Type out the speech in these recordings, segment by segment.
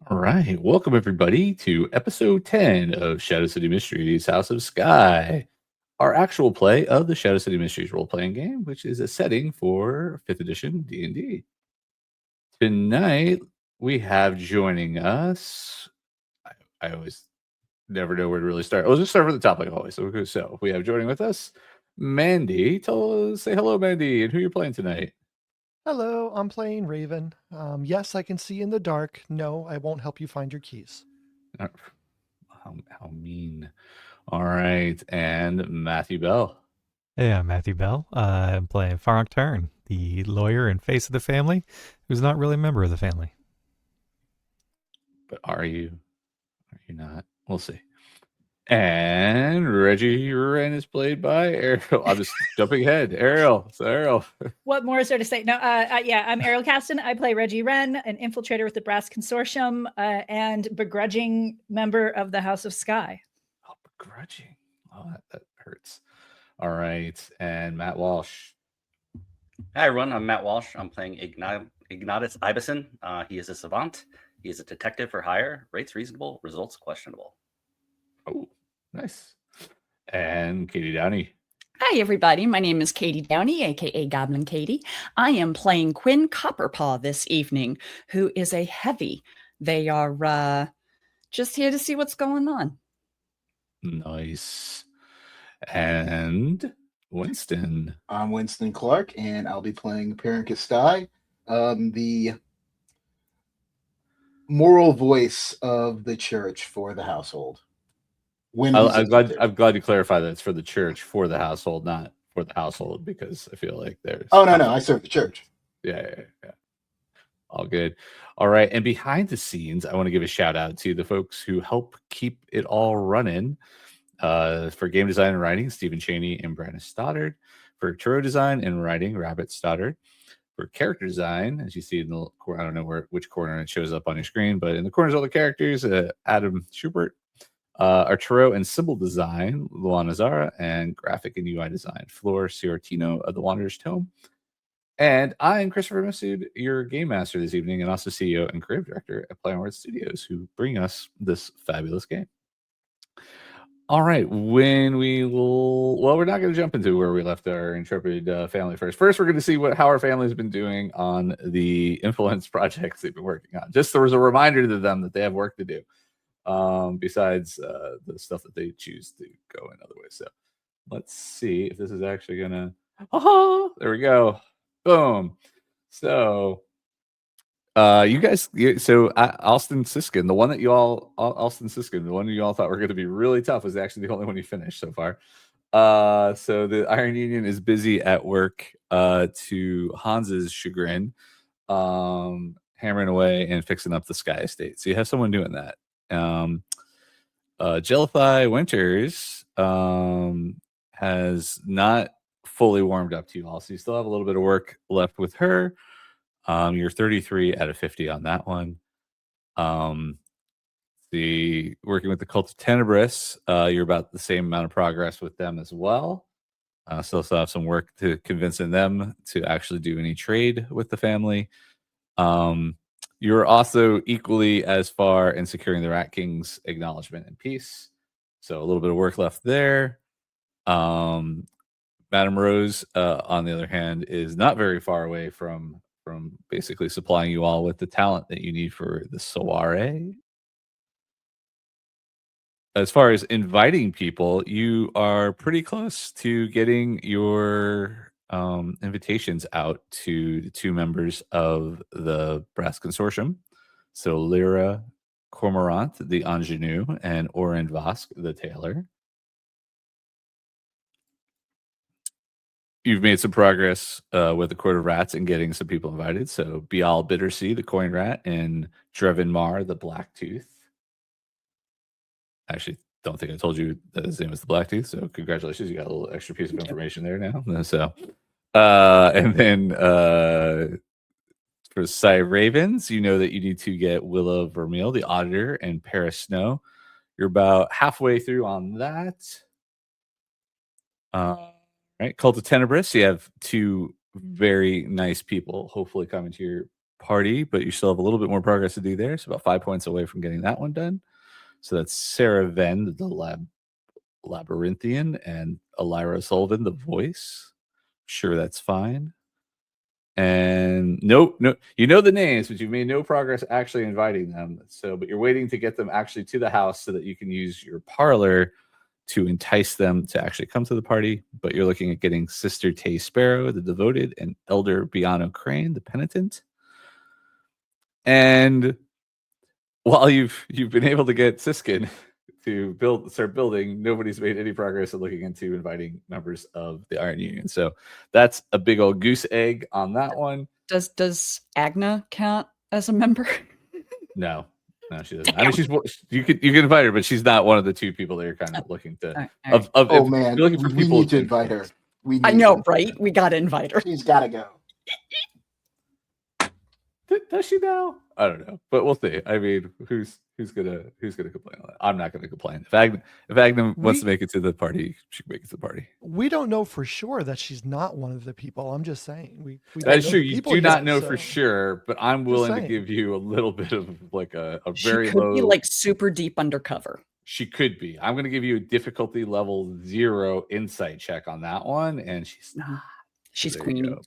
All right. Welcome, everybody, to episode 10 of Shadow City Mysteries House of Skye, our actual play of the Shadow City Mysteries role-playing game, which is a setting for 5th edition D&D. Tonight, we have joining us... I always never know where to really start. I'll just start from the top like always. So we have joining with us Mandy. Say hello, Mandy, and who you're playing tonight. Hello, I'm playing Raven. Yes, I can see in the dark. No, I won't help you find your keys. How mean. All right. And Matthew Bell. Hey, I'm Matthew Bell. I'm playing Farank Tern, the lawyer and face of the family, who's not really a member of the family. But are you? Are you not? We'll see. And Reggie Wrenne is played by Ariel. I'm just jumping ahead. Ariel. So Ariel. What more is there to say? No, I'm Ariel Kasten. I play Reggie Wrenne, an infiltrator with the Brass Consortium and begrudging member of the House of Skye. Oh, begrudging. Oh, that hurts. All right. And Matt Walsh. Hi, everyone. I'm Matt Walsh. I'm playing Ignatus Ibison. He is a savant. He is a detective for hire. Rates reasonable, results questionable. Oh, nice. And Katie Downey. Hi, everybody. My name is Katie Downey, a.k.a. Goblin Katie. I am playing Quinn Copperpaw this evening, who is a heavy. They are just here to see what's going on. Nice. And Winston. I'm Winston Clark, and I'll be playing Peryn Kestai, the moral voice of the church for the household. I'm glad you clarified that it's for the church, for the household, not for the household, because I feel like there's... Oh, no, I serve the church. Yeah. All good. All right. And behind the scenes, I want to give a shout out to the folks who help keep it all running. For game design and writing, Stephen Cheney and Brandon Stoddard. For tarot design and writing, Rabbit Stoddard. For character design, as you see in the corner, I don't know which corner it shows up on your screen, but in the corners of all the characters, Adam Schumpert. Our tarot and symbol design, Luana, Zahra, and graphic and UI design, Fleur, Sciortino of the Wanderer's Tome. And I'm Christopher Mifsud, your game master this evening, and also CEO and creative director at Play On Words Studios, who bring us this fabulous game. All right, we're not going to jump into where we left our intrepid family first. First, we're going to see how our family's been doing on the influence projects they've been working on. Just there was a reminder to them that they have work to do. Besides the stuff that they choose to go in other ways. So let's see if this is actually gonna... Oh, there we go. Boom. So you guys, Alston Siskin, the one that you all thought were going to be really tough, was actually the only one you finished so far. So the Iron Union is busy at work, to Hans's chagrin, hammering away and fixing up the Skye estate. So you have someone doing that. Jellyfly Winters has not fully warmed up to you all, so you still have a little bit of work left with her. You're 33 out of 50 on that one. Working with the Cult of Tenebris, you're about the same amount of progress with them as well. Still have some work to convincing them to actually do any trade with the family. You're also equally as far in securing the Rat King's acknowledgement and peace. So a little bit of work left there. Madame Rose, on the other hand, is not very far away from basically supplying you all with the talent that you need for the soiree. As far as inviting people, you are pretty close to getting your invitations out to the two members of the Brass Consortium. So Lyra Cormorant, the ingenue, and Oren Vosk, the tailor. You've made some progress with the Court of Rats and getting some people invited. So Bial Bittersea, the coin rat, and Drevin Mar, the black tooth. Actually, don't think I told you that his name was the black tooth. So congratulations, you got a little extra piece of information there now. So, and then for Psy Ravens, you know that you need to get Willa Vermeil, the auditor, and Paris Snow. You're about halfway through on that. Right, Cult of Tenebris, you have two very nice people hopefully coming to your party, but you still have a little bit more progress to do there. So about 5 points away from getting that one done. So that's Sarah Venn, the labyrinthian, and Elira Sullivan, the voice. Sure, that's fine. And no, you know the names, but you've made no progress actually inviting them. So, but you're waiting to get them actually to the house so that you can use your parlor to entice them to actually come to the party. But you're looking at getting Sister Tay Sparrow, the devoted, and Elder Biano Crane, the penitent. And while you've been able to get Siskin to start building, nobody's made any progress in looking into inviting members of the Iron Union. So that's a big old goose egg on that one. Does Agna count as a member? No, she doesn't. I mean, you can invite her, but she's not one of the two people that you're kind of looking to. Oh man, you're looking for we people need to invite her. I know, right? We gotta invite her. She's gotta go. Does she now? I don't know, but we'll see. I mean, who's gonna complain on that? I'm not gonna complain. If Agna wants to make it to the party, she can make it to the party. We don't know for sure that she's not one of the people. I'm just saying. We that is don't true. know You people do not yet, know so- for sure, but I'm willing to saying. give you a little bit of like a She very could low. be like super deep undercover. She could be. I'm going to give you a difficulty level 0 insight check on that one, and she's She's there you Queenie. go.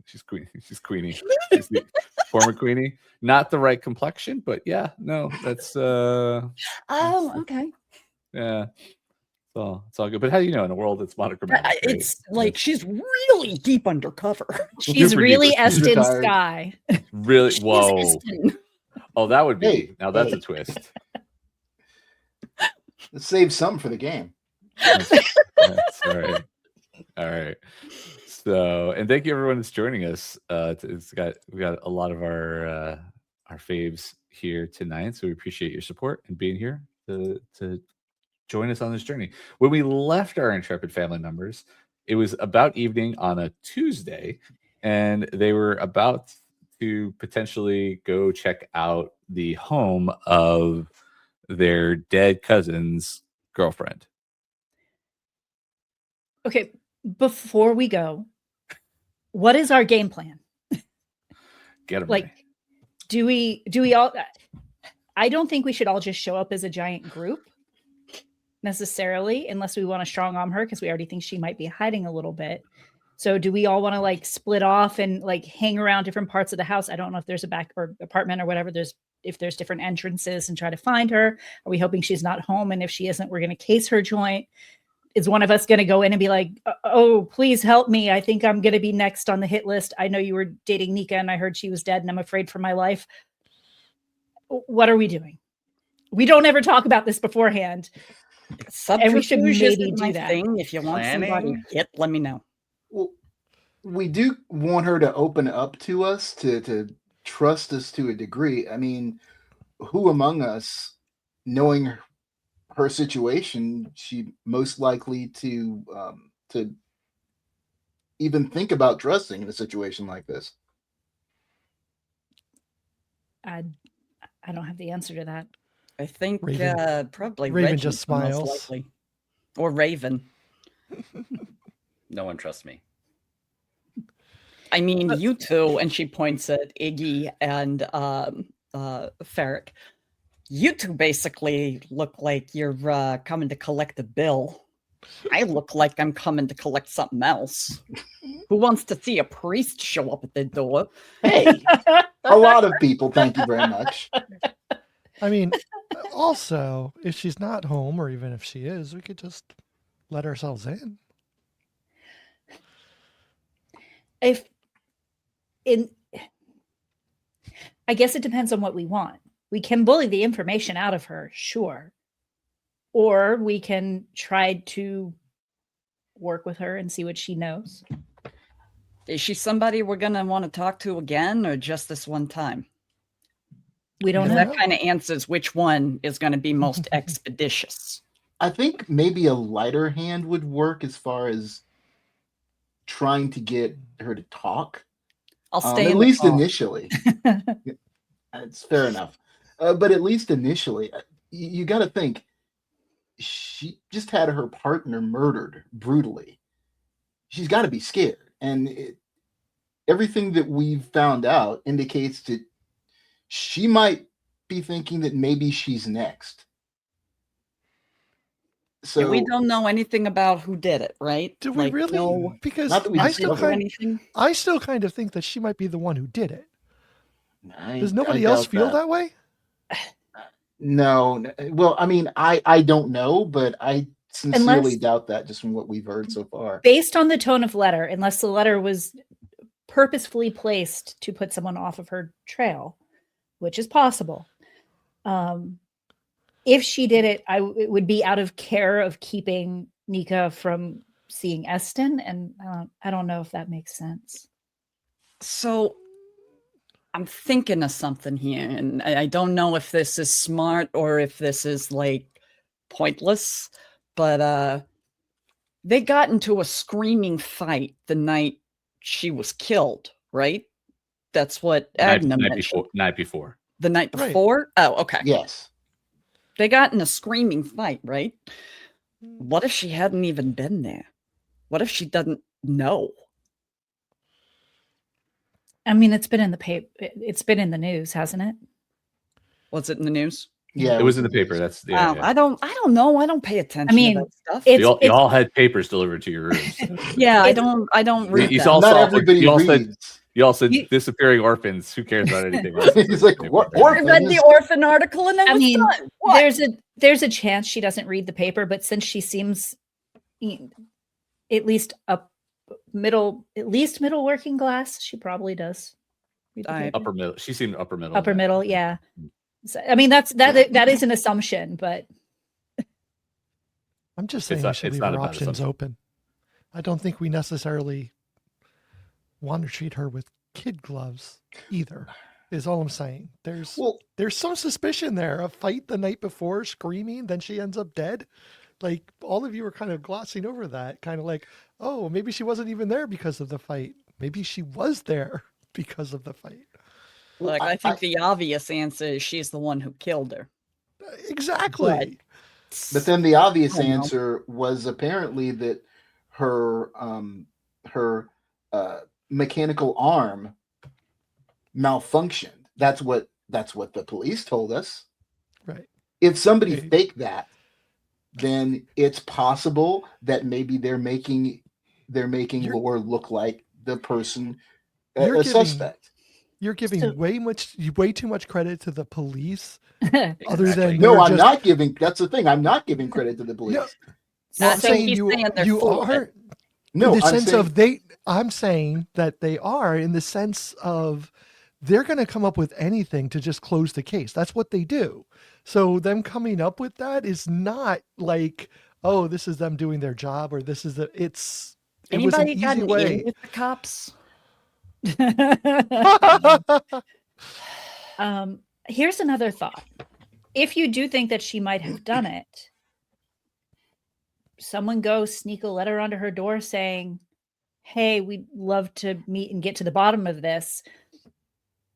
She's Queenie. She's Queenie. She's the former Queenie. Not the right complexion, but yeah, no, that's Oh, okay. yeah. So it's all good. But how do you know in a world that's monochromatic? Right? It's like she's really deep undercover. She's Super really duper. She's Eston retired. Skye. Really? She's Whoa. Kristen. Oh, that would be. Hey, now that's hey. a twist. Let's save some for the game. That's all right. All right. So, and thank you everyone that's joining us. We got a lot of our faves here tonight, so we appreciate your support and being here to join us on this journey. When we left our intrepid family members, it was about evening on a Tuesday, and they were about to potentially go check out the home of their dead cousin's girlfriend. Okay, before we go, what is our game plan? Get them Like, do we all? I don't think we should all just show up as a giant group necessarily, unless we want to strong arm her, because we already think she might be hiding a little bit. So do we all want to like split off and like hang around different parts of the house? I don't know if there's a back or apartment or whatever. If there's different entrances and try to find her. Are we hoping she's not home? And if she isn't, we're going to case her joint. Is one of us going to go in and be like, oh, please help me. I think I'm going to be next on the hit list. I know you were dating Nika and I heard she was dead and I'm afraid for my life. What are we doing? We don't ever talk about this beforehand. And we should Subterfuge maybe isn't do my that. thing. If you want somebody Planning? hit, let me know. Well, we do want her to open up to us, to trust us to a degree. I mean, who among us, knowing her situation, she most likely to even think about trusting in a situation like this? I don't have the answer to that. I think Raven. probably Raven Reggie just most smiles. likely. Or Raven. No one trusts me. I mean, you two, and she points at Iggy and Farank. You two basically look like you're coming to collect a bill. I look like I'm coming to collect something else. Who wants to see a priest show up at the door? Hey, a lot of people. Thank you very much. I mean, also, if she's not home, or even if she is, we could just let ourselves in. I guess it depends on what we want. We can bully the information out of her, sure. Or we can try to work with her and see what she knows. Is she somebody we're going to want to talk to again, or just this one time? We don't Because know. that kind of answers which one is going to be most expeditious. I think maybe a lighter hand would work as far as trying to get her to talk. I'll stay At in least the call. initially. It's fair enough. But at least initially, you got to think, she just had her partner murdered brutally. She's got to be scared. And everything that we've found out indicates that she might be thinking that maybe she's next. So And we don't know anything about who did it, right? Do we really? No, Because not that we I discovered still anything. kind of think that she might be the one who did it. Does I nobody else doubt feel that way? No. Well, I mean, I don't know, but I sincerely Unless- doubt that just from what we've heard so far. Based on the tone of letter, unless the letter was purposefully placed to put someone off of her trail, which is possible. If she did it, it would be out of care of keeping Nika from seeing Eston, and I don't know if that makes sense. So I'm thinking of something here, and I don't know if this is smart or if this is like pointless, but they got into a screaming fight the night she was killed, right? That's what Agna mentioned. Night before. The night Right. before? Oh, okay. Yes. They got in a screaming fight, right? What if she hadn't even been there? What if she doesn't know? I mean, it's been in the paper. It's been in the news, hasn't it? Was it in the news? Yeah. It was in the paper. That's yeah. Wow, I don't know. I don't pay attention mean, to that stuff. You all had papers delivered to your rooms. Yeah, I it's- don't read You that. all Not saw, everybody you all said reads. you all said You- disappearing orphans. Who cares about anything else? He's like, what I orphans? read the orphan article and then I was mean, done. What? there's a chance she doesn't read the paper, but since she seems at least middle working class, she probably does read the paper. Upper middle. She seemed upper middle. Upper middle, yeah. So, I mean, that is an assumption, but I'm just saying we not- should it's leave not our a bad options assumption. open. I don't think we necessarily want to treat her with kid gloves either. Is all I'm saying. Well, There's some suspicion there. A fight the night before, screaming, then she ends up dead. Like all of you are kind of glossing over that, kind of like, oh, maybe she wasn't even there because of the fight. Maybe she was there because of the fight. Look, I think the obvious answer is she's the one who killed her. Exactly. but then the obvious I don't know. answer was apparently that her mechanical arm malfunctioned. That's what the police told us. Right. If somebody Okay. faked that, then it's possible that maybe they're making You're- Lore look like the person, You're a giving- suspect. You're giving So- way too much credit to the police. Other than No, you're I'm just- not giving. That's the thing. I'm not giving credit to the police. No, Not I'm saying saying he's you saying they're you full of are it. No, in the I'm sense saying, of they. I'm saying that they are in the sense of they're going to come up with anything to just close the case. That's what they do. So them coming up with that is not like, oh, this is them doing their job, or this is it was an Anybody got easy an way. in with the cops? Here's another thought. If you do think that she might have done it, someone go sneak a letter onto her door saying, hey, we'd love to meet and get to the bottom of this.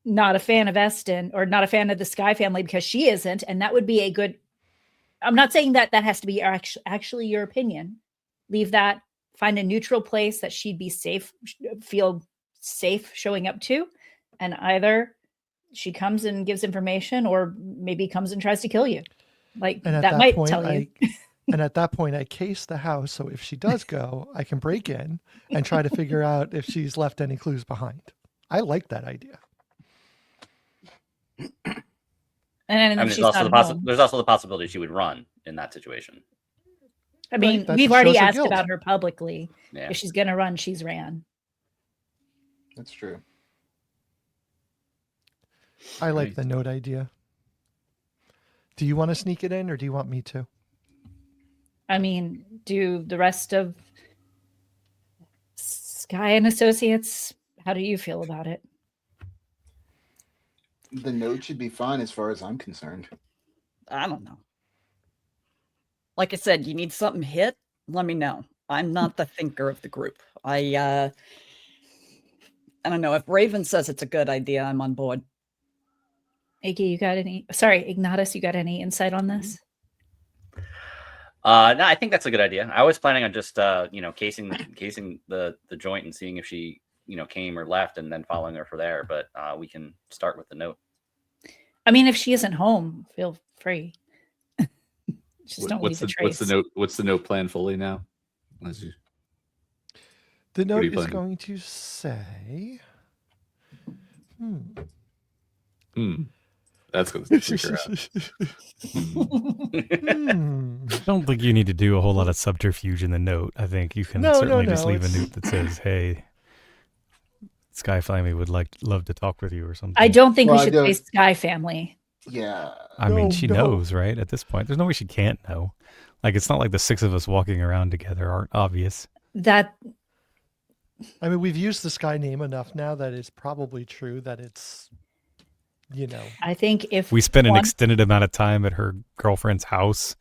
Not a fan of Eston or not a fan of the Skye family because she isn't. And that would be a good, I'm not saying that that has to be actually your opinion. Leave that, find a neutral place that she'd be safe, feel safe showing up to. And either she comes and gives information or maybe comes and tries to kill you. Like And at that that might point, tell you. and at that point, I case the house. So if she does go, I can break in and try to figure out if she's left any clues behind. I like that idea. And I mean, she's there's also, not home. there's also the possibility she would run in that situation. I mean, that we've just already shows her asked guilt. about her publicly. Yeah. If she's going to run, she's ran. that's true. I like the note idea. Do you want to sneak it in or do you want me to? I mean, do the rest of Skye and Associates, how do you feel about it? The note should be fine as far as I'm concerned. I don't know. Like I said, you need something hit, let me know. I'm not the thinker of the group. I don't know. If Raven says it's a good idea, I'm on board. Iggy, you got any? Sorry, Ignatus, you got any insight on this? No, I think that's a good idea. I was planning on just casing the joint and seeing if she came or left and then following her for there. But we can start with the note. I mean, if she isn't home, feel free. Just don't leave a trace. What's the note plan fully now? The note you is planning? going to say, That's going to figure out. I don't think you need to do a whole lot of subterfuge in the note. I think you can certainly just leave a note that says, "Hey, Skye family would love to talk with you" or something. I don't think Well, we should say Skye family. Yeah. I mean, No, she no. knows, right? At this point, there's no way she can't know. Like, it's not like the six of us walking around together aren't obvious. That I mean, we've used the Skye name enough now that it's probably true that it's, I think if We spent an one- extended amount of time at her girlfriend's house.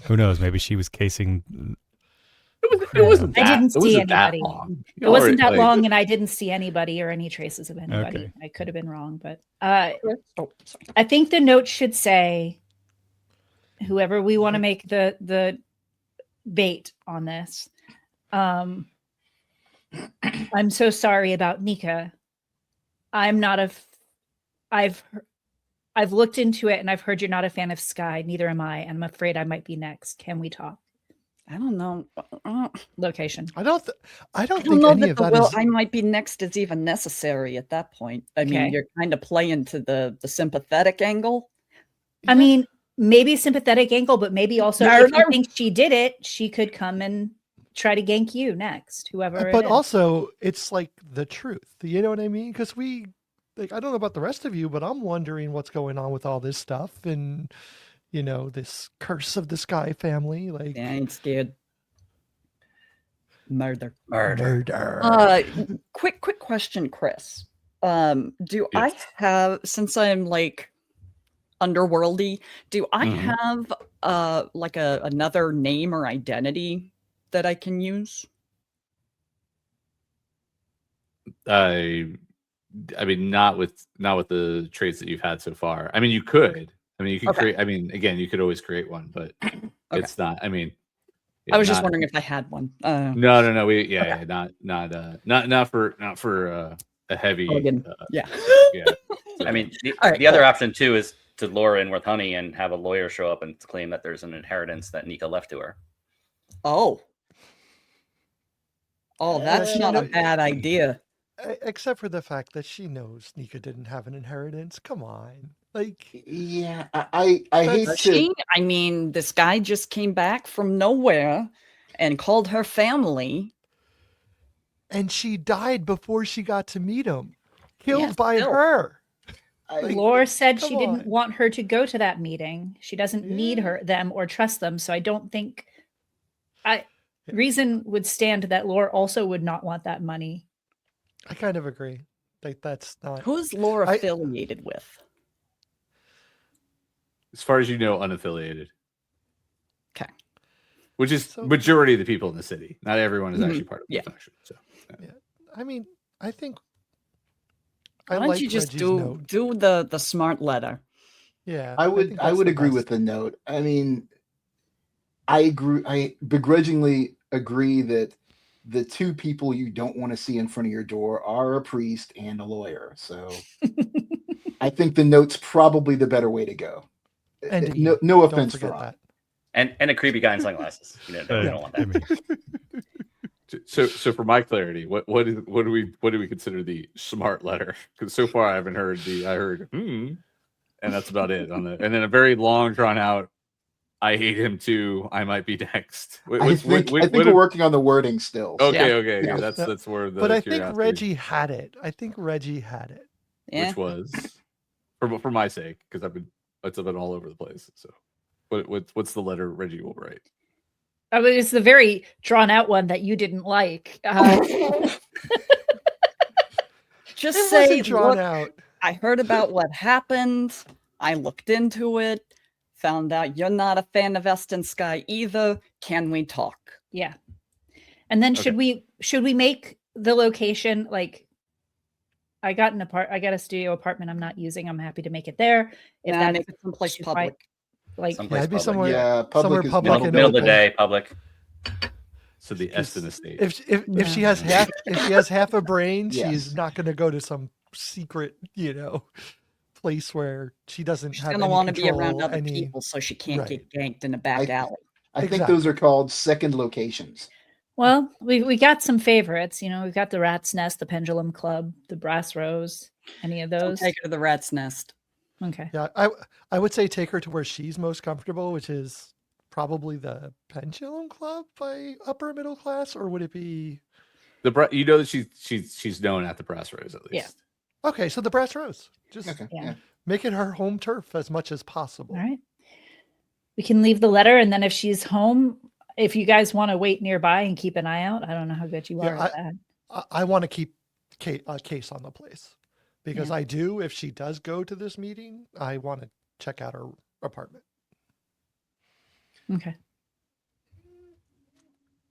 Who knows? Maybe she was casing. It wasn't. I didn't it see wasn't that anybody. long. It wasn't that Like, long, and I didn't see anybody or any traces of anybody. Okay. I could have been wrong, but Oh, sorry. I think the note should say, whoever we want to make the bait on this. I'm so sorry about Nika. I'm not I've looked into it and I've heard you're not a fan of Skye. Neither am I, and I'm afraid I might be next. Can we talk? I don't know. Location. I don't I think don't know any that of the that will is. I might be next is even necessary at that point. I Okay. mean, you're kind of playing to the sympathetic angle. I mean, maybe sympathetic angle, but maybe also No, if you no. think she did it, she could come and try to gank you next, whoever. But it is. also, it's like the truth. You know what I mean? Because I don't know about the rest of you, but I'm wondering what's going on with all this stuff and, this curse of the Skye family. Like, Yeah, I ain't scared. Murder. Murder. Quick question, Chris. Do I Yes. have, since I'm like underworldy, do I Mhm. have like another name or identity that I can use? I mean, not with the traits that you've had so far. I mean, you could. I mean, you could Okay. create. I mean, again, you could always create one, but it's not. I mean, I was just not- wondering if I had one. No. We Okay. not for a heavy. Again, yeah. Yeah. I mean, All right, the other cool. option too is to lure in with Honey and have a lawyer show up and claim that there's an inheritance that Nika left to her. Oh, that's not a bad idea. except for the fact that she knows Nika didn't have an inheritance. Come on. Like, Yeah, I hate Does to. she? I mean, this guy just came back from nowhere and called her family. and she died before she got to meet him, killed Yeah, by still. her. I- Lore said she come didn't on. want her to go to that meeting. She doesn't need Yeah. them or trust them. So I don't think Yeah. reason would stand that Lore also would not want that money. I kind of agree. Like, that's not. Who's Laura I- affiliated with? As far as you know, unaffiliated. 'Kay. Which is So- majority of the people in the city. Not everyone is Mhm. actually part of the Yeah. function. So I mean, I think. Why I don't like you just Reggie's do note. the smart letter? Yeah, I would think I that's would the agree best. with the note. I mean, I agree. I begrudgingly agree that the two people you don't want to see in front of your door are a priest and a lawyer. So I think the note's probably the better way to go. And No, Eve, no don't offense forget for that. And a creepy guy in sunglasses. You know, we don't want that. I mean, So for my clarity, what do we consider the smart letter? Because so far I haven't heard I heard and that's about it on the, and then a very long drawn out. I hate him too. I might be next. I think we're working on the wording still. so- Okay. Yeah. That's where the. But I think curiosity- Reggie had it. Yeah. which was for my sake, because it's been all over the place. So, what's the letter Reggie will write? I mean, it's the very drawn out one that you didn't like. Just It say, wasn't drawn look, out. I heard about what happened. I looked into it, found out you're not a fan of Est and Skye either. Can we talk? Yeah. And then Okay. should we make the location like I got a studio apartment I'm not using. I'm happy to make it there. If Nah, that's make it someplace too public. like Someplace I'd be public. somewhere- Yeah, somewhere public is public Middle, and middle of the open. day, public. So the Eston estate. If she has half a brain, Yes. she's not going to go to some secret, place where she doesn't She's have gonna any want to be around control, other any people so she can't right. get ganked in a back alley. I think Exactly. those are called second locations. Well, we got some favorites. You know, we've got the Rat's Nest, the Pendulum Club, the Brass Rose. Any of Don't those? take her to the rat's nest. Okay. Yeah, I would say take her to where she's most comfortable, which is probably the Pendulum Club by upper middle class, or would it be You know that she's known at the Brass Rose at least. Yeah. okay? So the Brass Rose, just Okay. Yeah. Yeah. make it her home turf as much as possible. All right. We can leave the letter, and then if she's home, if you guys want to wait nearby and keep an eye out, I don't know how good you are Yeah, at that. I want to keep a case on the place because Yeah. I do. If she does go to this meeting, I want to check out her apartment. Okay.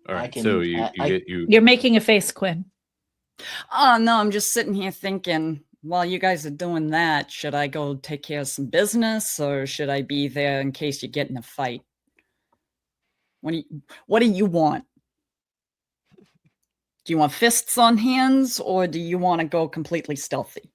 All I right. can- So you I- get you. You're making a face, Quinn. Oh no, I'm just sitting here thinking, while you guys are doing that, should I go take care of some business or should I be there in case you get in a fight? What do you want? Do you want fists on hands or do you want to go completely stealthy?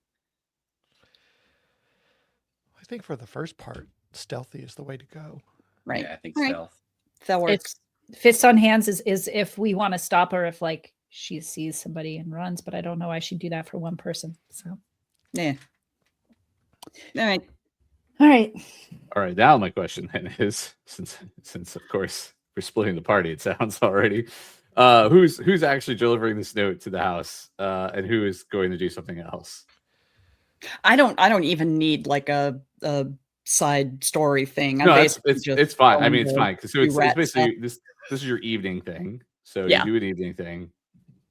I think for the first part, stealthy is the way to go. Right. Yeah, I think All right. stealth. That works. Fists on hands is if we want to stop her if like she sees somebody and runs, but I don't know why she'd do that for one person. So Yeah. All right. all right. All right. Now my question then is, since of course we're splitting the party, it sounds already. Who's actually delivering this note to the house, and who is going to do something else? I don't even need like a side story thing. No, I'm it's basically just it's fine. I going mean, it's to fine because do it's rat basically stuff. this is your evening thing. So Yeah. you do an evening thing.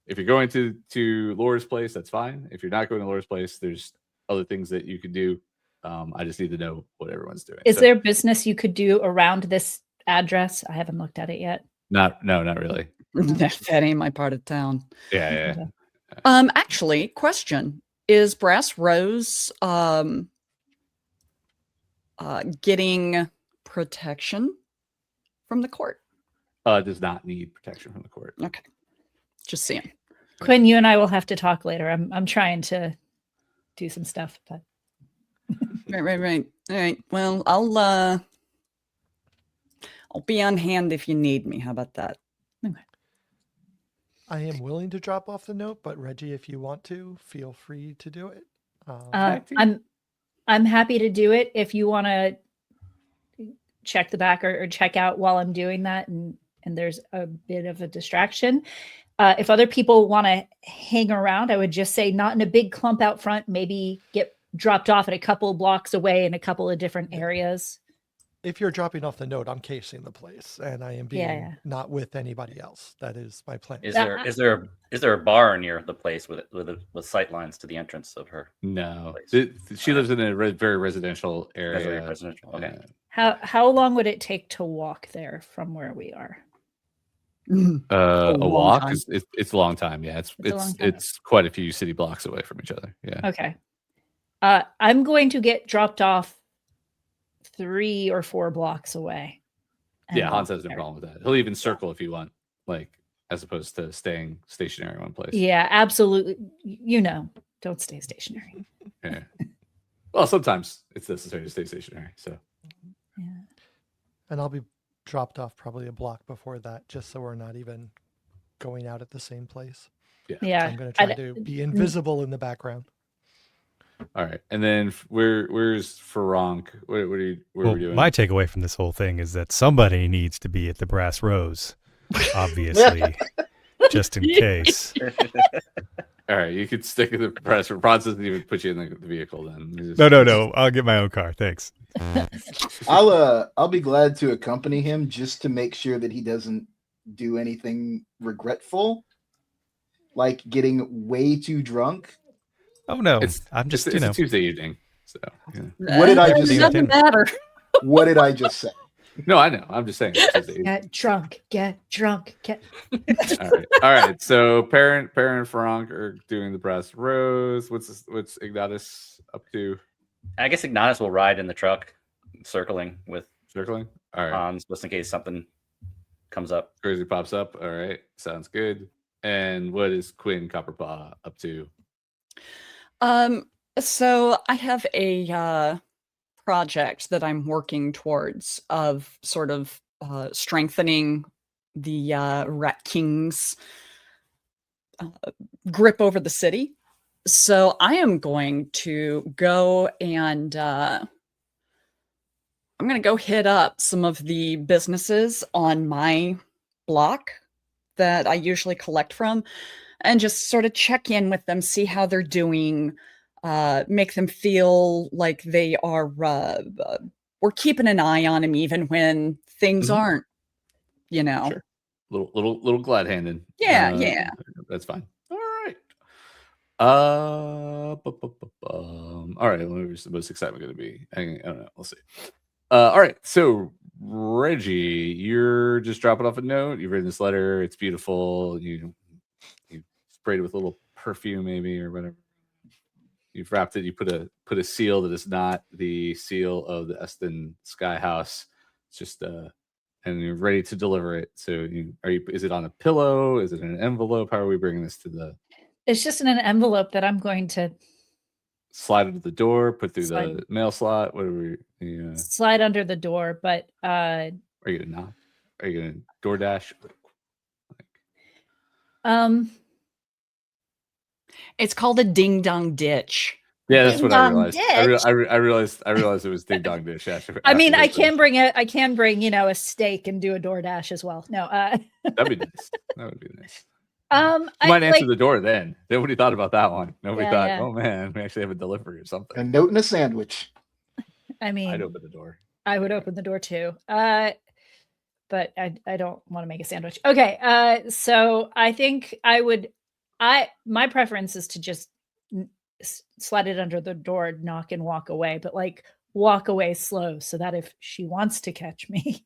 If you're going to Laura's place, that's fine. If you're not going to Laura's place, there's other things that you could do. I just need to know what everyone's doing. Is So, there business you could do around this address? I haven't looked at it yet. not really. that ain't my part of town. Yeah. Actually, question. Is Brass Rose getting protection from the court? Does not need protection from the court. Okay. Just seeing. Quinn, you and I will have to talk later. I'm trying to do some stuff, but Right. All right. Well, I'll be on hand if you need me. How about that? I am willing to drop off the note, but Reggie, if you want to, feel free to do it. I'm happy to do it if you want to check the back or check out while I'm doing that, and there's a bit of a distraction. If other people want to hang around, I would just say not in a big clump out front. Maybe get dropped off at a couple blocks away in a couple of different areas. If you're dropping off the note, I'm casing the place, and I am being not with anybody else. That is my plan. Is there a bar near the place with sight lines to the entrance of her? No, place? she lives in a very residential area. Very residential. Okay. How long would it take to walk there from where we are? A long walk time. it's a long time. Yeah, It's a long time. it's quite a few city blocks away from each other. Yeah. Okay. I'm going to get dropped off 3 or 4 blocks away. and Yeah, walk Hans has no there. problem with that. He'll even circle if you want, like as opposed to staying stationary in one place. Yeah, absolutely. You know, don't stay stationary. Yeah. Well, sometimes it's necessary to stay stationary. So Yeah. And I'll be dropped off probably a block before that, just so we're not even going out at the same place. Yeah. I'm going to try to be invisible in the background. all right, and then where's Farank? What are we doing? My takeaway from this whole thing is that somebody needs to be at the Brass Rose, obviously, just in case. All right, you could stick in the press. Bronze doesn't even put you in the vehicle. Then No. I'll get my own car. Thanks. I'll be glad to accompany him just to make sure that he doesn't do anything regretful, like getting way too drunk. Oh no, It's I'm just a Tuesday evening. So yeah. What did I just It say? doesn't matter. What did I just say? No, I know. I'm just saying. It's Tuesday evening. Get drunk. All right. So Peryn and Farank are doing the Brass Rose. What's Ignatus up to? I guess Ignatus will ride in the truck, circling with Circling. All right. Hans, just in case something comes up. Crazy pops up. All right. Sounds good. And what is Quinn Copperpaw up to? So I have a project that I'm working towards of sort of strengthening the Rat King's grip over the city. So I am going to go and I'm going to go hit up some of the businesses on my block that I usually collect from and just sort of check in with them, see how they're doing, make them feel like they are, we're keeping an eye on them even when things aren't, you know. Sure. Little glad handed. Yeah, yeah. That's fine. All right. All right. Where's the most excitement going to be? I don't know. We'll see. All right. So Reggie, you're just dropping off a note. You've written this letter. It's beautiful. You sprayed it with a little perfume, maybe, or whatever. You've wrapped it. You put a seal that is not the seal of the Eston Skye house. It's just and you're ready to deliver it. So is it on a pillow? Is it in an envelope? How are we bringing this to the? It's just in an envelope that I'm going to slide under the door, put through the mail slot. Whatever. Slide under the door, but are you gonna knock? Are you gonna DoorDash? It's called a ding dong ditch. Yeah, that's what I realized. I realized it was ding dong ditch. I mean, I can bring a steak and do a DoorDash as well. No, that'd be nice. That would be nice. You might answer the door then. Nobody thought about that one. Nobody thought, oh man, we actually have a delivery or something. A note and a sandwich. I mean, I'd open the door. I would open the door too. But I don't want to make a sandwich. Okay. So I think my preference is to just slide it under the door, knock and walk away, but like walk away slow so that if she wants to catch me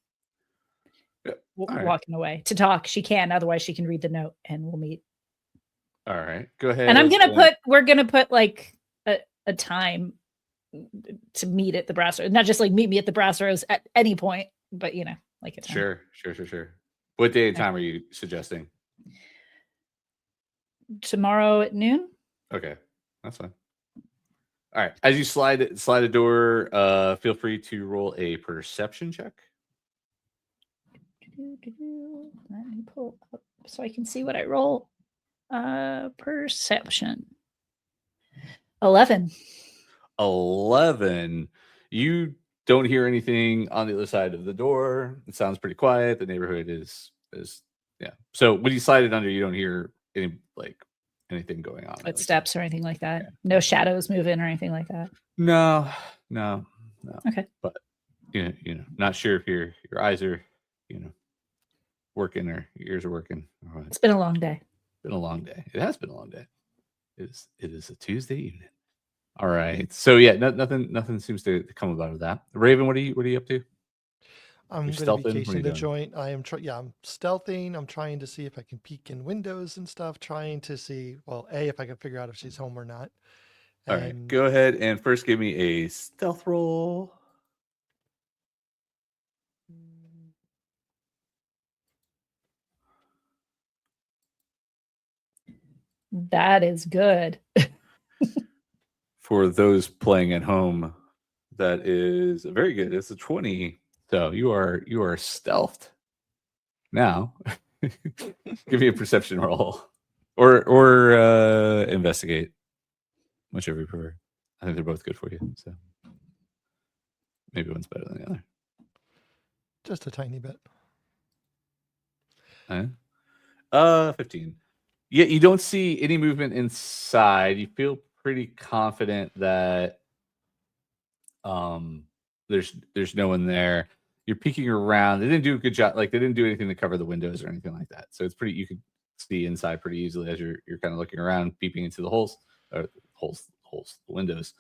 walking away to talk, she can. Otherwise she can read the note and we'll meet. All right, go ahead. And we're going to put like a time to meet at the Brass Rose, not just like meet me at the Brass Rose at any point, but like a time. Sure. What day and time are you suggesting? Tomorrow at noon. Okay, that's fine. All right. As you slide the door, feel free to roll a perception check. Let me pull up so I can see what I roll. Perception. 11. 11. You don't hear anything on the other side of the door. It sounds pretty quiet. The neighborhood is yeah. So when you slide it under, you don't hear anything going on. Footsteps or anything like that. Yeah. No shadows moving or anything like that. No. Okay. But not sure if your eyes are working or your ears are working. It's been a long day. It has been a long day. It is a Tuesday evening. All right. So yeah, nothing seems to come about of that. Raven, what are you up to? I'm going to be casing the joint. I am I'm stealthing. I'm trying to see if I can peek in windows and stuff, trying to see, if I can figure out if she's home or not. All right, go ahead and first give me a stealth roll. That is good. For those playing at home, that is very good. It's a 20. So you are stealthed. Now, give me a perception roll, or investigate, whichever you prefer. I think they're both good for you. So maybe one's better than the other. Just a tiny bit. 15. Yeah, you don't see any movement inside. You feel pretty confident that there's no one there. You're peeking around. They didn't do a good job. Like they didn't do anything to cover the windows or anything like that. So it's pretty. You can see inside pretty easily as you're kind of looking around, peeping into the holes, the windows.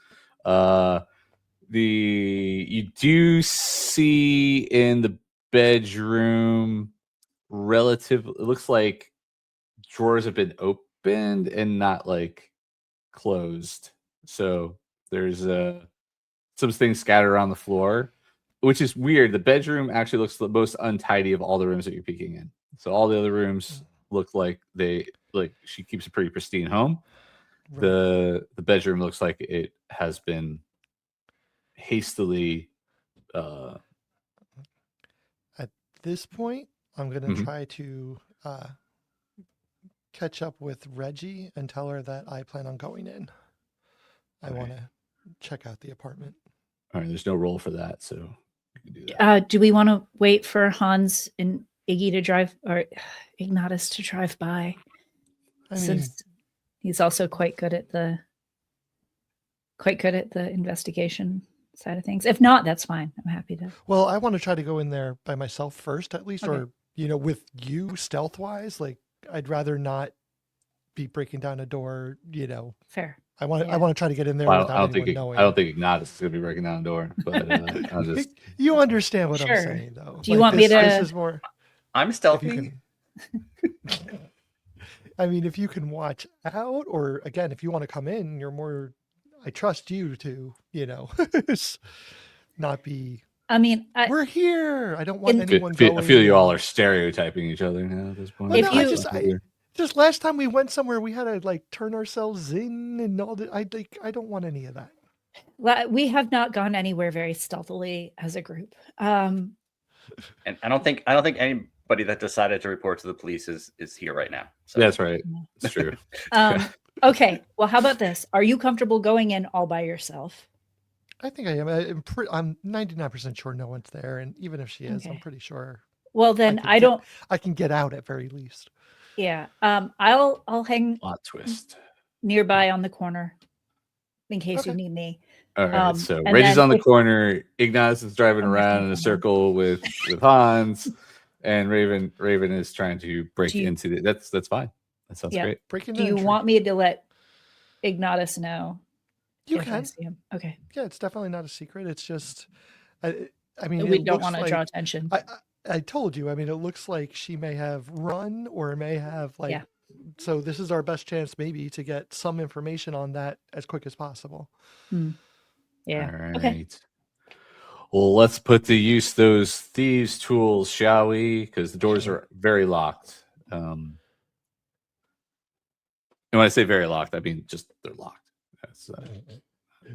You do see in the bedroom it looks like drawers have been opened and not like closed. So there's some things scattered around the floor, which is weird. The bedroom actually looks the most untidy of all the rooms that you're peeking in. So all the other rooms look like she keeps a pretty pristine home. The bedroom looks like it has been hastily. At this point, I'm going to try to catch up with Reggie and tell her that I plan on going in. I want to check out the apartment. All right, there's no roll for that, so you can do that. Do we want to wait for Hans and Iggy to drive, or Ignatus to drive by? Since he's also quite good at the investigation side of things. If not, that's fine. I'm happy to. Well, I want to try to go in there by myself first, at least, or with you stealth wise. Like, I'd rather not be breaking down a door. Fair. I want to try to get in there without anyone knowing. I don't think Ignatus is going to be breaking down a door, but I'll just. You understand what I'm saying, though. Do you want me to? This is more. I'm stealthy. I mean, if you can watch out, or again, if you want to come in, you're more. I trust you to, not be. I mean, we're here. I don't want anyone going. I feel you all are stereotyping each other now at this point. Just last time we went somewhere, we had to turn ourselves in and all that. I don't want any of that. We have not gone anywhere very stealthily as a group. And I don't think anybody that decided to report to the police is here right now. So. That's right. It's true. Okay. Well, how about this? Are you comfortable going in all by yourself? I think I am. I'm 99% sure no one's there, and even if she is, I'm pretty sure. Well, then I can get out at very least. Yeah. I'll hang plot twist nearby on the corner in case you need me. All right. So Reggie's on the corner. Ignatus is driving around in a circle with Hans, and Raven is trying to break into the. That's fine. That sounds great. Do you want me to let Ignatus know? You can. I see him. Okay. Yeah, it's definitely not a secret. It's just, I mean, we don't want to draw attention. I told you. I mean, it looks like she may have run or may have So this is our best chance, maybe, to get some information on that as quick as possible. Yeah. All right. Okay. Well, let's put to use those thieves' tools, shall we? Because the doors are very locked. And when I say very locked, I mean just they're locked. That's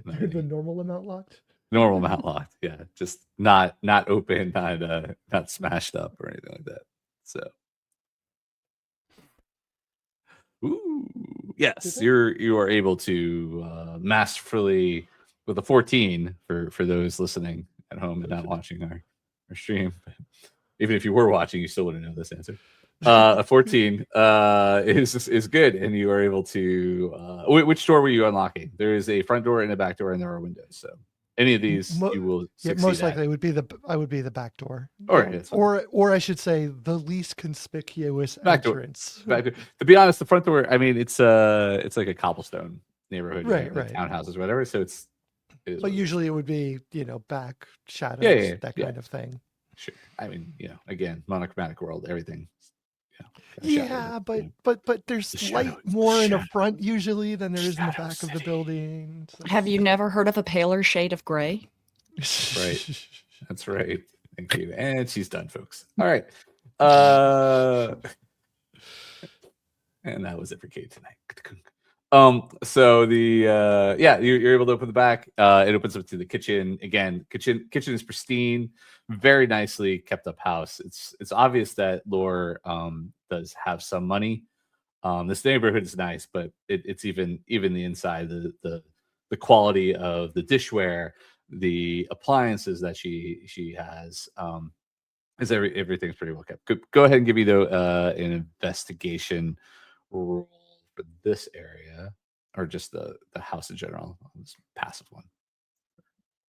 the normal amount locked. Normal amount locked, yeah. Just not open, not smashed up or anything like that. So, yes, you are able to masterfully with a 14 for those listening at home and not watching our stream. Even if you were watching, you still wouldn't know this answer. A 14 is good, and you are able to. Which door were you unlocking? There is a front door and a back door, and there are windows. So any of these you will succeed most likely at. would be the back door, or I should say the least conspicuous back entrance. Back door. To be honest, the front door. I mean, it's like a cobblestone neighborhood, right? Townhouses, or whatever. So it's. But usually it would be back shadows, that kind of thing. Sure. I mean, again, monochromatic world, everything. But there's light more in the front usually than there is in the back of the building. So. Have you never heard of a paler shade of gray? Right. That's right. Thank you. And she's done, folks. All right. And that was it for Kate tonight. So you're able to open the back. It opens up to the kitchen. Again, kitchen is pristine, very nicely kept up house. It's obvious that Lore does have some money. This neighborhood is nice, but it's even the inside, the quality of the dishware, the appliances that she has, is everything's pretty well kept. Go ahead and give me an investigation roll for this area, or just the house in general. This passive one,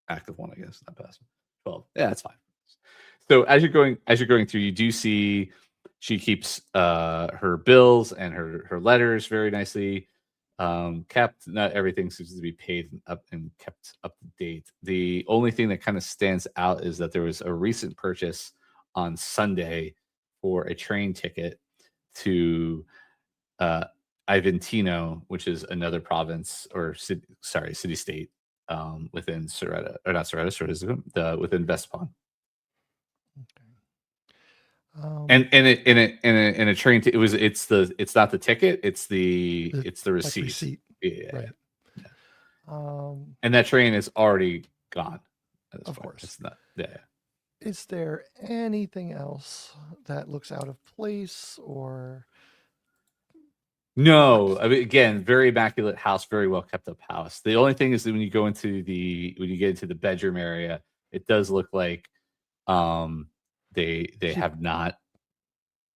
active one, I guess, not passive. 12. Yeah, that's fine. So as you're going through, you do see she keeps her bills and her letters very nicely kept. Not everything seems to be paid up and kept up to date. The only thing that kind of stands out is that there was a recent purchase on Sunday for a train ticket to Iventino, which is another province or city state within Soretta, or not Soretta, Soretta, within Vespon. And in a train, it's not the ticket, it's the receipt. Yeah. Right. Yeah. And that train is already gone. Of course. It's not. Yeah. Is there anything else that looks out of place or? No, I mean, again, very immaculate house, very well kept up house. The only thing is that when you get into the bedroom area, it does look like they have not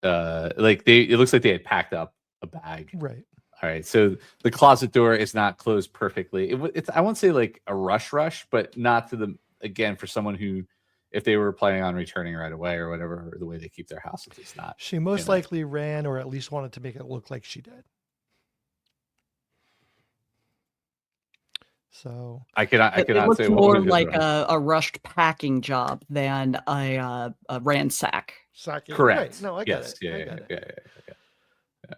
it looks like they had packed up a bag. Right. All right. So the closet door is not closed perfectly. It's I won't say like a rush, but not to the again for someone who, if they were planning on returning right away or whatever, or the way they keep their house, it's not. She most likely ran, or at least wanted to make it look like she did. So I cannot say more like a rushed packing job than a ransack. Correct. Right. No, I get it. Yeah.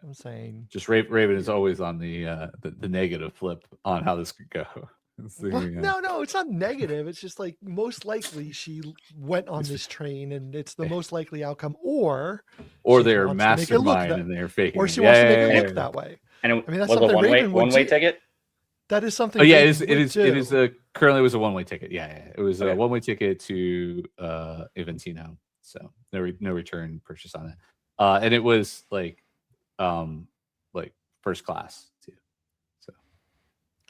I'm saying just Raven is always on the negative flip on how this could go. No, it's not negative. It's just like most likely she went on this train, and it's the most likely outcome, or they're mastermind and they're faking, or she wants to make it look that way. And I mean, that's something Raven would do. One-way ticket. That is something. Oh yeah, it is currently it was a one-way ticket. Yeah, it was a one-way ticket to Aventino, so no return purchase on it, and it was like first class too. So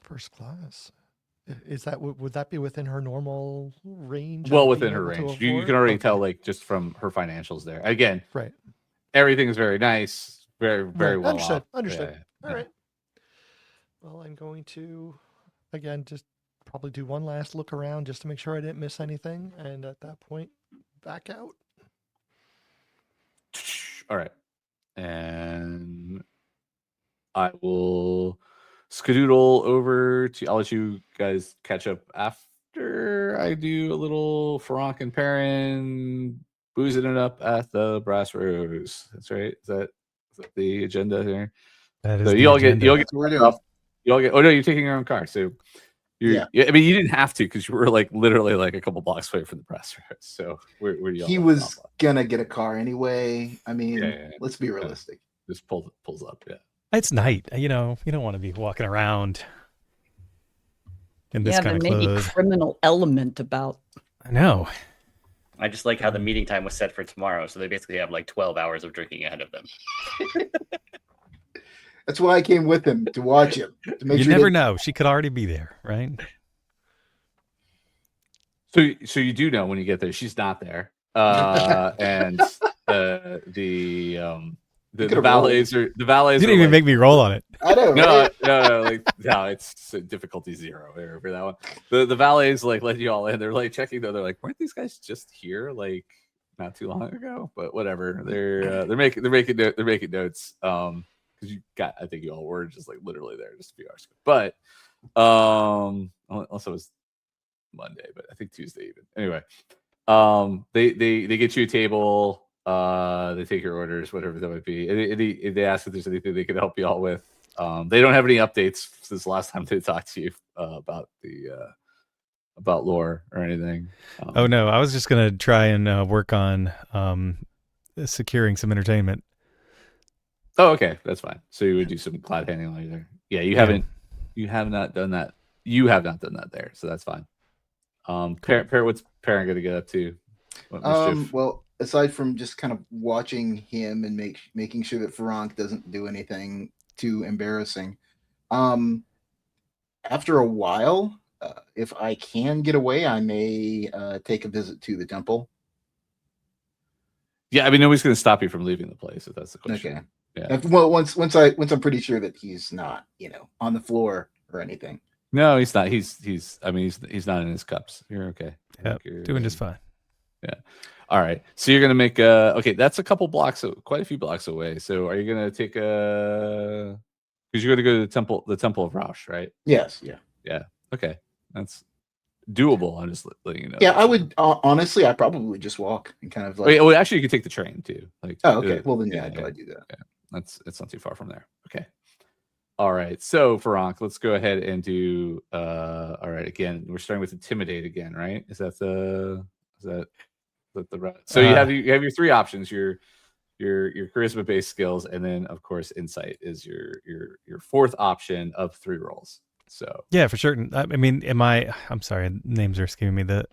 first class. Is that would that be within her normal range? Well, within her range, you can already tell like just from her financials there. Again, right? Everything is very nice, very well. Understood. Yeah. All right. Well, I'm going to again just probably do one last look around just to make sure I didn't miss anything, and at that point, back out. All right, and I will skedoodle over to. I'll let you guys catch up after I do a little Farank and Peryn boozing it up at the Brass Rose. That's right. Is that the agenda here? That is. So you all get you all get. Oh no, you're taking your own car. So yeah. I mean, you didn't have to because you were like literally like a couple blocks away from the Brass Rose. So where do you? He was gonna get a car anyway. I mean, let's be realistic. Just pulls up. Yeah. It's night, you know. You don't want to be walking around in this kind of clothes. Maybe criminal element about. I know. I just like how the meeting time was set for tomorrow, so they basically have like 12 hours of drinking ahead of them. That's why I came with him to watch him. To make you never know; she could already be there, right? So you do know when you get there, she's not there, and the valets are the valets. You didn't even make me roll on it. I know. No, it's difficulty 0 there for that one. The valets like let you all in. They're like checking though. They're like, weren't these guys just here like not too long ago? But whatever. They're making notes. Because you got, I think you all were just like literally there just a few hours ago. But also it was Monday, but I think Tuesday even. Anyway, they get you a table. They take your orders, whatever that might be. They ask if there's anything they can help you all with. They don't have any updates since the last time they talked to you about lore or anything. Oh no, I was just gonna try and work on securing some entertainment. Oh, okay, that's fine. So you would do some cloud handling while you're there. Yeah, you have not done that. You have not done that there, so that's fine. Cool. What's Peryn gonna get up to? Well, aside from just kind of watching him and making sure that Farank doesn't do anything too embarrassing. After a while, if I can get away, I may take a visit to the temple. Yeah, I mean nobody's going to stop you from leaving the place if that's the question. Okay. Yeah. Well, once I'm pretty sure that he's not, on the floor or anything. No, he's not. He's not in his cups. You're okay. Yeah, doing just fine. Yeah. All right. So you're gonna make okay. That's a couple blocks, quite a few blocks away. So are you gonna take because you're gonna go to the temple of Rausch, right? Yes. Yeah. Yeah. Okay. That's doable. I'm just letting you know. Yeah, I would honestly. I probably just walk and kind of like. Well, actually, you could take the train too. Like. Oh, okay. Well, then I'd probably do that. Yeah. It's not too far from there. Okay. All right. So Farank, let's go ahead and do. All right. Again, we're starting with intimidate again, right? Is that the right? So you have your 3 options. Your your charisma based skills, and then of course insight is your fourth option of 3 rolls. So yeah, for certain. I mean, I'm sorry, names are escaping me. The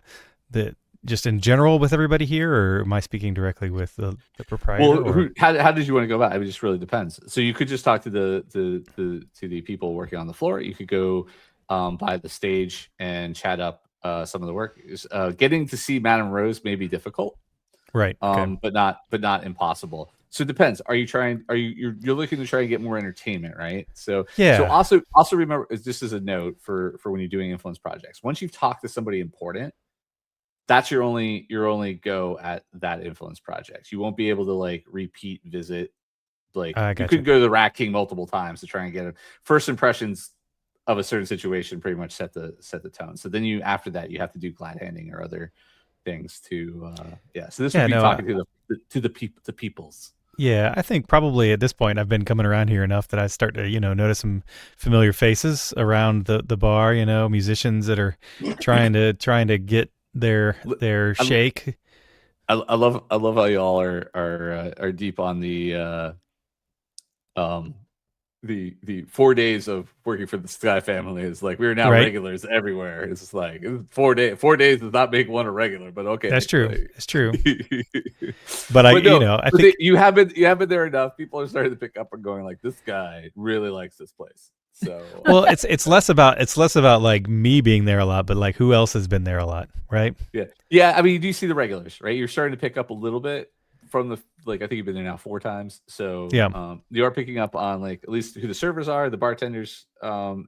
just in general with everybody here, or am I speaking directly with the proprietor? Well, how did you want to go about it? It just really depends. So you could just talk to the people working on the floor. You could go by the stage and chat up some of the work. Getting to see Madame Rose may be difficult, right? Okay. But not impossible. So it depends. You're looking to try and get more entertainment, right? So yeah. So also remember, just as a note for when you're doing influence projects, once you've talked to somebody important, that's your only go at that influence project. You won't be able to like repeat visit. Like you could go to the Rat King multiple times to try and get it. First impressions of a certain situation pretty much set the tone. So then after that you have to do glad handing or other things to So this would be talking to the peoples. Yeah, I think probably at this point I've been coming around here enough that I start to, notice some familiar faces around the bar, musicians that are trying to get their shake. I love how y'all are deep on the 4 days of working for the Skye family. Is like we're now regulars everywhere. It's just like 4 days. 4 days does not make one a regular, but okay, that's true. Like, it's true. But I think you have been there enough. People are starting to pick up and going like, this guy really likes this place. So well, it's less about like me being there a lot, but like who else has been there a lot, right? Yeah. I mean, you do see the regulars, right? You're starting to pick up a little bit from the I think you've been there now 4 times. So yeah, you are picking up on like at least who the servers are, the bartenders, but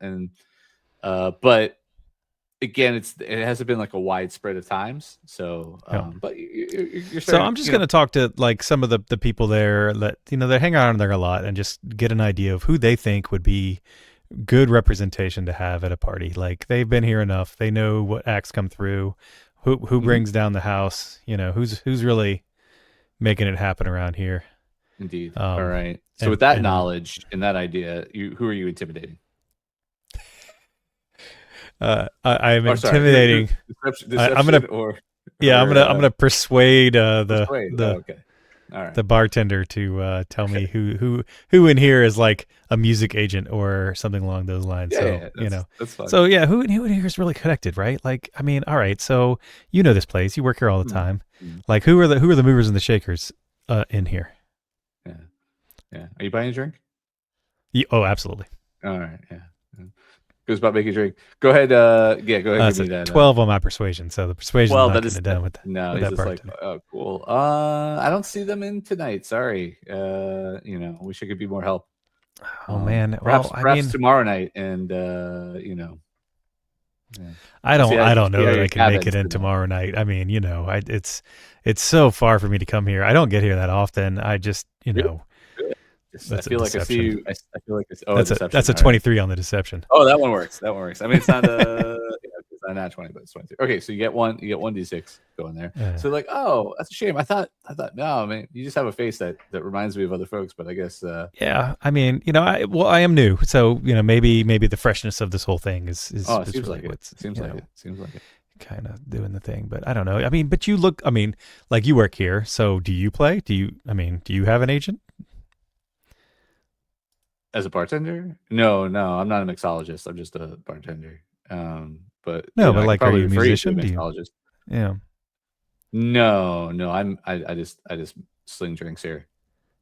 again, it hasn't been like a wide spread of times. So but you're so I'm just going to talk to like some of the people there that they hang around there a lot and just get an idea of who they think would be good representation to have at a party. Like they've been here enough, they know what acts come through, who brings down the house, who's really making it happen around here. Indeed. All right. So with that knowledge and that idea, who are you intimidating? I'm intimidating. I'm gonna persuade okay. All right. The bartender to tell me who in here is like a music agent or something along those lines. That's fine. So yeah, who in here is really connected, right? Like, I mean, all right. So this place, you work here all the time. Like, who are the movers and the shakers in here? Yeah. Are you buying a drink? Oh, absolutely. All right. Yeah. Goes about making a drink. Go ahead. Go ahead. Give me that. 12 on my persuasion. So the persuasion is not going to done with that. No, he's just like, oh, cool. I don't see them in tonight. Sorry. Wish I could be more help. Oh man. Perhaps tomorrow night, and I don't know that I can make it in tomorrow night. I mean, it's so far for me to come here. I don't get here that often. I just, I feel like I see you. I feel like that's a 23 on the deception. Oh, that one works. I mean, it's not it's not 20, but it's 23. Okay, so you get one d6 going there. Yeah. So like, oh, that's a shame. I thought no, man, you just have a face that reminds me of other folks, but I guess yeah. I mean, I am new, so maybe the freshness of this whole thing is it seems really like it. Seems like it. Kind of doing the thing, but I don't know. I mean, but you look. I mean, like you work here, so do you play? Do you have an agent? As a bartender? No, I'm not a mixologist. I'm just a bartender. But but like, are you a musician? Mixologist. Yeah. No. I just sling drinks here.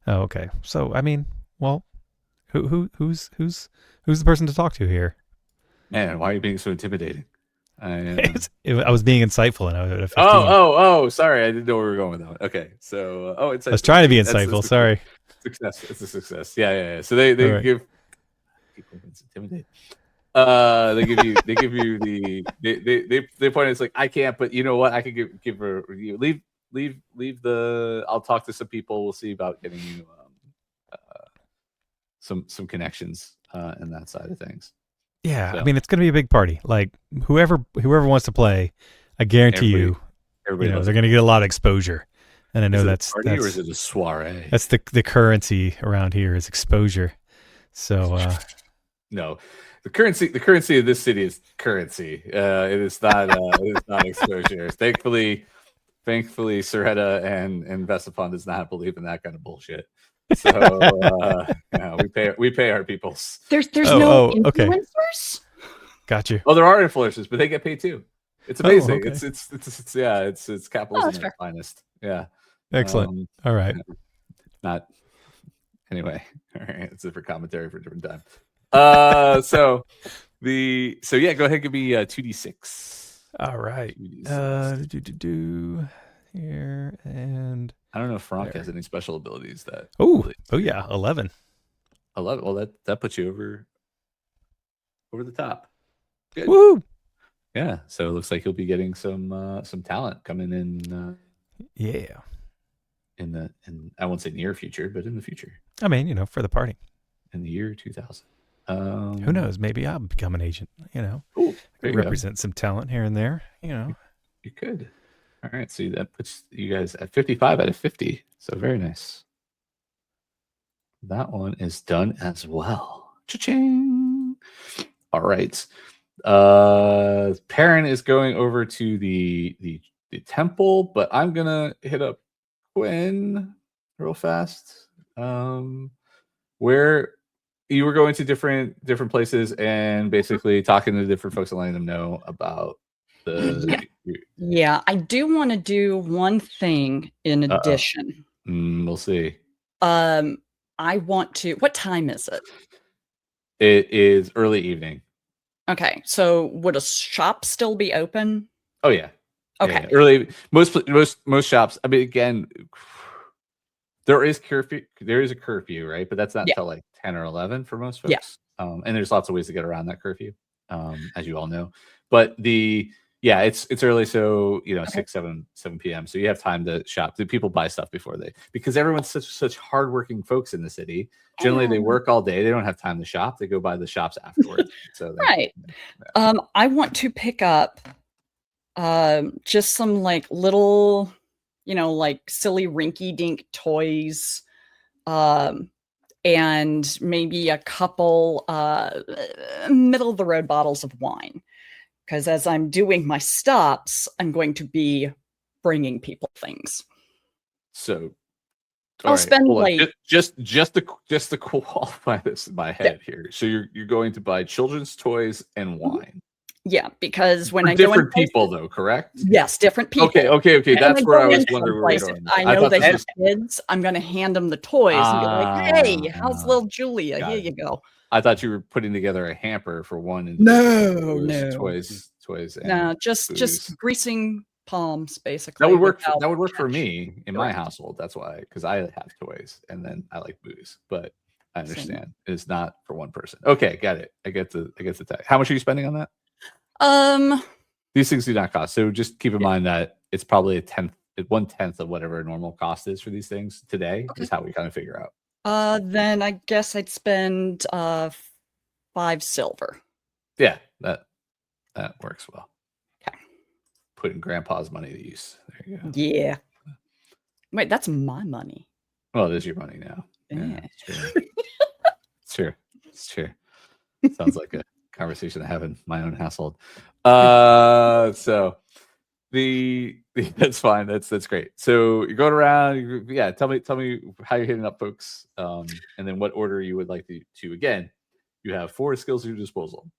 Oh, okay. So I mean, well, who's the person to talk to here? Man, why are you being so intimidating? I was being insightful, and I was at 15. Oh, sorry, I didn't know where we were going with that. Okay, so I was trying to be insightful. Sorry. Success. It's a success. Yeah. So they give people intimidated. They give you they point. It's like, I can't, but you know what? I can give her. Leave the. I'll talk to some people. We'll see about getting you some connections in that side of things. Yeah, so. I mean, it's going to be a big party. Like whoever wants to play, I guarantee they're going to get a lot of exposure. And I know that's or is it a soiree? That's the currency around here is exposure. So no, the currency of this city is currency. It is not exposure. Thankfully, Thankfully, Soretta and Vesipon does not believe in that kind of bullshit. So yeah, we pay our peoples. There's Oh, no okay. influencers. Got you. Oh, there are influencers, but they get paid too. It's amazing. okay. It's capitalism at its finest. Yeah. Excellent. All right. Not anyway. All right. It's a different commentary for a different time. So yeah, go ahead and give me 2d6. All right. 2d6. Here and I don't know if Farank there. has any special abilities that. oh yeah, 11. 11. Well, that puts you over the top. Good. Woo! Yeah. So it looks like you'll be getting some talent coming in. Yeah. In I won't say near future, but in the future, I mean, for the party. in the year 2000. Who knows? Maybe I'll become an agent. Ooh, there you go. Represent some talent here and there. You could. All right. So that puts you guys at 55 out of 50. So very nice. That one is done as well. Cha-ching. All right. Peryn is going over to the temple, but I'm gonna hit up Quinn real fast. Where you were going to different places and basically talking to different folks and letting them know about the. Yeah, I do want to do one thing in addition. We'll see. I want to. What time is it? It is early evening. Okay, so would a shop still be open? Oh yeah. Okay. Yeah. Early. Most shops. I mean, again, there is curfew. There is a curfew, right? But that's not until like 10 or 11 for most folks. Yeah. And there's lots of ways to get around that curfew, as you all know. But it's early, so 6, 7 p.m. So you have time to shop. The people buy stuff before because everyone's such hardworking folks in the city. Generally, they work all day. They don't have time to shop. They go buy the shops afterwards. So right. I want to pick up just some like little, like silly rinky-dink toys, and maybe a couple middle of the road bottles of wine. Because as I'm doing my stops, I'm going to be bringing people things. So I'll spend like just to qualify this in my head here. So you're going to buy children's toys and wine. Yeah, because when For I go in different places, people though, correct? Yes, different people. Okay. And That's when where I go was into wondering. some Where you're places, going. I know they have was- kids. I'm going to hand them the toys and be like, "Hey, how's little Julia? got Here it. you go." I thought you were putting together a hamper for one. And No. toys. And No, just booze. greasing palms, basically. That would work. without That would work for cash. me in my Correct. household. That's why, because I have toys and then I like booze. But I understand it's not for one person. Okay, got it. I get the tag. How much are you spending on that? These things do not cost. So just keep in mind that it's probably 1/10 of whatever a normal cost is for these things today. Okay. Is how we kind of figure out. Then I guess I'd spend 5 silver. Yeah, that works well. Okay. Putting grandpa's money to use. There you go. Yeah. Wait, that's my money. Well, it is your money now. Yeah. It's true. Sounds like a conversation I have in my own household. So that's fine. That's great. So you're going around. Tell me how you're hitting up folks, and then what order you would like to. Again, you have 4 skills at your disposal.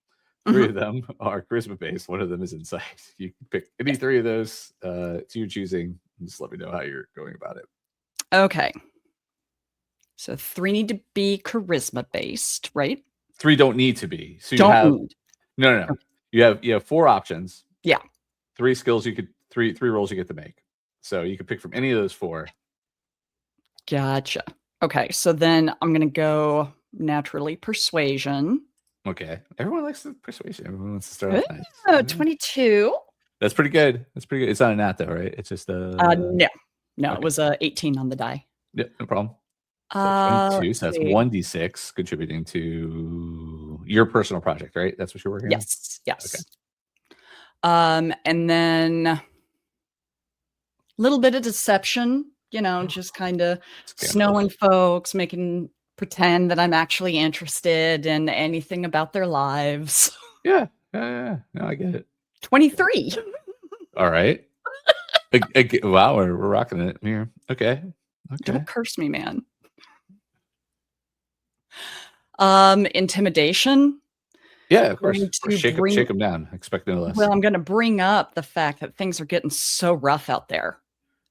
3 of them are charisma based. 1 of them is insight. You can pick any 3 of those to your choosing. And just let me know how you're going about it. Okay. So 3 need to be charisma based, right? 3 don't need to be. So you Don't have need. no. You have 4 options. Yeah. 3 skills you could 3 rolls you get to make. So you could pick from any of those 4. Gotcha. Okay, so then I'm gonna go naturally persuasion. Okay. Everyone likes the persuasion. Everyone wants to start off nice. Oh, 22. That's pretty good. It's not a nat though, right? It's just No, okay. it was a 18 on the die. Yeah, no problem. So 22, so that's 1d6 contributing to your personal project, right? That's what you're working on? Yes. And then a little bit of deception, just kind of snowing folks, pretend that I'm actually interested in anything about their lives. Yeah. No, I get it. 23. All right. Wow, we're rocking it here. Okay. Don't curse me, man. Intimidation. Yeah, of course. Going Or to shake them down. Expect no less. Well, I'm going to bring up the fact that things are getting so rough out there,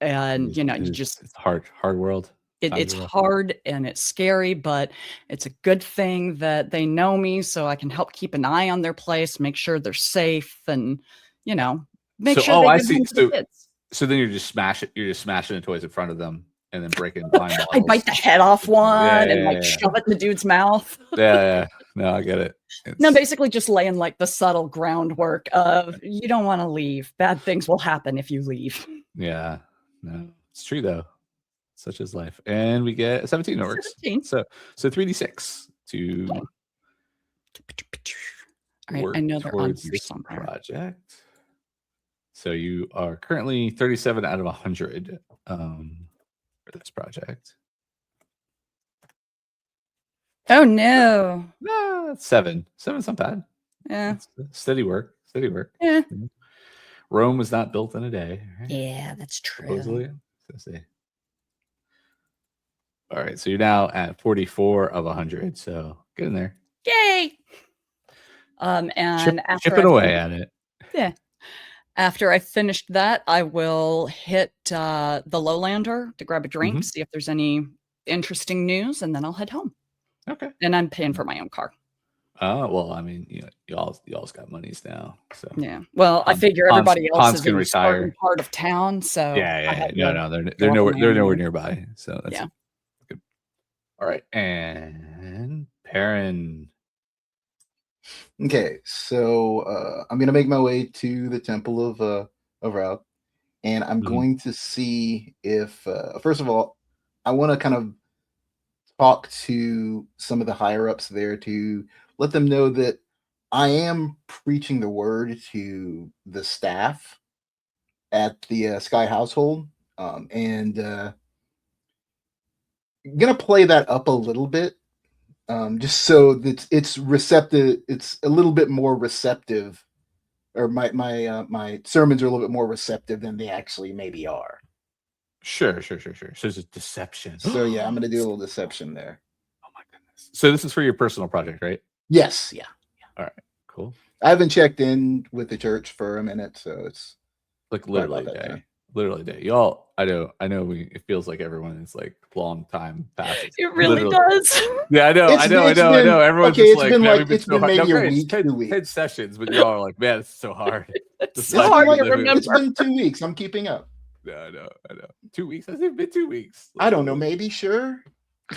and it's hard world. It's hard and it's scary, but it's a good thing that they know me, so I can help keep an eye on their place, make sure they're safe, and make sure. I see. So then you're just smashing the toys in front of them and then breaking wine bottles. I bite the head off one and shove it in the dude's mouth. Yeah. No, I get it. No, basically just laying like the subtle groundwork of you don't want to leave. Bad things will happen if you leave. Yeah. No, it's true though. Such is life. And we get 17 works. 17. So 3d6 to All right, I know they're on here somewhere. Project. So you are currently 37 out of 100 for this project. Oh no. No, that's 7. 7's not bad. Yeah. Steady work. Yeah. Rome was not built in a day. Right? Yeah, that's true. Supposedly. Let's see. All right, so you're now at 44 of 100. So get in there. Yay! And after chipping away at it. Yeah. After I finished that, I will hit the Lowlander to grab a drink, see if there's any interesting news, and then I'll head home. Okay. And I'm paying for my own car. Well, I mean, y'all's got monies now. So yeah. Well, I figure everybody else is in the southern part of town. So yeah. No, they're nowhere nearby. So that's good. All right, and Peryn. Okay, so I'm gonna make my way to the Temple of Rout, and I'm going to see if first of all, I want to kind of talk to some of the higher ups there to let them know that I am preaching the word to the staff at the Skye household, and gonna play that up a little bit. Just so that it's receptive, it's a little bit more receptive, or my sermons are a little bit more receptive than they actually maybe are. Sure. So it's a deception. So yeah, I'm gonna do a little deception there. Oh my goodness. So this is for your personal project, right? Yes. Yeah. All right. Cool. I haven't checked in with the church for a minute, so it's like literally a day. Literally day. Y'all, I know it feels like everyone is like long time passes. It really does. Yeah, I know. Everyone's okay, just like, it's been maybe a week, 2 weeks. 10 sessions, but y'all are like, man, it's so hard. It's hard to remember. It's been 2 weeks. I'm keeping up. No, I know. 2 weeks? Has it been 2 weeks? I don't know. Maybe, sure.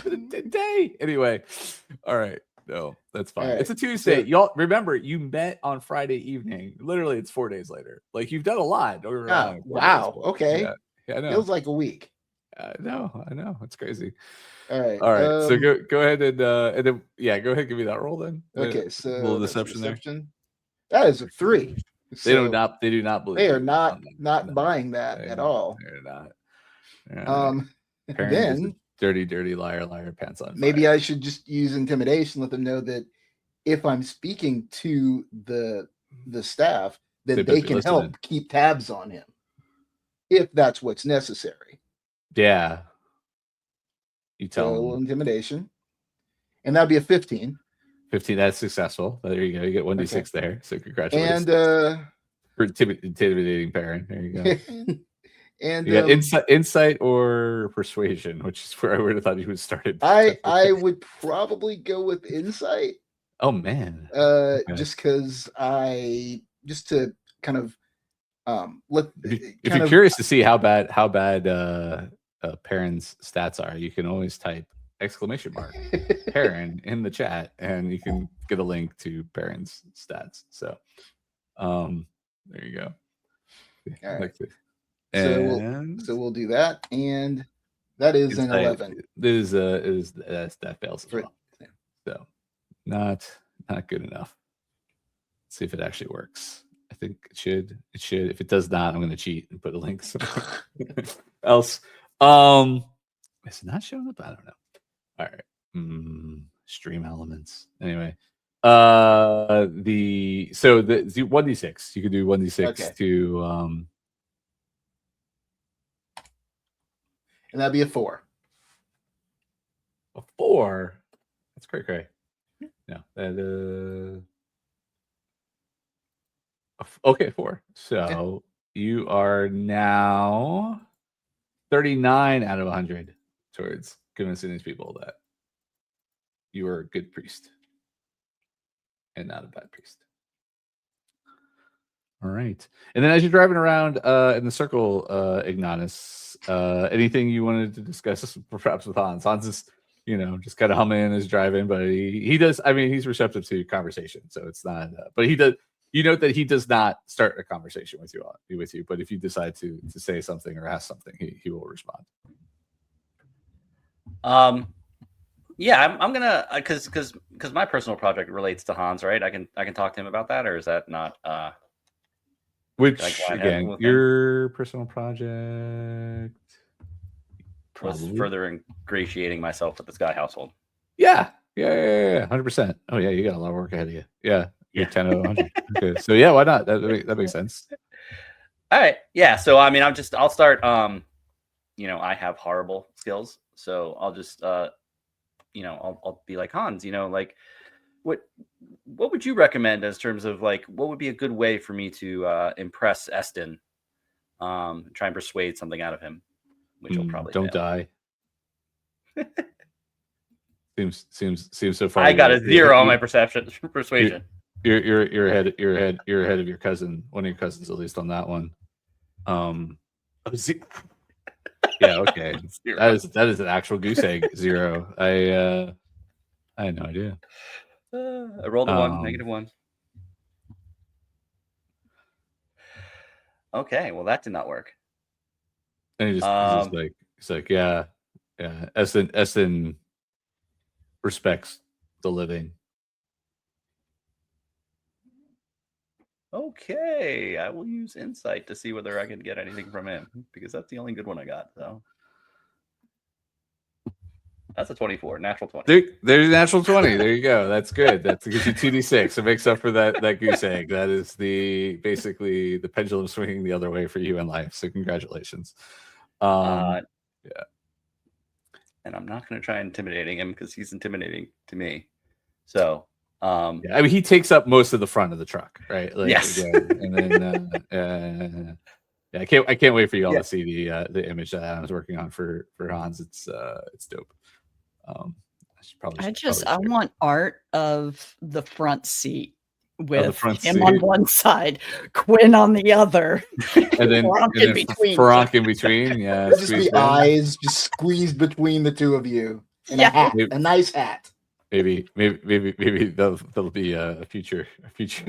A day. Anyway. All right. No, that's fine. Right. It's a Tuesday. Y'all remember you met on Friday evening. Literally, it's 4 days later. Like you've done a lot. Wow. Okay. Yeah, I know. Feels like a week. I know. It's crazy. All right. So go ahead and then go ahead and give me that roll then. Okay. So a little deception there. That is a 3. They do not believe. They are not buying that at all. They're not. Then dirty liar, pants on fire. Maybe I should just use intimidation, let them know that if I'm speaking to the staff, then they can help keep tabs on him if that's what's necessary. Yeah. You tell them. Intimidation. And that'd be a 15. 15, that's successful. There you go. You get 1d6 there. So congratulations. And for intimidating Peryn. There you go. And you got insight or persuasion, which is where I would have thought you would start it. I would probably go with insight. Oh man. Just because just to kind of if you're curious to see how bad Peryn's stats are, you can always type Peryn in the chat and you can get a link to Peryn's stats. So there you go. All right. So we'll do that, and that is an 11. That fails as well. So not good enough. Let's see if it actually works. I think it should. If it does not, I'm going to cheat and put a link somewhere else. It's not showing up. I don't know. All right. Stream elements. Anyway, the 1d6. You could do 1d6 to And that'd be a 4. A 4. That's cray. No, that okay, 4. So you are now 39 out of 100 towards convincing these people that you are a good priest and not a bad priest. All right. And then as you're driving around in the circle, Ignatus, anything you wanted to discuss perhaps with Hans? Hans is, just kind of humming as driving, but he does. I mean, he's receptive to conversation, so it's not. But he does. You note that he does not start a conversation with you. But if you decide to say something or ask something, he will respond. Yeah, I'm gonna because my personal project relates to Hans, right? I can talk to him about that, or is that not? Which like again, your personal project was further ingratiating myself with the Skye household. Yeah, 100%. Oh yeah, you got a lot of work ahead of you. Yeah, you're 10 out of 100. Okay, so yeah, why not? That makes sense. All right, yeah. So I mean, I'll start. I have horrible skills, so I'll just I'll be like, Hans, like what would you recommend as terms of like what would be a good way for me to impress Eston, try and persuade something out of him, which will probably don't fail. Die. seems so far. I got a 0 on my persuasion. You're ahead of your cousin, one of your cousins at least on that one. Yeah, okay. That is an actual goose egg 0. I had no idea. I rolled a 1, -1. Okay, well that did not work. And he's like, yeah. Eston respects the living. Okay, I will use insight to see whether I can get anything from him because that's the only good one I got. So that's a 24, natural 20. There's a natural 20. There you go. That's good. That gives you 2d6. It makes up for that goose egg. That is basically the pendulum swinging the other way for you in life. So congratulations. Yeah. And I'm not going to try intimidating him because he's intimidating to me. So. I mean, he takes up most of the front of the truck, right? Like, yes. Yeah, and then I can't wait for you all to see the image that Adam's working on for Hans. It's dope. I want art of the front seat with him seat. on one side, Quinn on the other, and then Farank in between. Yeah, just the eyes just squeezed between the two of you, and a hat, a nice hat. Maybe that'll be a future piece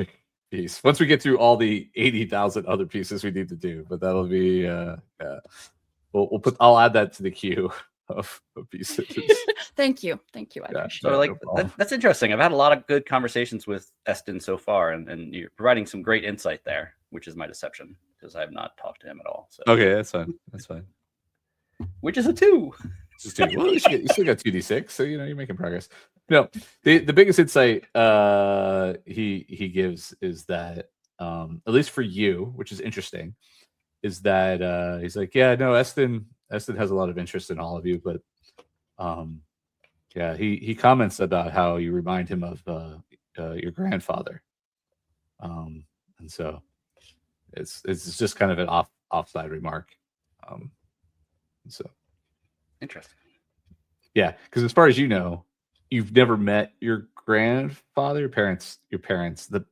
once we get through all the 80,000 other pieces we need to do. But that'll be I'll add that to the queue of pieces. Thank you. I appreciate so it. That's interesting. I've had a lot of good conversations with Eston so far, and you're providing some great insight there, which is my deception because I have not talked to him at all. So. Okay, that's fine. Which is a 2. Well, you still got 2d6, so you're making progress. No, the biggest insight he gives is that at least for you, which is interesting, is that he's like, yeah, no, Eston has a lot of interest in all of you, but he comments about how you remind him of your grandfather, and so it's just kind of an offside remark, so interesting. Yeah, because as far as you know, you've never met your grandfather, your parents. The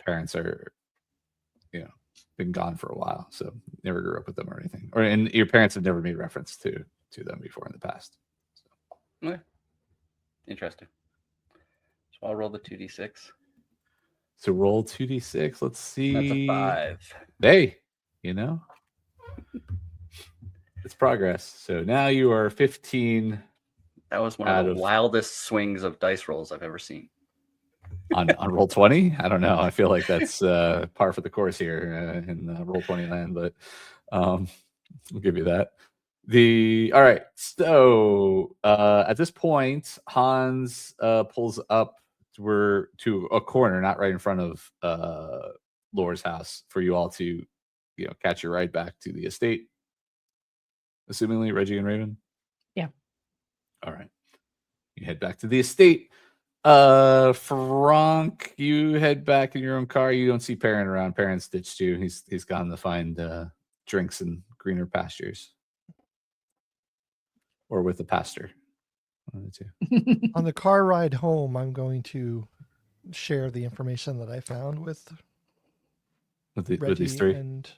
parents are, been gone for a while, so never grew up with them or anything. And your parents have never made reference to them before in the past. So. Okay. Interesting. So I'll roll the 2d6. So roll 2d6. Let's see. That's a 5. Hey, it's progress. So now you are 15. That was one of the wildest swings of dice rolls I've ever seen. on roll 20? I don't know. I feel like that's par for the course here in roll 20 land, but we'll give you that. All right. So at this point, Hans pulls up to a corner, not right in front of Laura's house, for you all to catch your ride back to the estate. assumingly Reggie and Raven. Yeah. All right. You head back to the estate. Farank, you head back in your own car. You don't see Peryn around. Peryn's ditched you. He's gone to find drinks in greener pastures, or with the pastor. One of the two. On the car ride home, I'm going to share the information that I found with With Reggie these three. and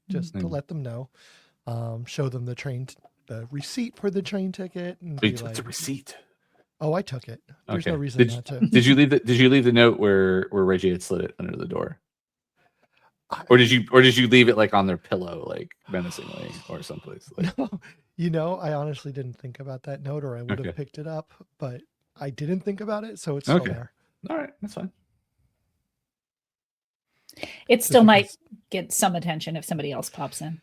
just to Mm. let them know. Show them the receipt for the train ticket, and So you be took like, the receipt. "Oh, I took it. There's no Okay. reason not to." Did you leave the note where Reggie had slid it under the door? Or did you leave it like on their pillow, like menacingly, or someplace? Like, No, I honestly didn't think about that note, or I would Okay. have picked it up, but I didn't think about it, so it's still Okay. there. all right, that's fine. It still Just might because- get some attention if somebody else pops in.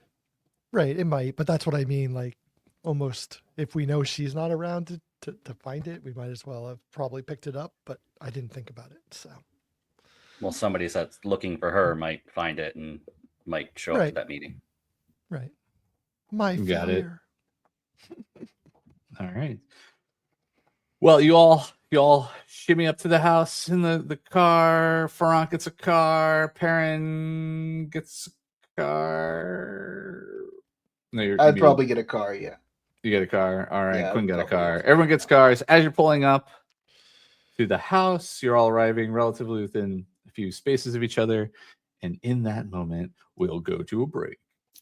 Right, it might, but that's what I mean. Like, almost if we know she's not around to find it, we might as well have probably picked it up, but I didn't think about it. So, Well, somebody that's looking for her might find it and might show up Right. to that meeting. right. My Got it. failure. All right. Well, you all shimmy up to the house in the car. Farank gets a car. Peryn gets a car. No, I'd probably get a car. Yeah. you get a car. All right, Yeah, Quinn I'd got a probably car. get a Everyone gets cars. As you're pulling up to the house, you're all arriving relatively within a few spaces of each other. And in that moment, we'll go to a break,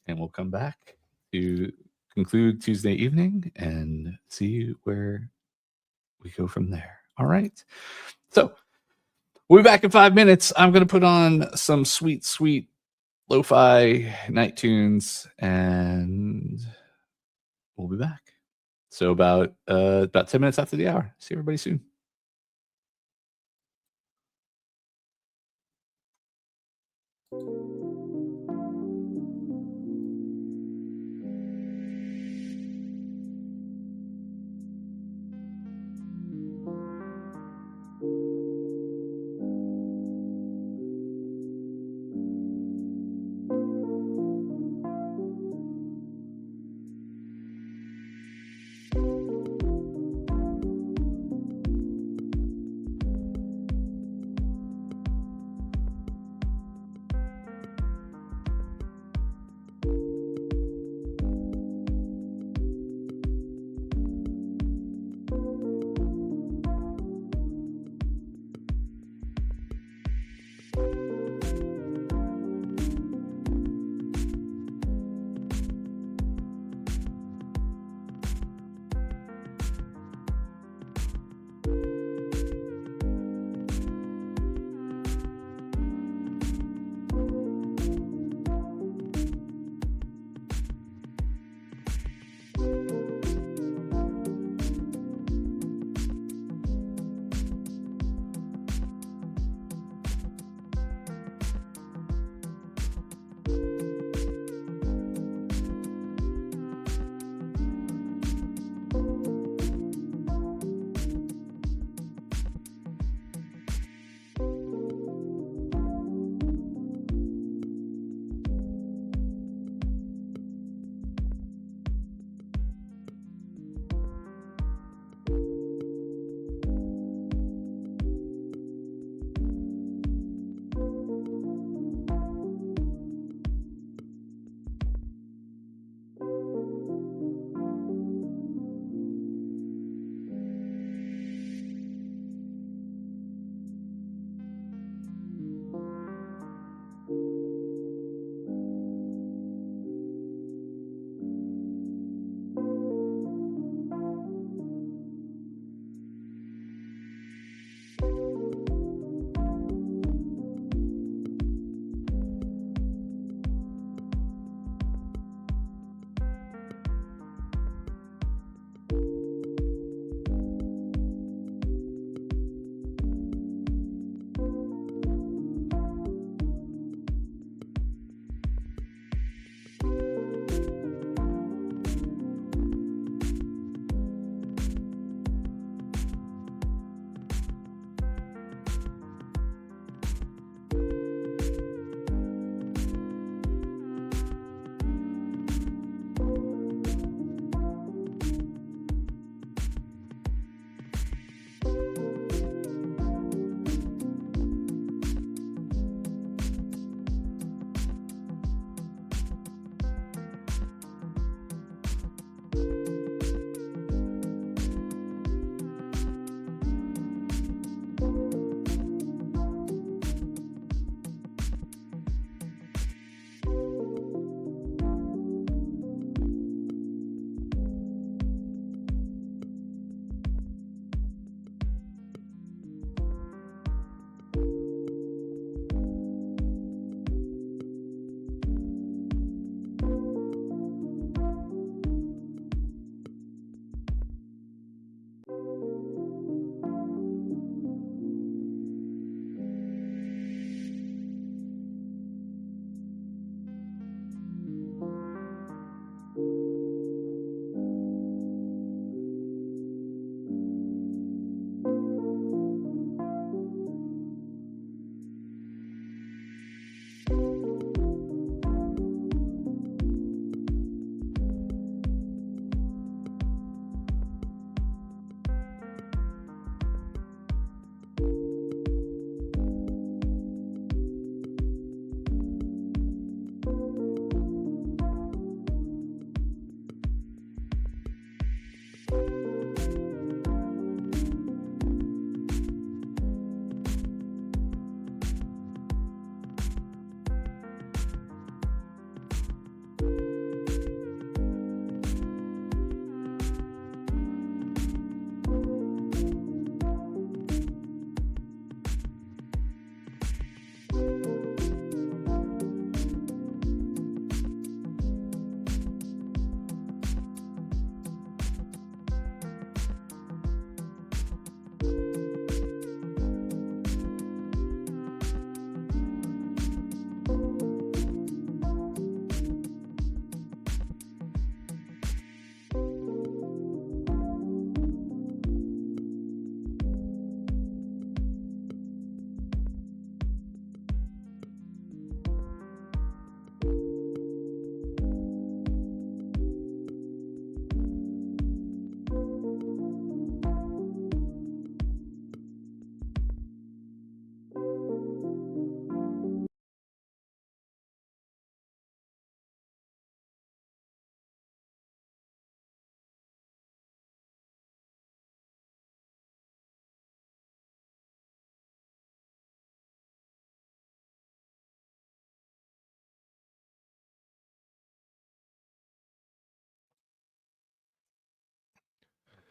and we'll come back to conclude Tuesday evening and see where we go from there. All right. So we'll be back in 5 minutes. I'm going to put on some sweet, sweet lo-fi night tunes, and we'll be back. So about 10 minutes after the hour. See everybody soon.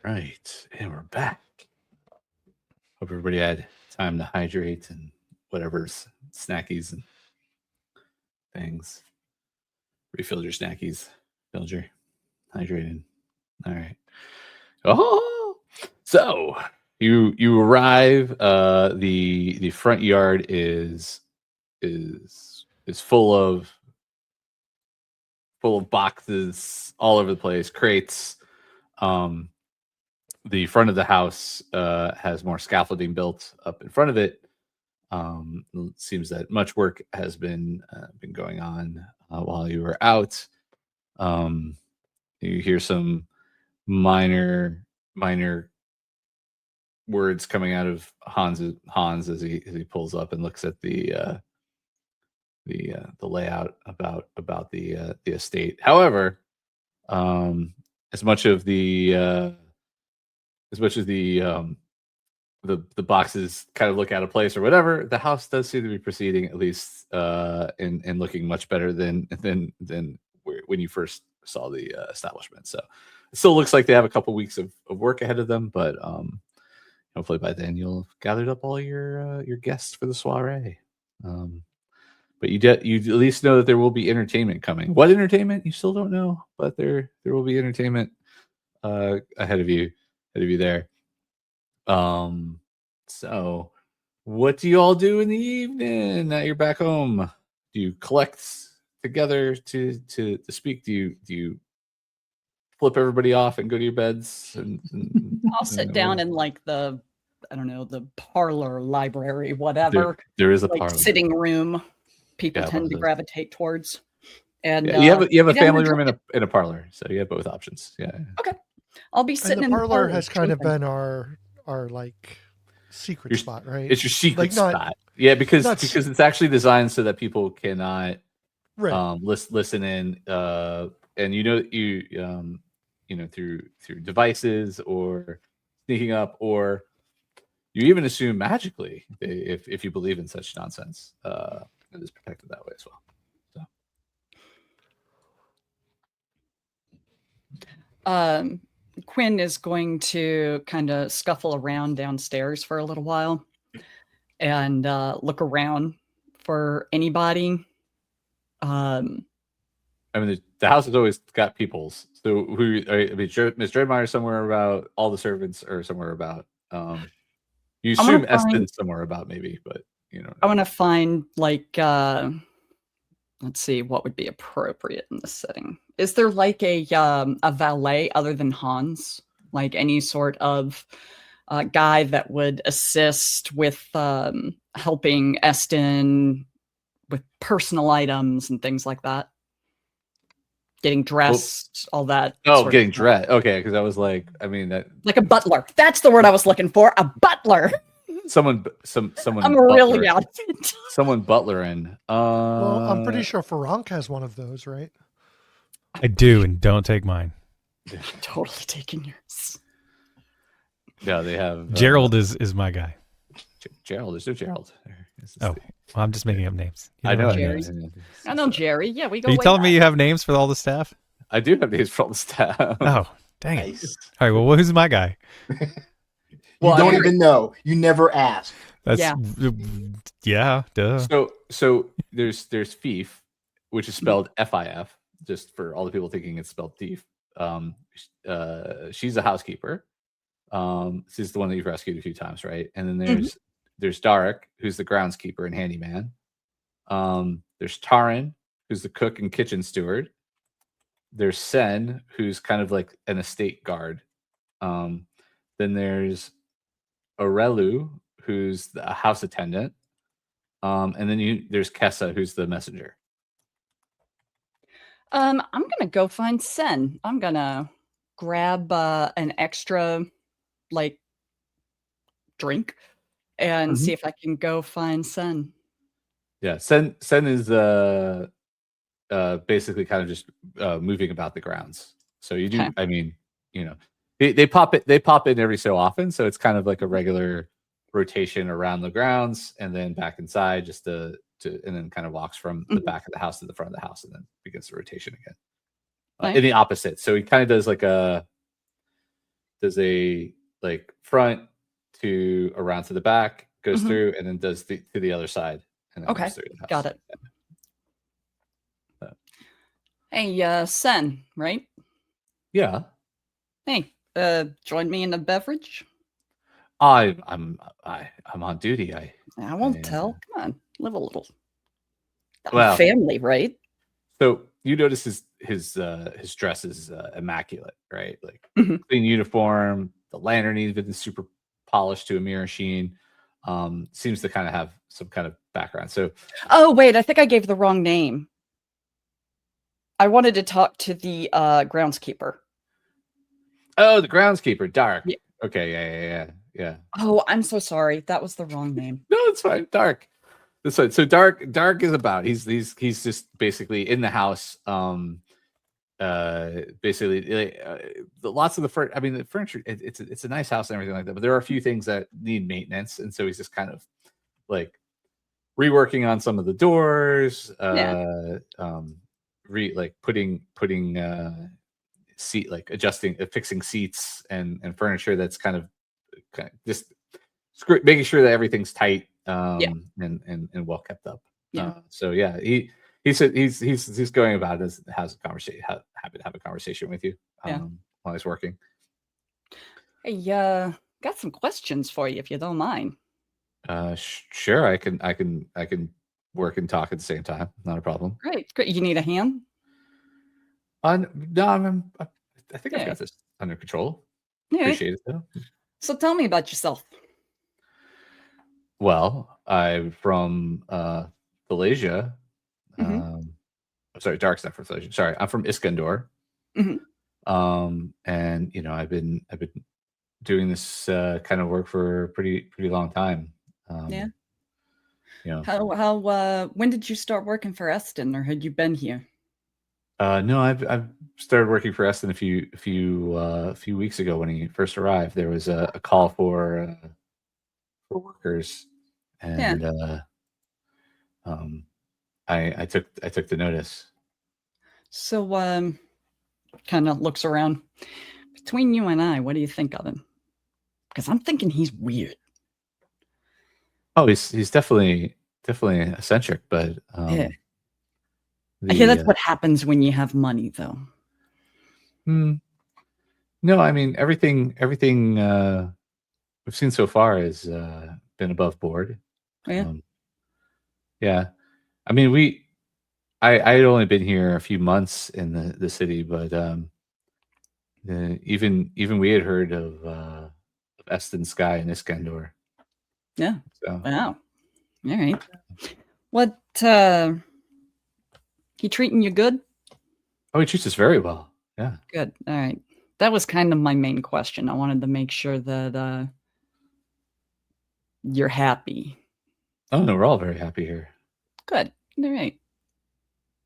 Right. And we're back. Hope everybody had time to hydrate and whatever's snackies and things. Refilled your snackies. Filled your hydrated. All right. Oh, so you arrive. The front yard is full of boxes all over the place, crates. The front of the house has more scaffolding built up in front of it. It seems that much work has been going on while you were out. You hear some minor words coming out of Hans as he pulls up and looks at the layout about the estate. However, as much as the boxes kind of look out of place or whatever, the house does seem to be proceeding, at least and looking much better than when you first saw the establishment. So it still looks like they have a couple weeks of work ahead of them, but hopefully by then you'll have gathered up all your guests for the soiree. But you at least know that there will be entertainment coming. What entertainment? You still don't know, but there will be entertainment ahead of you there. So what do you all do in the evening now you're back home? Do you collect together to speak? Do you flip everybody off and go to your beds? I'll sit down in like the parlor, library, whatever. There is a like parlor. Sitting room. People tend to gravitate towards. And you have a family room and a parlor, so you have both options. Yeah. Okay. I'll be sitting and the in parlor has kind of been our like secret spot, right? It's your secret spot. Yeah, because it's actually designed so that people cannot listen in. And you through devices or sneaking up, or you even assume magically, if you believe in such nonsense, it is protected that way as well. So. Quinn is going to kind of scuffle around downstairs for a little while and look around for anybody. I mean, the house has always got peoples. So Miss Dreadmire somewhere about, all the servants are somewhere about. You assume Eston's somewhere about, maybe, but I want to find like let's see what would be appropriate in this setting. Is there like a valet other than Hans? Like any sort of guy that would assist with helping Eston with personal items and things like that? Getting dressed, all that. Oh, getting dressed. Okay, because I was like, I mean, that like a butler. That's the word I was looking for. A butler. Someone. I'm really out of it. Someone butlering. Well, I'm pretty sure Farank has one of those, right? I do, and don't take mine. Totally taking yours. Yeah, they have. Gerald is my guy. Gerald, there's no Gerald. Oh, well, I'm just making up names. I know. Jerry. I know Jerry. Yeah, we go. Are you telling me you have names for all the staff? I do have names for all the staff. Oh, dang it! All right, well, who's my guy? You don't even know. You never asked. That's yeah, duh. So there's Fief, which is spelled F-I-F, just for all the people thinking it's spelled thief. She's a housekeeper. She's the one that you've rescued a few times, right? And then there's Darek, who's the groundskeeper and handyman. There's Tern, who's the cook and kitchen steward. There's Sen, who's kind of like an estate guard. Then there's Aurelu, who's a house attendant. And then there's Kessa, who's the messenger. I'm gonna go find Sen. I'm gonna grab an extra like drink and see if I can go find Sen. Yeah, Sen is basically kind of just moving about the grounds. So you do, I mean, they pop in every so often, so it's kind of like a regular rotation around the grounds and then back inside, just to and then kind of walks from the back of the house to the front of the house and then begins the rotation again. In the opposite, so he kind of does a front to around to the back, goes through, and then does to the other side. And then goes through the house. Got it. Hey, Sen, right? Yeah. Hey, join me in a beverage. I'm on duty. I won't tell. Come on, live a little. Well, family, right? So you notice his dress is immaculate, right? Like clean uniform. The lantern even super polished to a mirror sheen. Seems to kind of have some kind of background. So, oh wait, I think I gave the wrong name. I wanted to talk to the groundskeeper. Oh, the groundskeeper, Dark. Yeah. Okay, yeah. Oh, I'm so sorry. That was the wrong name. No, it's fine. Dark. That's fine. So Dark is about. He's just basically in the house. Basically, lots of the furniture. I mean, the furniture. It's a nice house and everything like that. But there are a few things that need maintenance, and so he's just kind of like reworking on some of the doors. Putting seat, like adjusting, fixing seats and furniture that's kind of just making sure that everything's tight and well kept up. So yeah, he said he's going about it, has a conversation, happy to have a conversation with you while he's working. Hey, got some questions for you if you don't mind. Sure, I can work and talk at the same time. Not a problem. Great. You need a hand? No, I think I've got this under control. Yeah. Appreciate it though. So tell me about yourself. Well, I'm from Malaysia. Sorry, Dark's not from Malaysia. Sorry, I'm from Iskandar. And I've been doing this kind of work for a pretty long time. How when did you start working for Eston, or had you been here? No, I've started working for Eston a few weeks ago when he first arrived. There was a call for workers, and I took the notice. So, kind of looks around. Between you and I, what do you think of him? Because I'm thinking he's weird. Oh, he's definitely eccentric, but Yeah. I hear that's what happens when you have money, though. No, I mean everything we've seen so far has been above board. Yeah. Yeah. I mean, I had only been here a few months in the city, but even we had heard of Eston, Skye, and Iskandar. Yeah. So Wow. All right. What? He treating you good? he treats us very well. Yeah. Good. All right. That was kind of my main question. I wanted to make sure that you're happy. Oh no, we're all very happy here. Good. All right.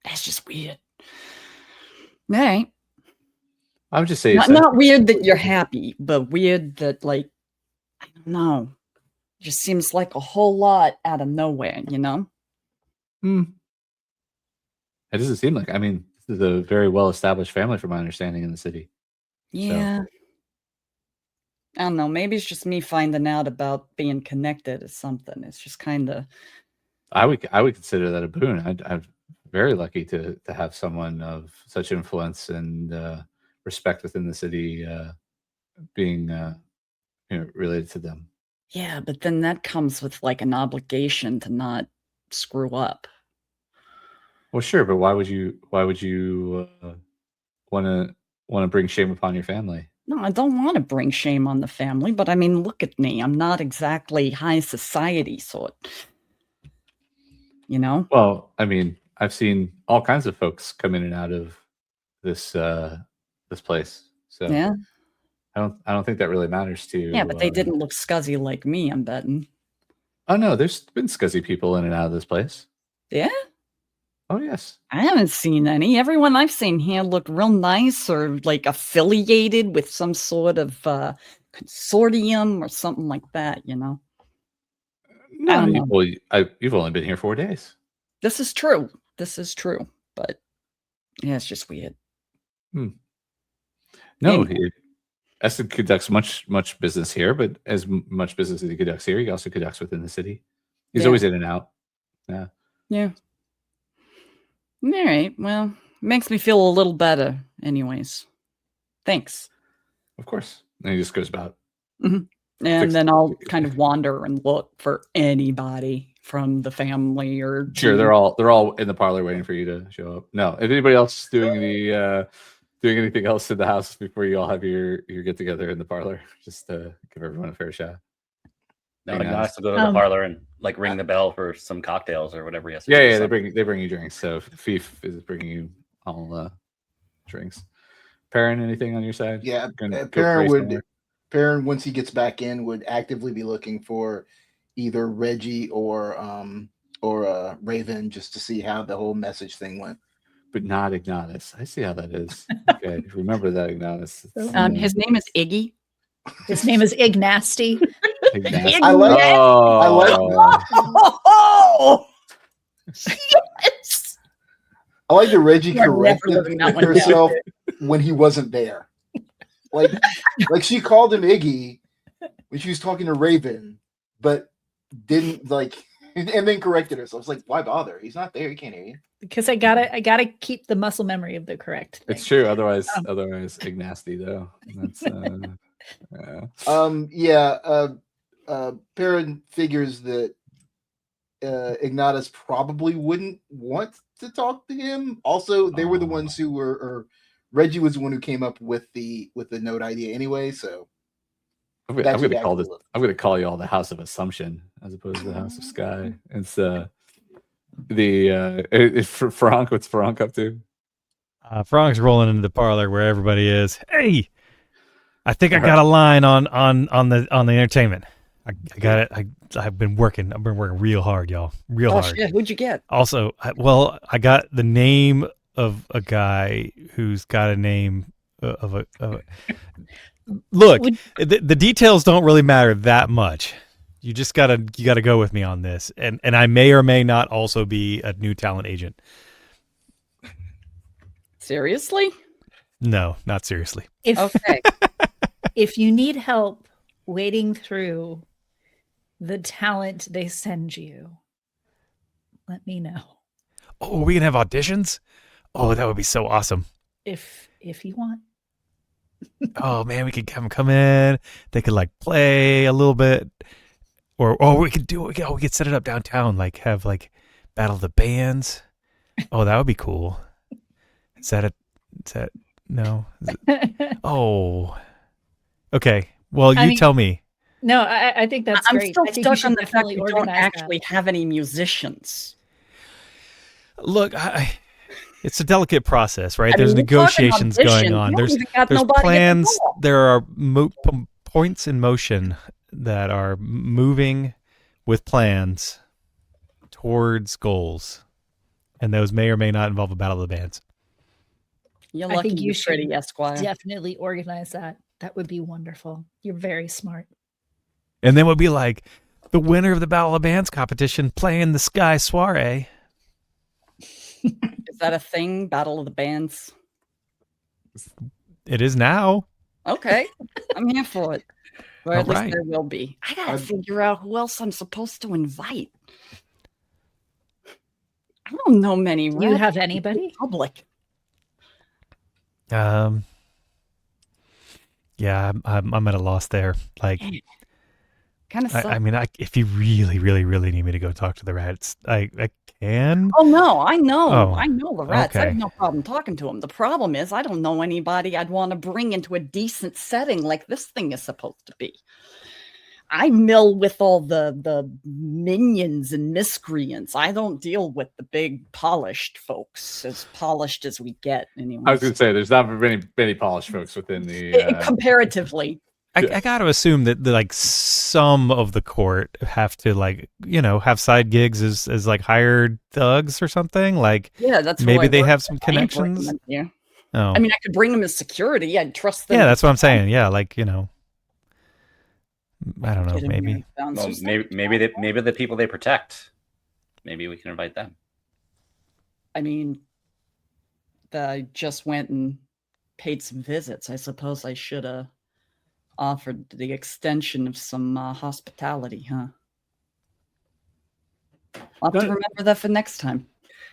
That's just weird. All right. I would just say Not weird that you're happy, but weird that, like, I don't know. Just seems like a whole lot out of nowhere, you know? It doesn't seem like. I mean, this is a very well-established family, from my understanding, in the city. Yeah. So. I don't know. Maybe it's just me finding out about being connected or something. It's just kind of. I would consider that a boon. I'm very lucky to have someone of such influence and respect within the city being related to them. Yeah, but then that comes with like an obligation to not screw up. Well, sure, but why would you want to bring shame upon your family? No, I don't want to bring shame on the family, but I mean, look at me. I'm not exactly high society sort. You know? Well, I mean, I've seen all kinds of folks come in and out of this place. So yeah. I don't think that really matters to. Yeah, but they didn't look scuzzy like me, I'm betting. Oh no, there's been scuzzy people in and out of this place. Yeah? Oh yes. I haven't seen any. Everyone I've seen here looked real nice or like affiliated with some sort of consortium or something like that, you know? No, you've only been here 4 days. This is true. But yeah, it's just weird. No, Eston conducts much business here, but as much business as he conducts here, he also conducts within the city. He's always in and out. Yeah. Yeah. All right. Well, makes me feel a little better anyways. Thanks. Of course. And he just goes about. Mm-hmm. And then I'll kind of wander and look for anybody from the family or. Sure, they're all in the parlor waiting for you to show up. No, if anybody else doing anything else in the house before you all have your get together in the parlor, just to give everyone a fair shot. No, Ignatus will go to the parlor and like ring the bell for some cocktails or whatever he has to do. Yeah, they bring you drinks. So Fief is bringing you all drinks. Peryn, anything on your side? Yeah, Peryn, once he gets back in, would actively be looking for either Reggie or Raven, just to see how the whole message thing went. But not Ignatus. I see how that is. Okay, remember that, Ignatus. His name is Iggy. His name is Ignasty. I like yes. I like that Reggie corrected herself when he wasn't there. Like she called him Iggy when she was talking to Raven, but didn't and then corrected herself. It's like, why bother? He's not there. He can't hear you. Because I gotta keep the muscle memory of the correct thing. It's true. Otherwise Ignasty though. That's Peryn figures that Ignatus probably wouldn't want to talk to him. Also, they were the ones who were, or Reggie was the one who came up with the note idea anyway. So I'm gonna call you all the House of Assumption as opposed to the House of Skye. It's Farank. What's Farank up to? Farank's rolling into the parlor where everybody is. Hey, I think I got a line on the entertainment. I got it. I've been working real hard, y'all. Real hard. Shit. Who'd you get? Also, I got the name of a guy who's got a name of a look. The details don't really matter that much. You gotta go with me on this, and I may or may not also be a new talent agent. Seriously? No, not seriously. Okay. If you need help wading through the talent they send you, let me know. Oh, are we gonna have auditions? Oh, that would be so awesome. If you want. Oh man, we could have them come in. They could like play a little bit, or we could we could set it up downtown, like have like battle of the bands. Oh, that would be cool. Is that no? Oh, okay. Well, you tell me. No, I think that's I'm great. still I think stuck you should on the fact definitely we don't organize actually have any musicians. Look, it's a delicate process, right? I There's mean, we're talking negotiations going audition. on. We There's don't even got nobody at the plans. door. There are points in motion that are moving with plans towards goals, and those may or may not involve a battle of the bands. You're I lucky think you you're should pretty, Esquire. definitely organize that. That would be wonderful. You're very smart. And then we'll be like, the winner of the Battle of the Bands competition playing the Skye soiree. Is that a thing? Battle of the Bands? It is now. Okay. I'm here for it. Or at All least right. there will be. I gotta figure out who else I'm supposed to invite. I don't know many. Do you rats have in anybody? Public. Yeah, I'm at a loss there. Like, Kind of sucks. I mean, if you really, really, really need me to go talk to the rats, I can. Oh no, I know. Oh, I know the rats. I have okay. no problem talking to them. The problem is I don't know anybody I'd want to bring into a decent setting like this thing is supposed to be. I mill with all the minions and miscreants. I don't deal with the big polished folks, as polished as we get anyway. I was going to say, there's not many polished folks within the. Comparatively. I got to assume that like some of the court have to like, have side gigs as like hired thugs or something. Like, Yeah, that's who maybe I they work have with. some I ain't bringing connections. them here. Oh, I mean, I could bring them as security. I'd trust them. yeah, that's what I'm saying. Yeah, like, I don't know, Get in maybe. here, bounce Well, yourself. maybe the people they protect. Maybe we can invite them. I mean, I just went and paid some visits. I suppose I should have offered the extension of some hospitality, huh? I'll have to remember that for next time.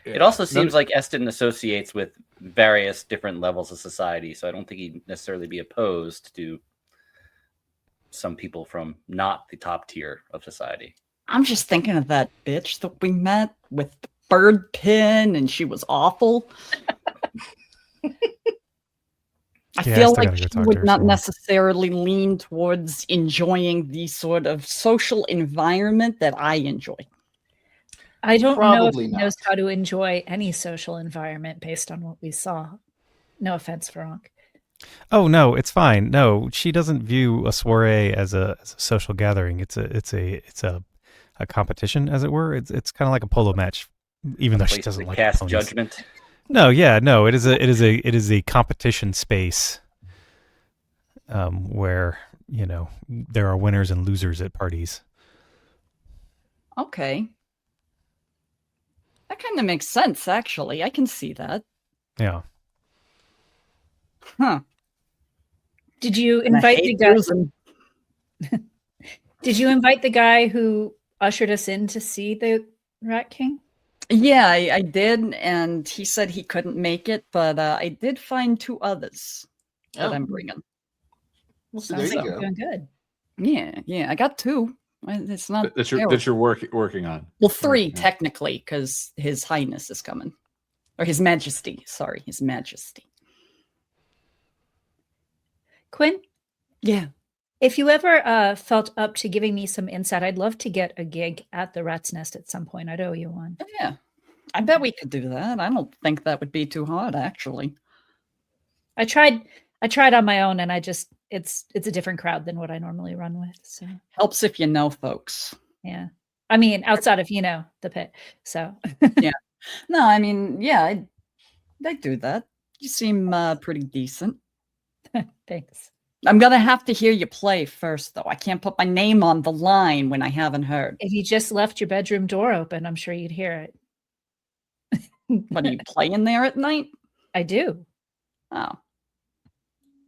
It also seems like Eston associates with various different levels of society, so I don't think he'd necessarily be opposed to some people from not the top tier of society. I'm just thinking of that bitch that we met with the bird pin, and she was awful. I Yeah, I feel still like gotta go she talk to would her not some more. necessarily lean towards enjoying the sort of social environment that I enjoy. I don't know if Probably he not. knows how to enjoy any social environment based on what we saw. No offense, Farank. Oh no, it's fine. No, she doesn't view a soiree as a social gathering. It's a competition, as it were. It's kind of like a polo match, even though she Place doesn't to like cast ponies. judgment. No, yeah, no. It is a competition space, where there are winners and losers at parties. Okay. That kind of makes sense, actually. I can see that. Yeah. Huh. Did you And I invite the hate guy? losing. Did you invite the guy who ushered us in to see the Rat King? Yeah, I did, and he said he couldn't make it, but I did find 2 others that Oh. I'm bringing. Well, So sounds there like you you're go. doing good. Yeah, I got 2. It's not That terrible. you're working on. Well, 3 Yeah. technically, because His Highness is coming, or His Majesty. Sorry, His Majesty. Quinn, Yeah. if you ever felt up to giving me some insight, I'd love to get a gig at the Rat's Nest at some point. I'd owe you one. Yeah. I bet we could do that. I don't think that would be too hard, actually. I tried on my own, and it's a different crowd than what I normally run with. So Helps if you know folks. yeah, I mean outside of the pit. So No, I mean, yeah, They do that. You seem pretty decent. Thanks. I'm going to have to hear you play first, though. I can't put my name on the line when I haven't heard. If you just left your bedroom door open, I'm sure you'd hear it. What, are you playing there at night? I do. Oh.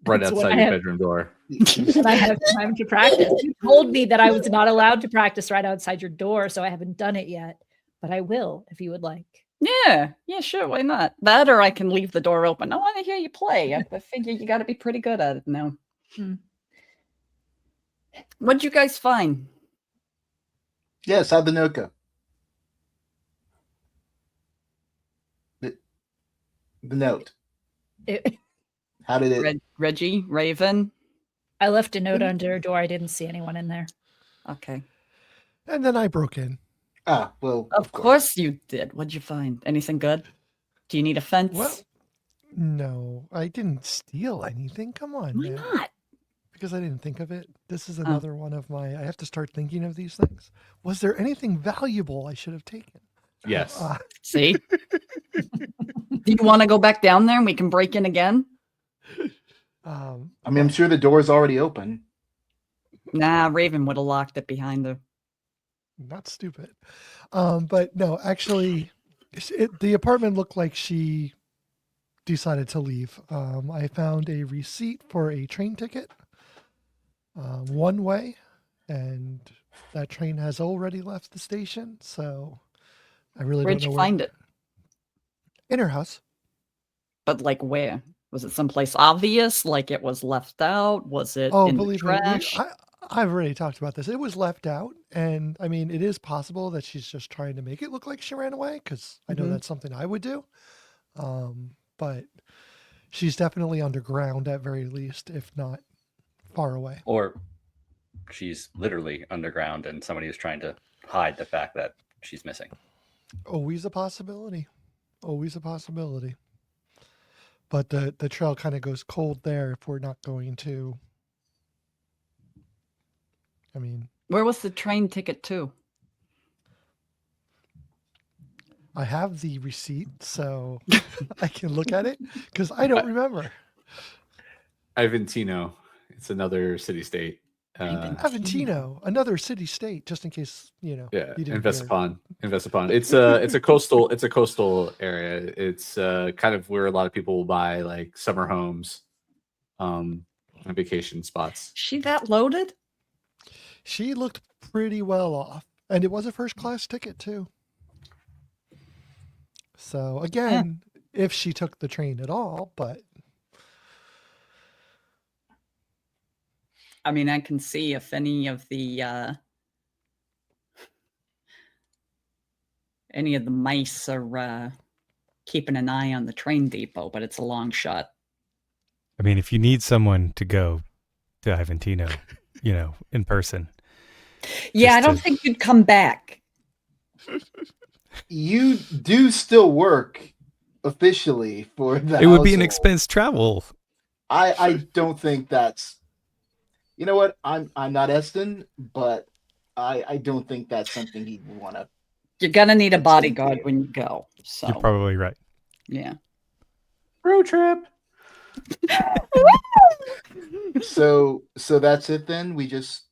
Right That's what outside I your have- bedroom door. And I have time to practice. You told me that I was not allowed to practice right outside your door, so I haven't done it yet. But I will if you would like. Yeah, sure. Why not? That, or I can leave the door open. I want to hear you play. I figure you got to be pretty good at it now. What'd you guys find? Yes, how'd the note go? The note. How did it? Reggie, Raven. I left a note under a door. I didn't see anyone in there. Okay. And then I broke in. Ah, well, Of course you did. What'd you find? Anything good? Do you need a fence? Well, no, I didn't steal anything. Come on, Why man. not? Because I didn't think of it. This is another one of my. I have to start thinking of these things. Was there anything valuable I should have taken? Yes. See? Do you want to go back down there and we can break in again? I mean, I'm sure the door's already open. Nah, Raven would have locked it behind her. Not stupid. But no, actually, the apartment looked like she decided to leave. I found a receipt for a train ticket, one way, and that train has already left the station. So I really Where'd don't know you where. find it? In her house. But like where? Was it someplace obvious? Like it was left out? Was it Oh, in the believe me, trash? I've already talked about this. It was left out, and I mean, it is possible that she's just trying to make it look like she ran away, because I know Mhm. that's something I would do. But she's definitely underground at very least, if not far away. Or she's literally underground and somebody is trying to hide the fact that she's missing. Always a possibility. Always a possibility. But the trail kind of goes cold there if we're not going to. I mean, Where was the train ticket to? I have the receipt, so I can look at it because I don't remember. Iventino. It's another city-state. Aventino, another city-state, just in case Yeah, you didn't hear. Investupon. It's a coastal area. It's kind of where a lot of people will buy like summer homes, and vacation spots. She that loaded? She looked pretty well off, and it was a first-class ticket too. So again, if she took the train at all, but I mean, I can see if any of the mice are keeping an eye on the train depot, but it's a long shot. I mean, if you need someone to go to Iventino, in person. Yeah, I Just don't to- think you'd come back. You do still work officially for the It would be an household. expense travel. I don't think that's. You know what? I'm not Eston, but I don't think that's something he'd want to. You're gonna need a That's bodyguard okay. when you go. So You're probably right. yeah. Road trip. So that's it then. We just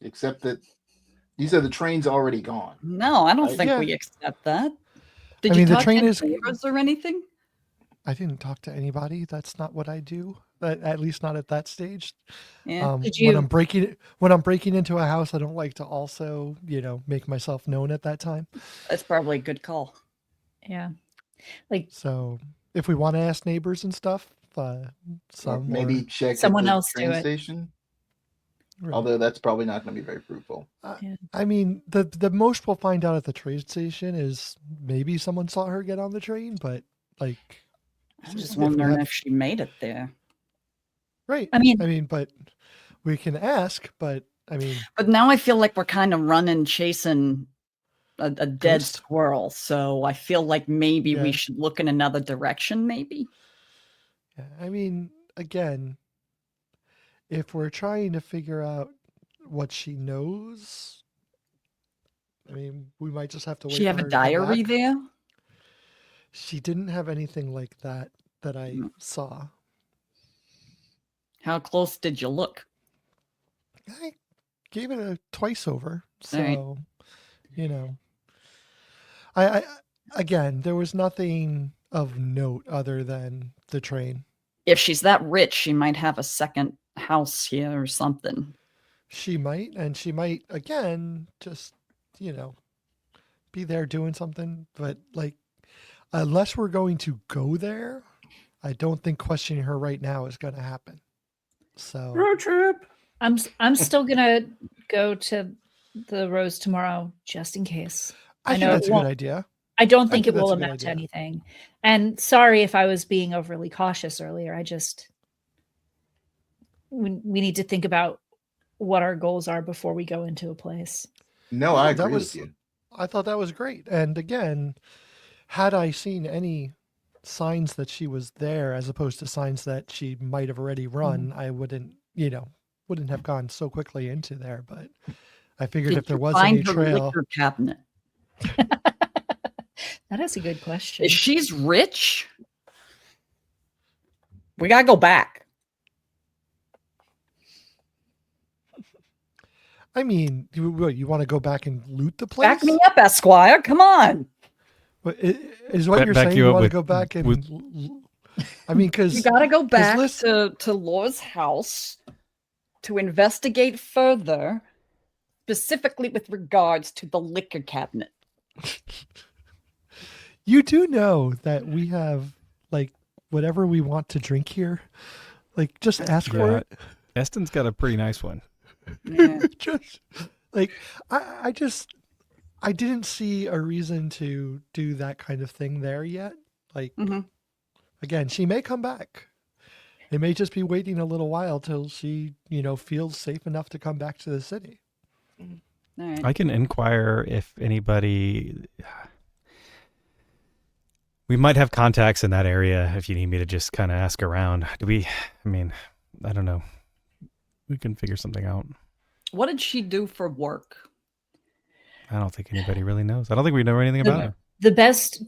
accept that you said the train's already gone. No, I don't Right? think Yeah. we accept that. Did I you mean, the talk train to is- neighbors or anything? I didn't talk to anybody. That's not what I do. At least not at that stage. Yeah. Did When you- I'm breaking into a house, I don't like to also, make myself known at that time. That's probably a good call. Yeah. Like So if we want to ask neighbors and stuff, Or some maybe check at Someone the else do train it. station. Right. Although that's probably not going to be very fruitful. I mean, the most we'll find out at the train station is maybe someone saw her get on the train, but like, I'm just if we wondering have- if she made it there. right. I mean, but we can ask, but I mean, But now I feel like we're kind of chasing a dead Ghost? squirrel. So I feel like maybe Yeah. we should look in another direction, maybe. yeah, I mean, again, if we're trying to figure out what she knows, I mean, we might just have to wait. She have for a her to come diary back. there? She didn't have anything like that I Mm. saw. How close did you look? I gave it a twice over, so All right. you know. I again, there was nothing of note other than the train. If she's that rich, she might have a second house here or something. She might, and she might again just, be there doing something. But like, unless we're going to go there, I don't think questioning her right now is going to happen. So Road trip. I'm still gonna go to the Rose tomorrow just in case. I think know it that's a good won't- idea. I don't I think think it will that's a good amount to idea. anything. And sorry if I was being overly cautious earlier. We need to think about what our goals are before we go into a place. No, I That agree was- with you. I thought that was great. And again, had I seen any signs that she was there as opposed to signs that she might have already run, I wouldn't have gone so quickly into there. But I figured Did if there you was find any her trail, liquor cabinet? That is a good question. If she's rich, we gotta go back. I mean, you want to go back and loot the place? Back me up, Esquire. Come on. But is what Back you're you saying? You up want to with- go back and? with- I mean, You because gotta go back listen- to Laura's house to investigate further, specifically with regards to the liquor cabinet. you do know that we have like whatever we want to drink here. Like, just ask for Yeah. it. Eston's got a pretty nice one. Yeah. Just like I didn't see a reason to do that kind of thing there yet. Like, Mhm. again, she may come back. It may just be waiting a little while till she, feels safe enough to come back to the city. All right. I can inquire if anybody. We might have contacts in that area if you need me to just kind of ask around. I don't know. We can figure something out. What did she do for work? I don't think anybody really knows. I don't think we know anything about her. The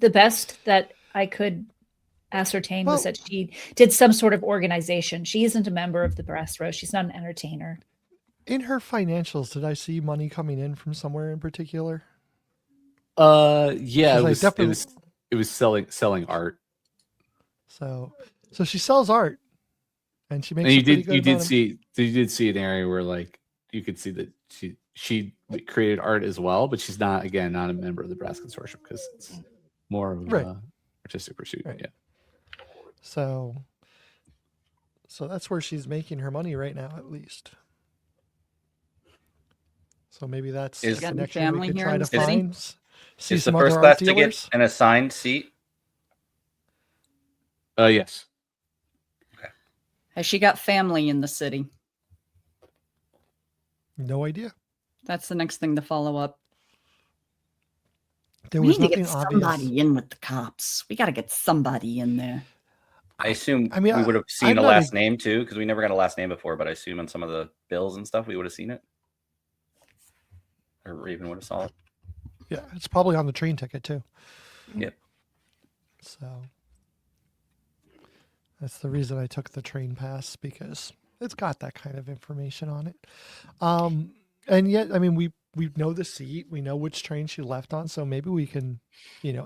best that I could ascertain was Well- that she did some sort of organization. She isn't a member of the Brass Rose. She's not an entertainer. In her financials, did I see money coming in from somewhere in particular? Yeah, 'Cause I it was selling art. So she sells art, and she makes. And a pretty good amount of- you did see an area where like you could see that she created art as well, but she's not a member of the Brass Consortium because it's more of Right. artistic pursuit. Right. Yeah. So that's where she's making her money right now, at least. So maybe that's Is- a Got any connection family we could here try in to the city? find. See Is the some first other class art ticket dealers. an assigned seat? Yes. Has she got family in the city? No idea. That's the next thing to follow up. There We was need to nothing get obvious. somebody in with the cops. We got to get somebody in there. I assume I mean, we would have seen I'm a not last a- name too, because we never got a last name before. But I assume on some of the bills and stuff, we would have seen it, or Raven would have saw it. Yeah, it's probably on the train ticket too. Yep. So that's the reason I took the train pass, because it's got that kind of information on it. And yet, I mean, we know the seat, we know which train she left on, so maybe we can,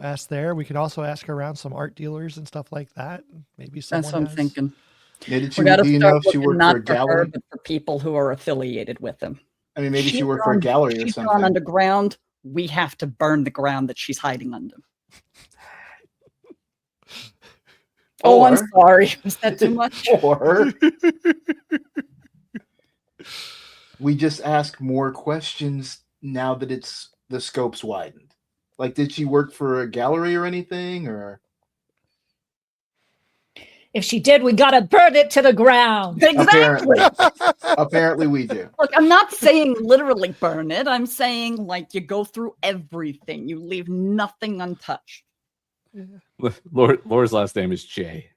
ask there. We can also ask around some art dealers and stuff like that. Maybe someone That's what I'm has- thinking. Yeah, We got do to you know start if she looking worked not for a for her, gallery? but for people who are affiliated with them. I mean, maybe she She's worked for a gone- gallery or she's gone something. underground. We have to burn the ground that she's hiding under. Oh, I'm Or- sorry. Was that too much? Or we just ask more questions now that the scope's widened. Like, did she work for a gallery or anything? Or If she did, we gotta burn it to the ground. Exactly. apparently we do. Look, I'm not saying literally burn it. I'm saying like you go through everything. You leave nothing untouched. Laura's last name is J.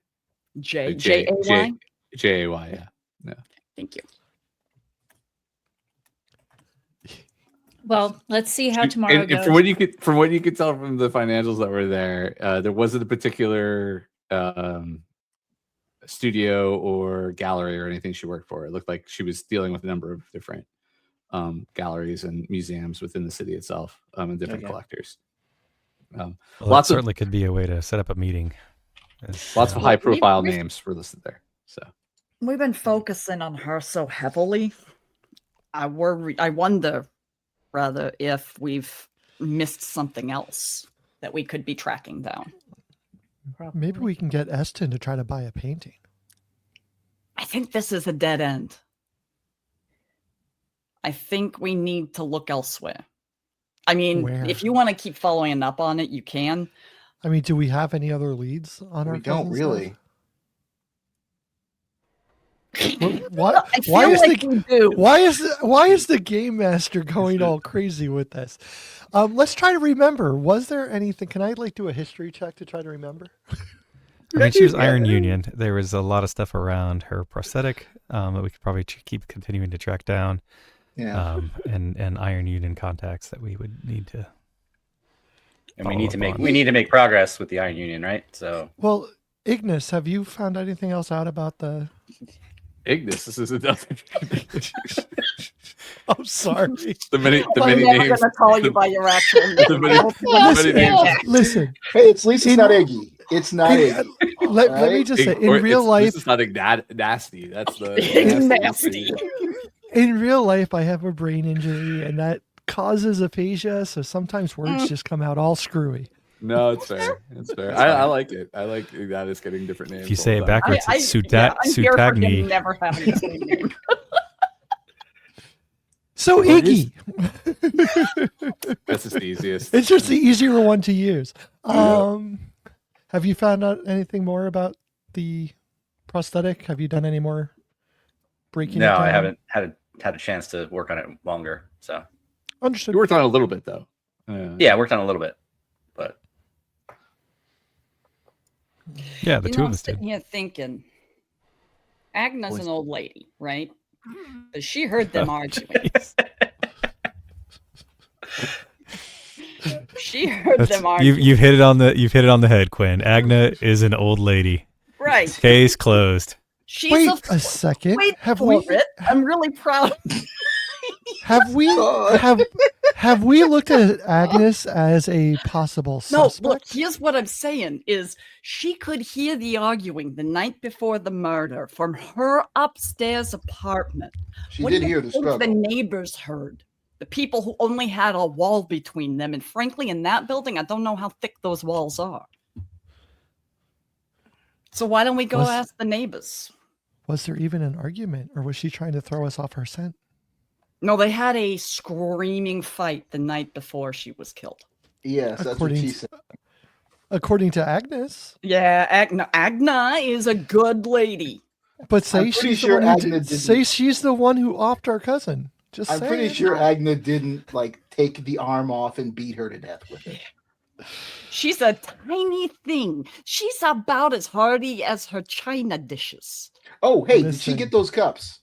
J Like J A Y. J-A-Y, yeah. Thank you. Well, let's see how tomorrow and goes. from what you could tell from the financials that were there, there wasn't a particular studio or gallery or anything she worked for. It looked like she was dealing with a number of different galleries and museums within the city itself, and different collectors. Well, Lots that of certainly could be a way to set up a meeting. lots of high-profile names were listed there. So We've been focusing on her so heavily. I wonder, rather, if we've missed something else that we could be tracking down. Maybe we can get Eston to try to buy a painting. I think this is a dead end. I think we need to look elsewhere. I mean, Where? if you want to keep following up on it, you can. I mean, do we have any other leads on our? We don't cousin's really. Why I feel like we do. why is the game master going all crazy with this? Let's try to remember. Was there anything? Can I do a history check to try to remember? I mean, she was Iron Union. There was a lot of stuff around her prosthetic that we could probably keep continuing to track down. Yeah. And Iron Union contacts that we would need to. And we need to make progress with the Iron Union, right? So Well, Ignatus, have you found anything else out about the? Ignatus, this is another. I'm sorry. the many I'm never names. going to call you by your actual name. The many names. Listen. Hey, at least it's not Iggy. It's not Iggy. Let me just say, in real life, this is not nasty. That's the Nasty. in real life, I have a brain injury, and that causes aphasia. So sometimes words just come out all screwy. No, it's fair. It's fair. I like it. I like that it's getting different names. If you say it all the time. backwards, it's I'm here for him Sutagni. never having the same name. So Iggy, That's just the easiest. it's just the easier one to use. Have you found out anything more about the prosthetic? Have you done any more breaking? no, it I down? haven't had a chance to work on it longer. So Understood. You worked on it a little bit though. yeah, I worked on it a little bit, but Yeah, the two I'm of us did. sitting here thinking, Agna's an old lady, right? But she heard them arguing. She heard them arguing. You've hit it on the head, Quinn. Agna is an old lady. Right. Case closed. She's Wait a second. Wait Have for we it. I'm really proud. have we looked at Agnes as a possible No, suspect? look, here's what I'm saying is she could hear the arguing the night before the murder from her upstairs apartment. She What did do you hear the think struggle. the neighbors heard? The people who only had a wall between them. And frankly, in that building, I don't know how thick those walls are. So why don't we go ask the neighbors? Was there even an argument, or was she trying to throw us off her scent? No, they had a screaming fight the night before she was killed. Yes, that's what she said. According to Agnes. Yeah, Agna is a good lady. But say I'm pretty she's sure the one Agna who didn't- say she's the one who offed our cousin. Just I'm pretty saying. sure Agna didn't take the arm off and beat her to death with it. She's a tiny thing. She's about as hardy as her china dishes. Oh, hey, did she Listen. get those cups?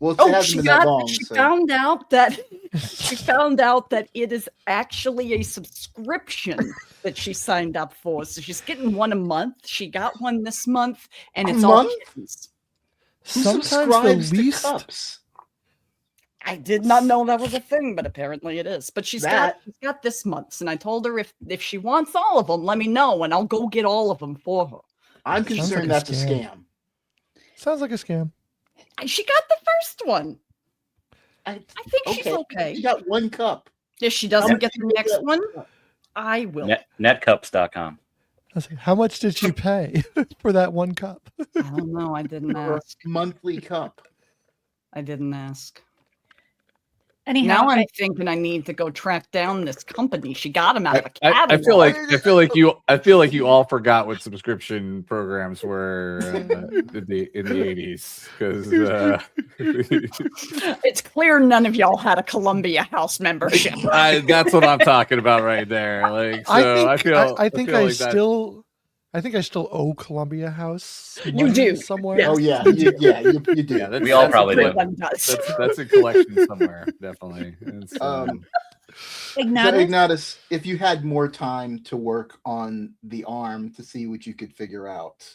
Well, it Oh, hasn't been that long. she so- found out that it is actually a subscription that she signed up for. So she's getting one a month. She got one this month, and A it's all month? kittens. Who Sometimes subscribes the to least cups? I did not know that was a thing, but apparently it is. But she's got this month's, and I told her if she wants all of them, let me know, and I'll go get all of them for her. I'm Sounds concerned like a that's a scam. scam. sounds like a scam. And she got the first one. I think she's okay. She got one cup. If she doesn't much get the did you next get? one, I will. netcups.com. I say, how much did she pay for that one cup? I don't know. I didn't For a ask. monthly cup. I didn't ask. Anyhow, Now I'm thinking I need to go track down this company. She got him out of a I catalog. feel like you all forgot what subscription programs were in the 80s because It's clear none of y'all had a Columbia House membership. that's what I'm talking about right there. Like, so I think I still owe Columbia House. You money do. somewhere. Yes. Oh yeah, you do. Yeah, We all that's probably do. Everyone does. That's a collection somewhere, definitely. It's, Ignatus? So, Ignatus, if you had more time to work on the arm to see what you could figure out,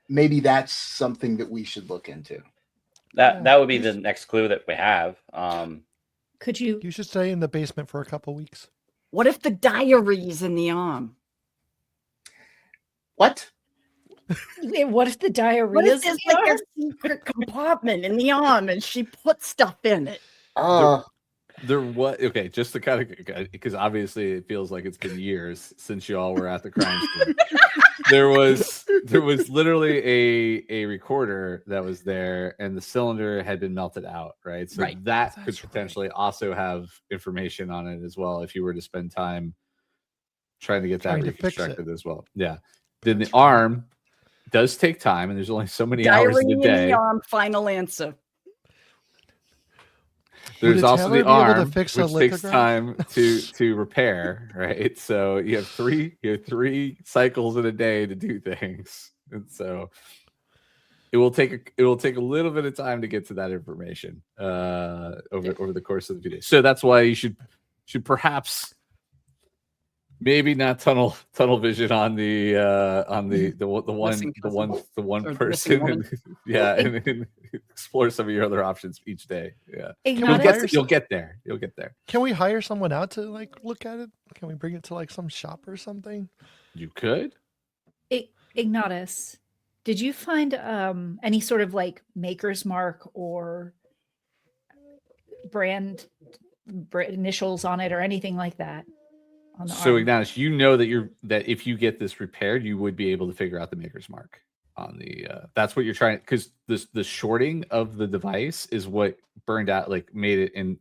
maybe that's something that we should look into. That would be the next clue that we have. Could you? You should stay in the basement for a couple weeks. What if the diary's in the arm? What? What if the diarrhea What if is there's like a secret compartment in the arm and she put stuff in it? There was okay, just to kind of because obviously it feels like it's been years since you all were at the crime scene. there was literally a recorder that was there, and the cylinder had been melted out, right? So that could potentially also have information on it as well if you were to spend time trying to get that reconstructed as well. Yeah. Then the arm does take time, and there's only so many hours in the day. In the arm, final answer. There's also the arm, which takes time to repair, right? So you have three cycles in a day to do things, and so it will take a little bit of time to get to that information over the course of the few days. So that's why you should perhaps maybe not tunnel vision on the one person, yeah, and explore some of your other options each day. Yeah, you'll get there. Can we hire someone out to like look at it? Can we bring it to like some shop or something? You could. Ignatus, did you find any sort of like maker's mark or brand initials on it or anything like that? So Ignatus, you know that if you get this repaired, you would be able to figure out the maker's mark on the. That's what you're trying, because the shorting of the device is what burned out, like made it, and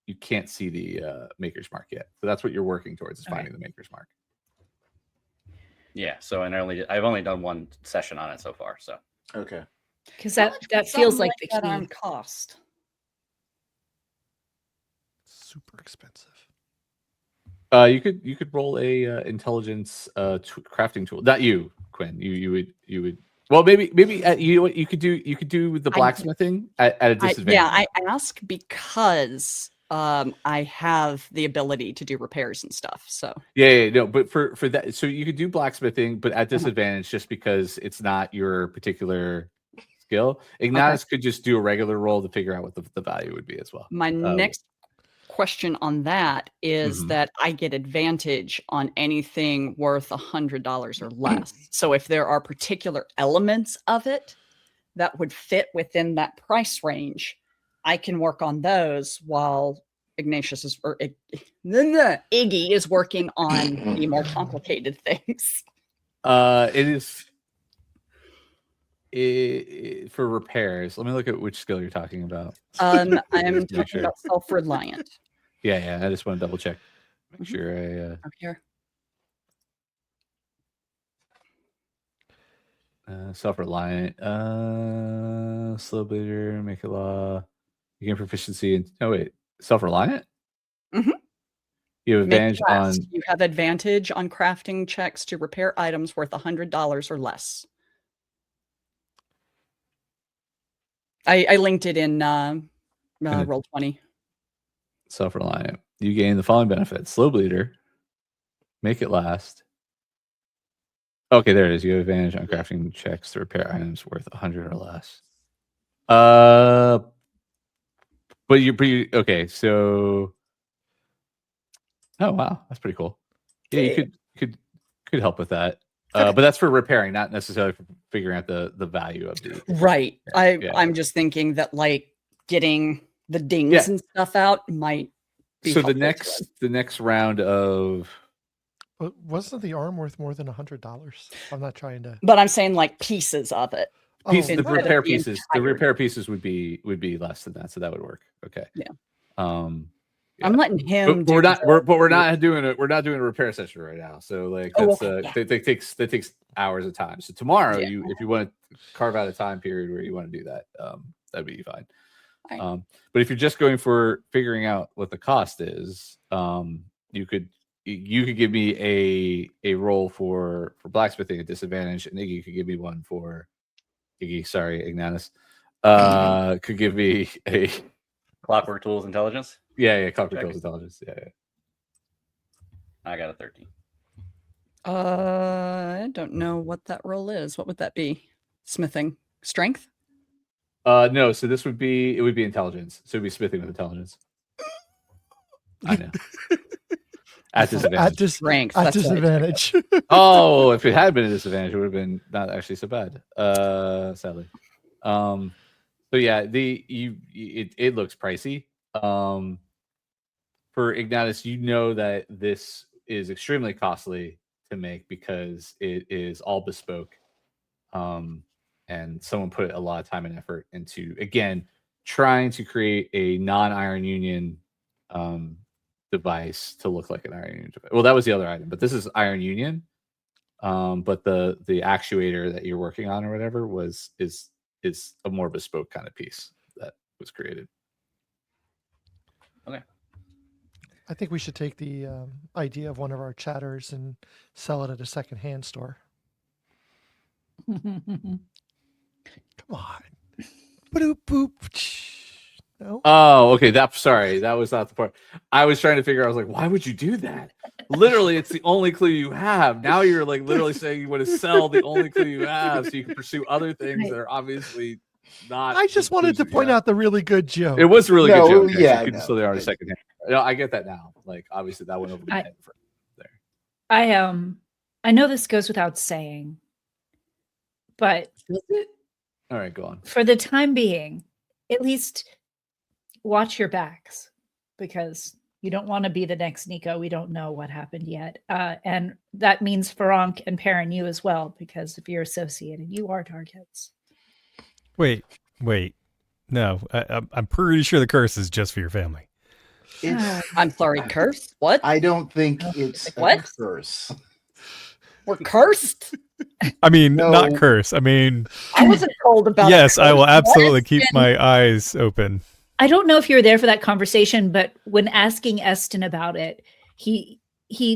you can't see the maker's mark yet. So that's what you're working towards, is finding the maker's mark. Yeah. So I've only done one session on it so far. So okay, because that feels like the that key. on cost. Super expensive. You could roll a intelligence crafting tool. Not you, Quinn. You would. Well, maybe you could do the blacksmithing at a disadvantage. I ask because I have the ability to do repairs and stuff. So no, but for that, so you could do blacksmithing, but at disadvantage just because it's not your particular skill. Ignatus could just do a regular roll to figure out what the value would be as well. My next question on that is that I get advantage on anything worth $100 or less. So if there are particular elements of it that would fit within that price range, I can work on those while Ignatus Iggy is working on the more complicated things. It is for repairs. Let me look at which skill you're talking about. I'm talking about self-reliant. Yeah. I just want to double check. Make sure I up here. Self-reliant, slow bleeder, make it law. You gain proficiency in. Oh wait, self-reliant. Mm-hmm. You have advantage on. You have advantage on crafting checks to repair items worth $100 or less. I linked it in Roll20. Self-reliant. You gain the following benefits: slow bleeder, make it last. Okay, there it is. You have advantage on crafting checks to repair items worth 100 or less. But you okay? So, oh wow, that's pretty cool. Yeah, you could help with that. But that's for repairing, not necessarily for figuring out the value of the. Right. I'm just thinking that like getting the dings and stuff out might be. So the next round of. But wasn't the arm worth more than $100? I'm not trying to. But I'm saying like pieces of it. The repair pieces. The repair pieces would be less than that, so that would work. Okay. Yeah. Yeah. I'm letting him. We're not doing a repair session right now. So like that's that takes hours of time. So tomorrow, if you want to carve out a time period where you want to do that, that'd be fine. Right. But if you're just going for figuring out what the cost is, you could give me a roll for blacksmithing at disadvantage, and Iggy could give me one for Ignatus. Could give me a clockwork tools intelligence. Yeah, Copper Check kills it. intelligence. Yeah. I got a 13. I don't know what that roll is. What would that be? Smithing. Strength? No, so it would be intelligence. So it'd be smithing with intelligence. I know. At disadvantage. Strength. At that's what I disadvantage. Oh, if it had been a disadvantage, it would have been not actually so bad. Sadly. So yeah, it looks pricey. For Ignatus, you know that this is extremely costly to make because it is all bespoke. And someone put a lot of time and effort into, again, trying to create a non-Iron Union device to look like an Iron Union device. Well, that was the other item, but this is Iron Union. But the actuator that you're working on or whatever is a more bespoke kind of piece that was created. Okay. I think we should take the idea of one of our chatters and sell it at a secondhand store. Come on. Boop, boop. No. Oh, okay. Sorry, that was not the part. I was trying to figure out. I was like, why would you do that? Literally, it's the only clue you have. Now you're like literally saying you want to sell the only clue you have, so you can pursue other things that are obviously not. I just wanted to point out the really good joke. It was a really good joke. Yeah, you could still are second hand. No, I get that now. Like obviously that went over my head for there. I know this goes without saying, but All right, go on. for the time being, at least watch your backs, because you don't want to be the next Nico. We don't know what happened yet. And that means Farank and Peryn, you as well, because if you're associated, you are targets. Wait. No, I'm pretty sure the curse is just for your family. I'm sorry, curse? What? I don't think it's What? a curse. We're cursed? I mean, No. not curse. I mean, I wasn't told about yes, I will curse. absolutely What? keep my eyes open. I don't know if you were there for that conversation, but when asking Eston about it, he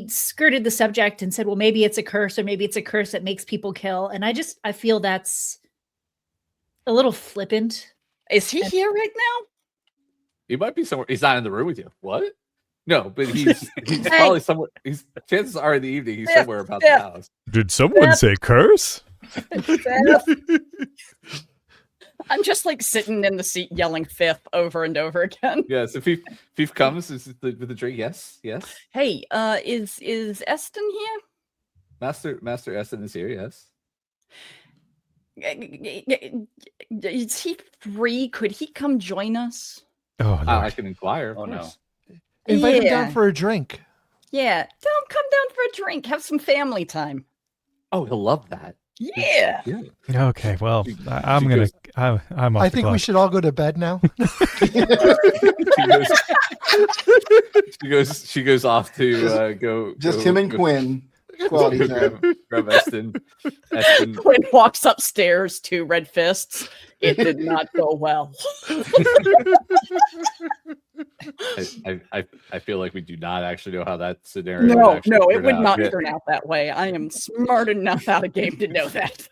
skirted the subject and said, well, maybe it's a curse, or maybe it's a curse that makes people kill. And I feel that's a little flippant. Is he here right now? He might be somewhere. He's not in the room with you. What? No, but he's probably somewhere. Chances are in the evening he's somewhere about the house. Did someone say curse? I'm just like sitting in the seat yelling fifth over and over again. Yes, if he comes with the drink, yes. Hey, is Eston here? Master Eston is here. Yes. Is he free? Could he come join us? Oh, I Lord. can inquire. Of Oh, no. course. Invite him down for a drink. Yeah, don't come down for a drink. Have some family time. Oh, he'll love that. Yeah. Okay, well, I'm off I the think we clock. should all go to bed now. She goes off to go. Just him and Quinn. Quality time. grab Eston. Quinn walks upstairs to red fists. It did not go well. I feel like we do not actually know how that scenario. No, would actually it turn would out. not Yeah. turn out that way. I am smart enough out of game to know that.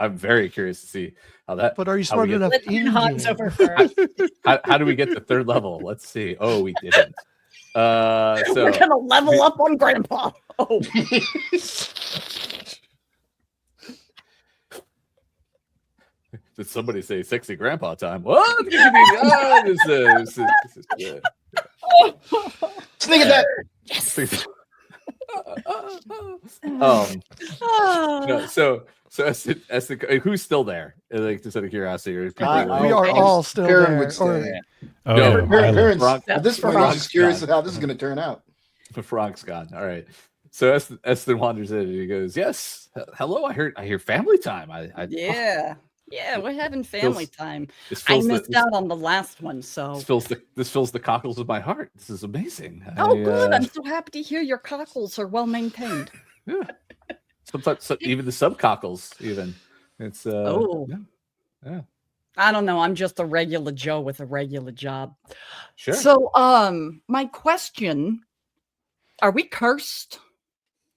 I'm very curious to see how that. But are you how we smart get- enough Let's in get Hans game? over first. How do we get to third level? Let's see. Oh, we didn't. So We're gonna level up on Grandpa. Oh, did somebody say sexy grandpa time? What? This is good. Sneak attack. No, so as the who's still there? Like just out of curiosity, or people We are all still Peryn there. would stay. Or- Oh, No, I Peryn's- love- Farank- at this point, I'm just curious how this is going to turn out. The Frank's gone. All right. So Eston wanders in and he goes, "Yes, hello. I hear family time. yeah. Yeah, we're having family time. This I fills missed out on the last one, so. this fills the cockles of my heart. This is amazing. Oh, good. I'm so happy to hear your cockles are well maintained. Yeah. Sometimes even the subcockles, even it's Oh. yeah. I don't know. I'm just a regular Joe with a regular job. Sure. So, my question, are we cursed?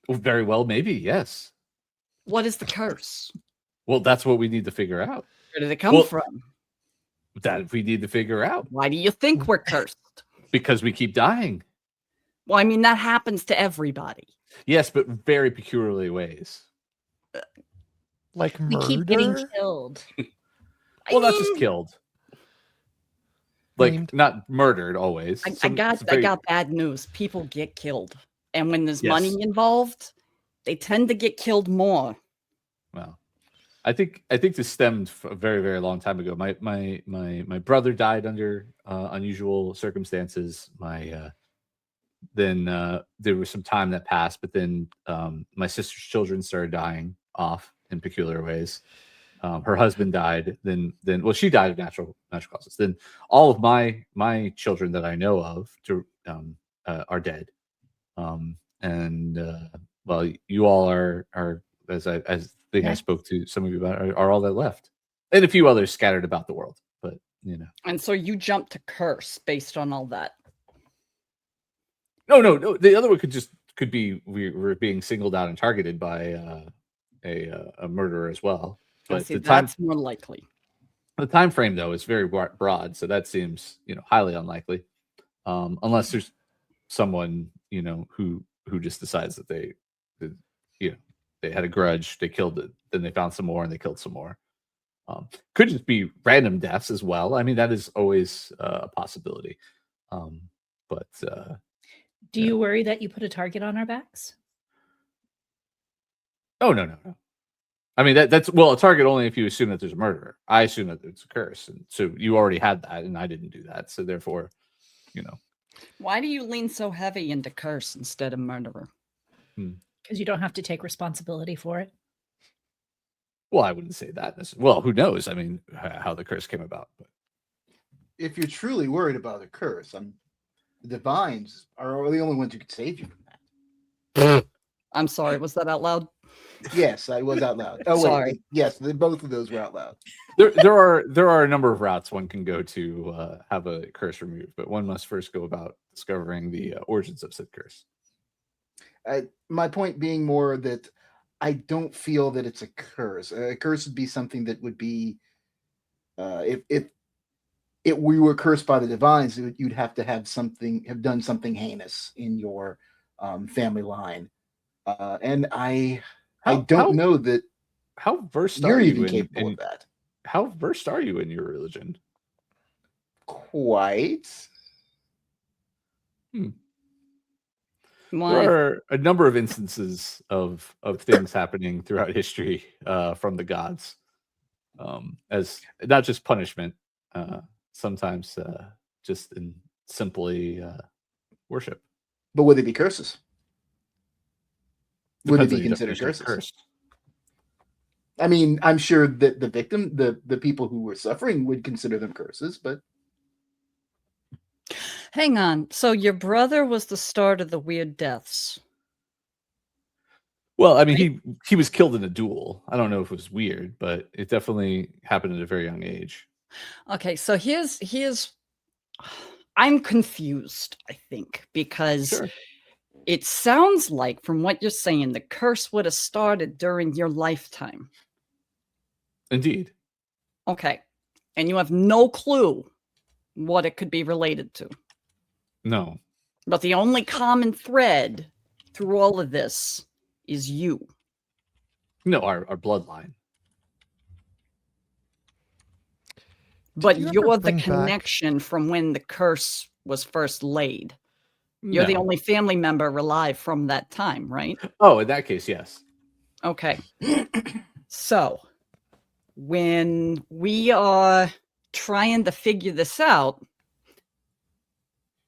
Well, very well, maybe yes. What is the curse? Well, that's what we need to figure out. Where did it come Well, from? That we need to figure out Why do you think we're cursed? because we keep dying. Well, I mean, that happens to everybody. Yes, but very peculiar ways. Like We keep getting murder? killed. Well, not just killed. Like Aimed. not murdered always. I got bad news. People get killed. And when there's Yes. money involved, they tend to get killed more. Well, I think this stemmed from a very, very long time ago. My brother died under unusual circumstances. Then there was some time that passed, but then my sister's children started dying off in peculiar ways. Her husband died. Then well, she died of natural causes. Then all of my children that I know of are dead. Well, you all are as I think I spoke to some of you about are all that left, and a few others scattered about the world. But And so you jump to curse based on all that. No. The other one could be we're being singled out and targeted by a murderer as well. But See, that's more likely. The time frame though is very broad, so that seems highly unlikely, unless there's someone who just decides that they had a grudge, they killed it, then they found some more and they killed some more. Could just be random deaths as well. I mean, that is always a possibility. But Do you worry that you put a target on our backs? oh no. I mean that's a target only if you assume that there's a murderer. I assume that it's a curse, and so you already had that, and I didn't do that. So therefore, Why do you lean so heavy into curse instead of murderer? Because you don't have to take responsibility for it. Well, I wouldn't say that. Well, who knows? I mean, how the curse came about. But If you're truly worried about a curse, the divines are the only ones who could save you from that. I'm sorry, was that out loud? Yes, I was out loud. Oh, Sorry. wait. Yes, both of those were out loud. there are a number of routes one can go to have a curse removed, but one must first go about discovering the origins of said curse. My point being more that I don't feel that it's a curse. A curse would be something that would be, if we were cursed by the divines, you'd have to have done something heinous in your family line, and I don't know that How versed you're are you even capable of that. How versed are you in your religion? Quite. Why? There are a number of instances of things happening throughout history from the gods, as not just punishment, sometimes just in simply worship. But would they be curses? Would Depends they on be your considered definition of curses? curse. I mean, I'm sure that the victim, the people who were suffering would consider them curses, but Hang on. So your brother was the start of the weird deaths. Well, I mean, he was killed in a duel. I don't know if it was weird, but it definitely happened at a very young age. Okay, so here's I'm confused, I think, because Sure. it sounds like from what you're saying, the curse would have started during your lifetime. Indeed. Okay. And you have no clue what it could be related to. No. But the only common thread through all of this is you. No, our bloodline. But you ever you're the bring back- connection from when the curse was first laid. You're the No. only family member alive from that time, right? Oh, in that case, yes. Okay. So, when we are trying to figure this out,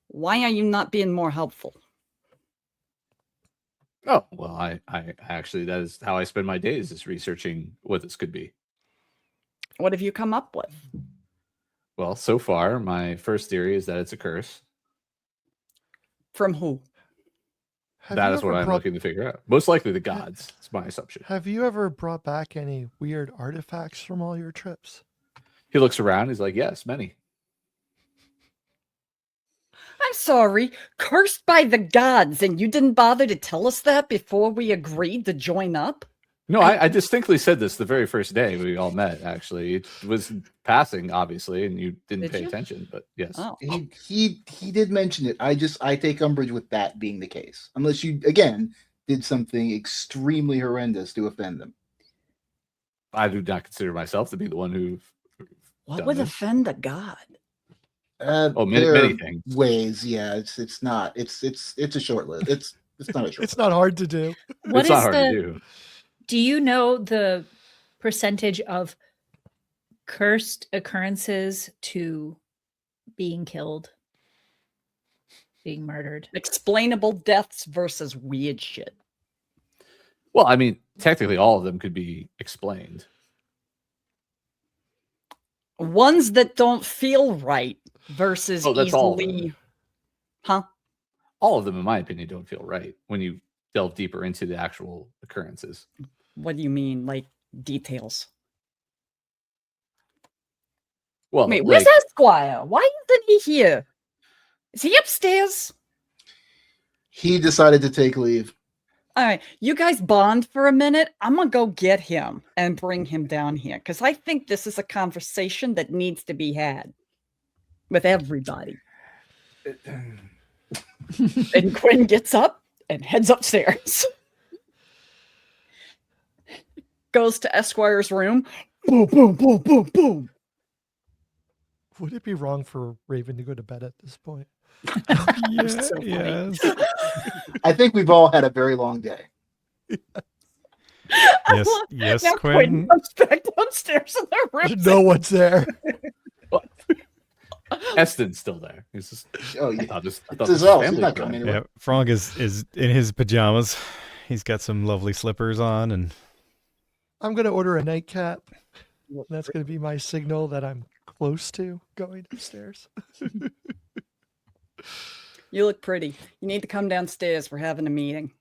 why are you not being more helpful? Oh, well, I actually, that is how I spend my days, is researching what this could be. What have you come up with? Well, so far, my first theory is that it's a curse. From who? That is what I'm looking to figure out. Most likely the gods. It's my assumption. Have you ever brought back any weird artifacts from all your trips? He looks around. He's like, yes, many. I'm sorry, cursed by the gods, and you didn't bother to tell us that before we agreed to join up? No, I distinctly said this the very first day we all met. Actually, it was passing, obviously, and you didn't Did pay you? attention. But yes, Oh. He did mention it. I take umbrage with that being the case, unless you again did something extremely horrendous to offend them. I do not consider myself to be the one who. What would offend a god? Many There are things. ways. Yeah, it's not. It's a short list. It's not a short. It's not hard to do. What It's is not hard the? to do. Do you know the percentage of cursed occurrences to being killed, being murdered? Explainable deaths versus weird shit. Well, I mean, technically, all of them could be explained. Ones that don't feel right versus That's all of easily. them. Huh? All of them, in my opinion, don't feel right when you delve deeper into the actual occurrences. What do you mean? Like details? Well, Wait, where's Esquire? Why isn't he here? Is he upstairs? He decided to take leave. All right, you guys bond for a minute. I'm gonna go get him and bring him down here because I think this is a conversation that needs to be had with everybody. And Quinn gets up and heads upstairs. Goes to Esquire's room. Boom, boom, boom, boom, boom. Would it be wrong for Raven to go to bed at this point? Yes. So funny. Yes. I think we've all had a very long day. Yes, yes, Now Quinn. comes back downstairs in their room. No one's there. Eston's still there. He's just. Oh I yeah, thought this it's was his elf. He's family not time. coming Yeah, anywhere. Frank is in his pajamas. He's got some lovely slippers on, and I'm going to order a nightcap. That's going to be my signal that I'm close to going upstairs. You look pretty. You need to come downstairs. We're having a meeting.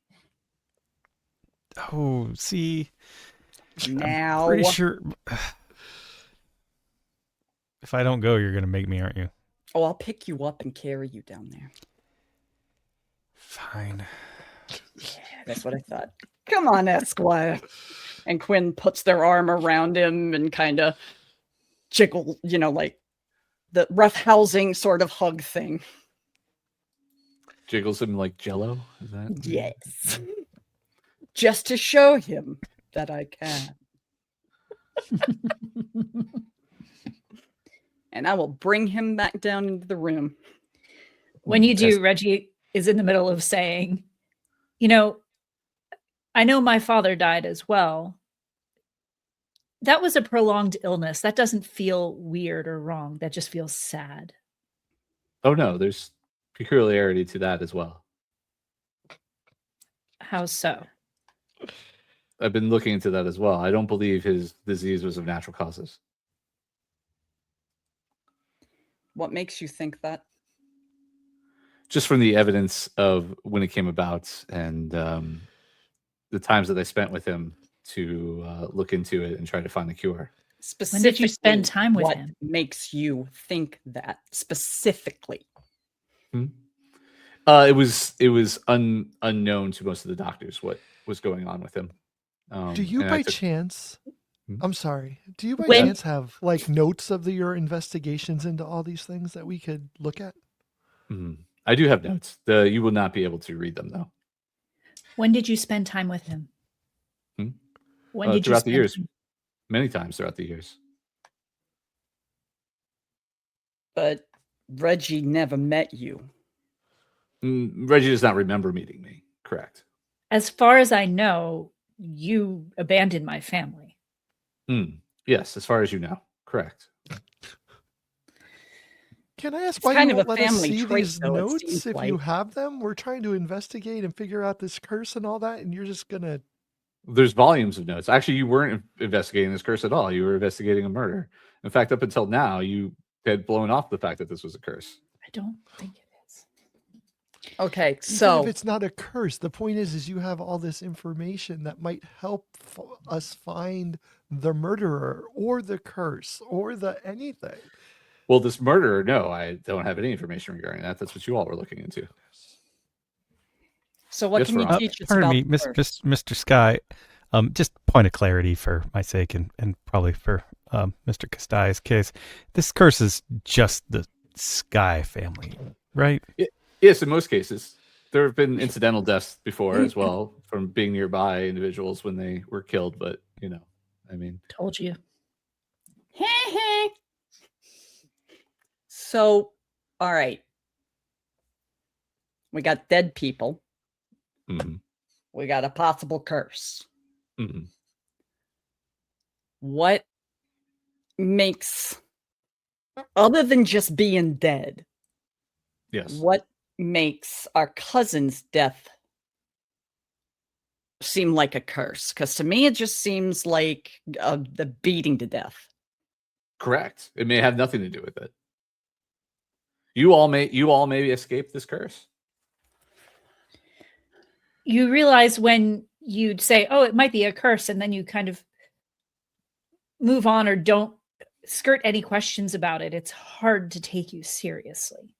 oh, see, Now. pretty sure. If I don't go, you're gonna make me, aren't you? Oh, I'll pick you up and carry you down there. Fine. That's what I thought. Come on, Esquire. And Quinn puts their arm around him and kind of jiggle, like the rough housing sort of hug thing. Jiggles him like Jello. Is that? Yes. Just to show him that I can. And I will bring him back down into the room. When you do, Reggie is in the middle of saying, I know my father died as well. That was a prolonged illness. That doesn't feel weird or wrong. That just feels sad. Oh no, there's peculiarity to that as well. How so? I've been looking into that as well. I don't believe his disease was of natural causes. What makes you think that? Just from the evidence of when it came about and the times that I spent with him to look into it and try to find a cure. When did you spend Specifically, time with what him? makes you think that specifically? It was unknown to most of the doctors what was going on with him. Do you and by I took- chance, I'm sorry, do you by When- chance have like notes of your investigations into all these things that we could look at? I do have notes. You will not be able to read them though. When did you spend time with him? When did you throughout the spend years, time- many times throughout the years. But Reggie never met you. Reggie does not remember meeting me. Correct. As far as I know, you abandoned my family. Yes, as far as you know. Correct. Can I ask It's why kind you of won't a let us family see trait, these though, it notes seems if you like. have them? We're trying to investigate and figure out this curse and all that, and you're just gonna. There's volumes of notes. Actually, you weren't investigating this curse at all. You were investigating a murder. In fact, up until now, you had blown off the fact that this was a curse. I don't think it is. Okay, Even so if it's not a curse, the point is you have all this information that might help us find the murderer or the curse or the anything. Well, this murderer, no, I don't have any information regarding that. That's what you all were looking into. what Yes, can you Farank. teach us Pardon about me, the curse? Mr. Skye. Just point of clarity for my sake and probably for Mr. Kestai's case. This curse is just the Skye family, right? Yes, in most cases. There have been incidental deaths before as well from being nearby individuals when they were killed, but I mean, Told you. So, all right. We got dead people. mm-hmm. We got a possible curse. Mm-hmm. What makes, other than just being dead, Yes. what makes our cousin's death seem like a curse? Because to me, it just seems like the beating to death. Correct. It may have nothing to do with it. You all maybe escape this curse. You realize when you'd say, "Oh, it might be a curse," and then you kind of move on or don't skirt any questions about it. It's hard to take you seriously.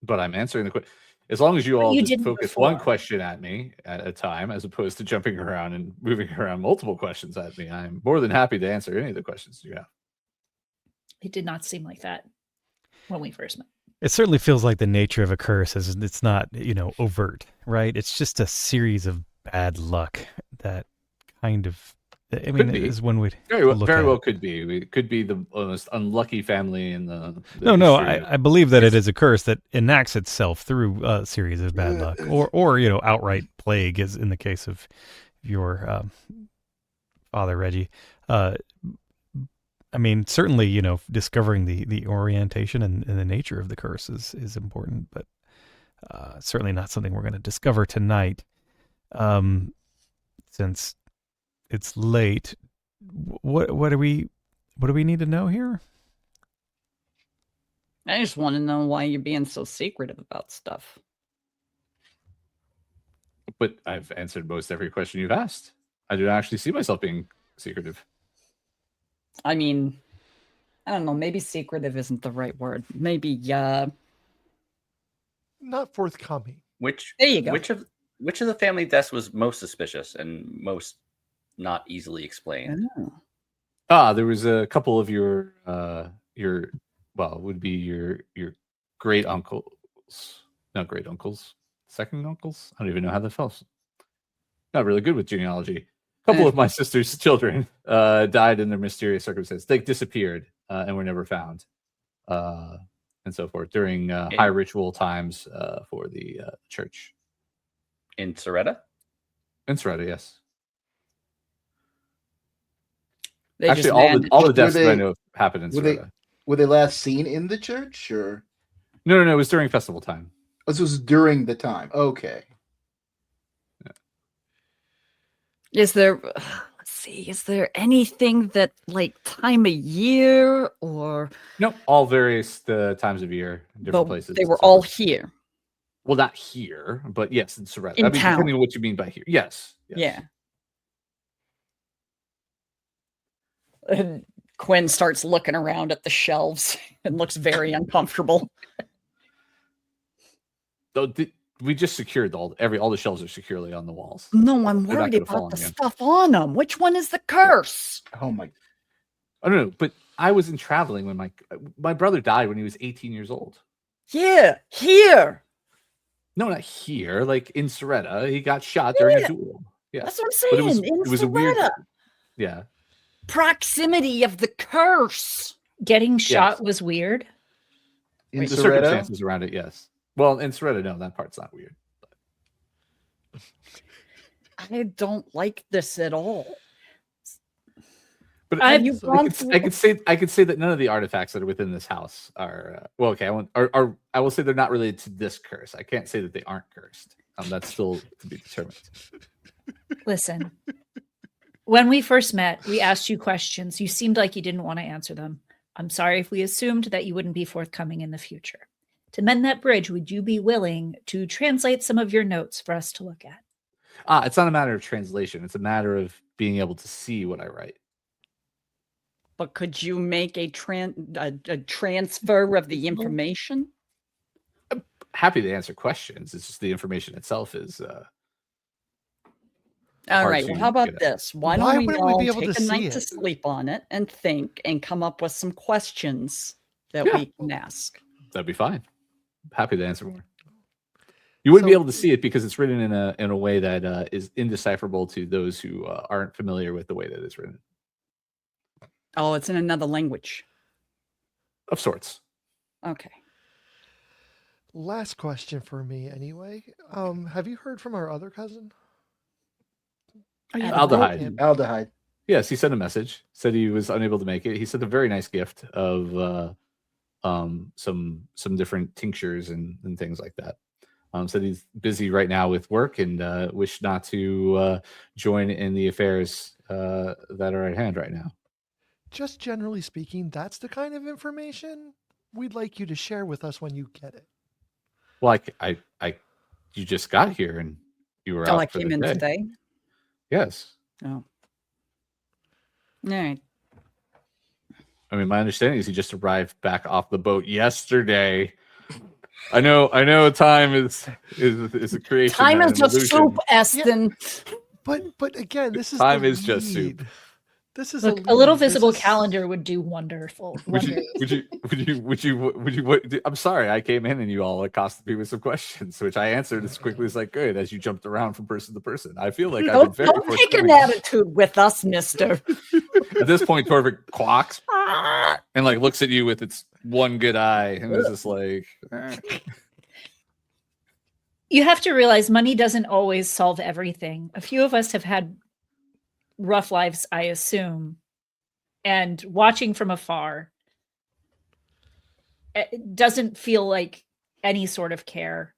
But I'm answering the question. As long as you all You just didn't focus before. one question at me at a time, as opposed to jumping around and moving around multiple questions at me, I'm more than happy to answer any of the questions you have. It did not seem like that when we first met. It certainly feels like the nature of a curse is it's not, overt, right? It's just a series of bad luck that kind of, is one way to look Very at well it. could be. It could be the most unlucky family in the No, history of- I believe that it is a curse that enacts itself through a series of bad luck, or outright plague, as in the case of your father, Reggie. Certainly, discovering the orientation and the nature of the curse is important, but certainly not something we're going to discover tonight, since it's late. What do we need to know here? I just want to know why you're being so secretive about stuff. But I've answered most every question you've asked. I do not actually see myself being secretive. I mean, I don't know. Maybe secretive isn't the right word. Maybe, Not forthcoming. There you go. Which of the family deaths was most suspicious and most not easily explained? There was a couple of your would be your great uncles, not great uncles, second uncles. I don't even know how that felt. Not really good with genealogy. A couple of my sister's children died in their mysterious circumstances. They disappeared and were never found, and so forth during high ritual times for the church. In Soretta? In Soretta, yes. They Actually, just all the deaths Were that I they- know happened in Soretta. Were they last seen in the church, or No, it was during festival time. this was during the time? Okay. Is there, let's see, is there anything that, like, time of year or? Nope, all various times of year, different But places. they and were so all forth. here. Well, not here, but yes, in Soretta. In town. Depending on what you mean by here. Yes. Yeah. And Quinn starts looking around at the shelves and looks very uncomfortable. Though we just secured all the shelves are securely on the walls. No, I'm They're not worried gonna fall about the on you. stuff on them. Which one is the curse? Oh my. I don't know, but I wasn't traveling when my brother died when he was 18 years old. Yeah, here. No, not here. Like in Soretta, he got shot during a duel. Yeah, That's what I'm but saying. it was a weird. Soretta. Yeah, Proximity of the curse. Getting shot Yes. was weird. In the Soretta? circumstances around it. Yes. Well, in Soretta, no, that part's not weird. I don't like this at all. But Have you I gone could, through- I could say that none of the artifacts that are within this house are well. Okay, I will say they're not related to this curse. I can't say that they aren't cursed. That's still to be determined. Listen, when we first met, we asked you questions. You seemed like you didn't want to answer them. I'm sorry if we assumed that you wouldn't be forthcoming in the future. To mend that bridge, would you be willing to translate some of your notes for us to look at? It's not a matter of translation. It's a matter of being able to see what I write. But could you make a transfer of the information? Happy to answer questions. It's just the information itself is All hard right. Well, to how about get at. this? Why Why don't we wouldn't we all be able take to a see night to it? sleep on it and think and come up with some questions that Yeah. we can ask? That'd be fine. Happy to answer more. You wouldn't be So- able to see it because it's written in a way that is indecipherable to those who aren't familiar with the way that it's written. Oh, it's in another language. Of sorts. Okay. Last question for me, anyway. Have you heard from our other cousin? Aldehyde. Aldehyde. Yes, he sent a message. Said he was unable to make it. He sent a very nice gift of some different tinctures and things like that. Said he's busy right now with work and wished not to join in the affairs that are at hand right now. Just generally speaking, that's the kind of information we'd like you to share with us when you get it. Well, you just got here and you were out I for came the in day. today. Yes. Oh. All right. I mean, my understanding is he just arrived back off the boat yesterday. I know time is a creation. Time and is an just illusion. soup, Eston. But again, this is Time the is just soup. lead. This is Look, a little lead. This visible is- calendar would do wonderful. Would you I'm sorry, I came in and you all accosted me with some questions, which I answered as quickly as I could as you jumped around from person to person. I feel like I've been Don't, very don't take an forthcoming. attitude with us, mister. At this point, Torvik quacks and like looks at you with its one good eye and is just like You have to realize money doesn't always solve everything. A few of us have had rough lives, I assume, and watching from afar, it doesn't feel like any sort of care.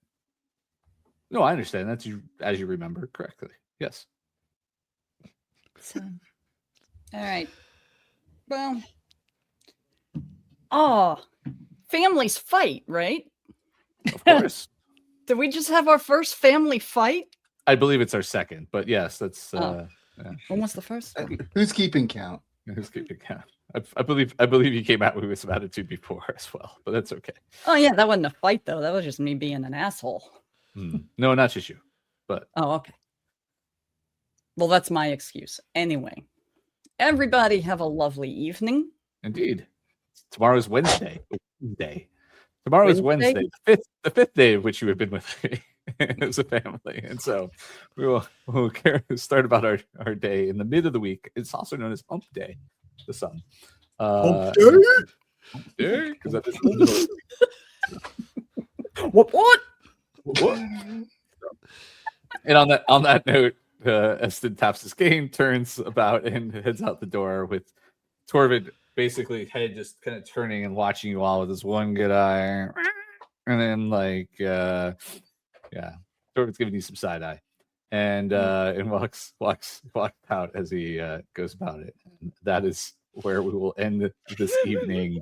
No, I understand. That's you as you remember correctly. Yes. So, All right. Well. Oh, families fight, right? Of course. Did we just have our first family fight? I believe it's our second, but yes, that's Oh. When was the first? Who's keeping count? who's keeping count. I believe you came out with some attitude before as well, but that's okay. Oh yeah, that wasn't a fight though. That was just me being an asshole. No, not just you, but Oh, okay. Well, that's my excuse. Anyway, everybody have a lovely evening. indeed. Tomorrow's Wednesday. Tomorrow is Wednesday? Wednesday, the fifth day of which you have been with me as a family, and so we'll start about our day in the mid of the week. It's also known as Hump Day, the sun. Hump Day, because that is What? what? And on that note, Eston taps his cane, turns about, and heads out the door with Torvid basically head just kind of turning and watching you all with this one good eye, and then Torvid's giving you some side eye, and walks out as he goes about it. And that is where we will end this evening.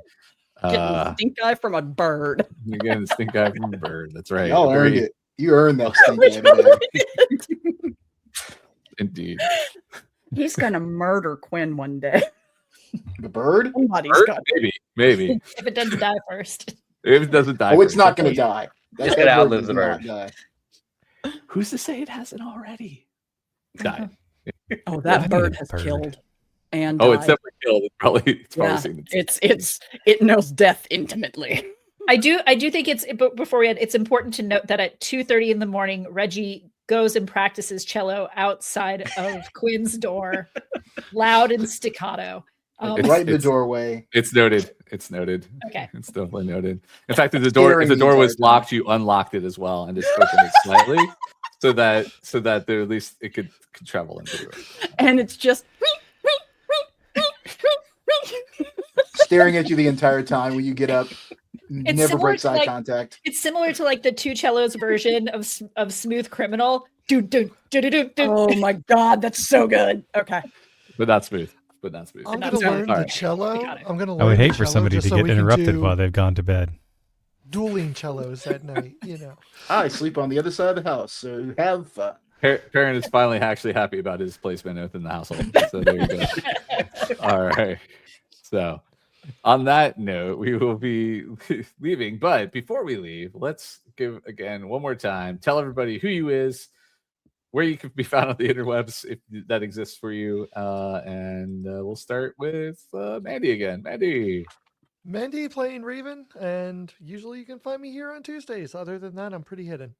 Getting stink eye from a bird. Again, the stink eye from a bird. That's right. Y'all Very- earned it. You earned that stink We eye today. really did. Indeed. He's gonna murder Quinn one day. The bird? Somebody's Bird? got. Maybe. if it doesn't die first. If it doesn't die. Oh, it's first, not that's going to right. die. That Just bird gotta outlive does the not bird. die. Who's to say it hasn't already died? Oh, I that need bird a has bird. killed. And Oh, it's died. definitely killed. It's probably Yeah, seen it knows death intimately. I do think it's, but before we end, it's important to note that at 2:30 in the morning, Reggie goes and practices cello outside of Quinn's door, loud and staccato. Right in the it's- doorway. It's noted. It's noted. Okay. It's definitely noted. In fact, if the door was locked, you unlocked it as well and just opened it slightly so that there, at least it could travel into the room. And it's just Staring at you the entire time when you get up. Never similar breaks to, eye like- contact. It's similar to like the Two Cellos version of Smooth Criminal. oh my god, that's so good. Okay. But not smooth. I'm not going to sorry. learn All the right. cello. Got it. I'm going to learn I would the hate for cello somebody just to so get we can interrupted do while they've gone to bed. dueling cellos at night, you know. I sleep on the other side of the house, so have fun. Peryn is finally actually happy about his placement within the household. So there you go. All right. So on that note, we will be leaving. But before we leave, let's give again one more time. Tell everybody who you is, where you can be found on the interwebs if that exists for you. And we'll start with Mandy again. Mandy playing Raven, and usually you can find me here on Tuesdays. Other than that, I'm pretty hidden.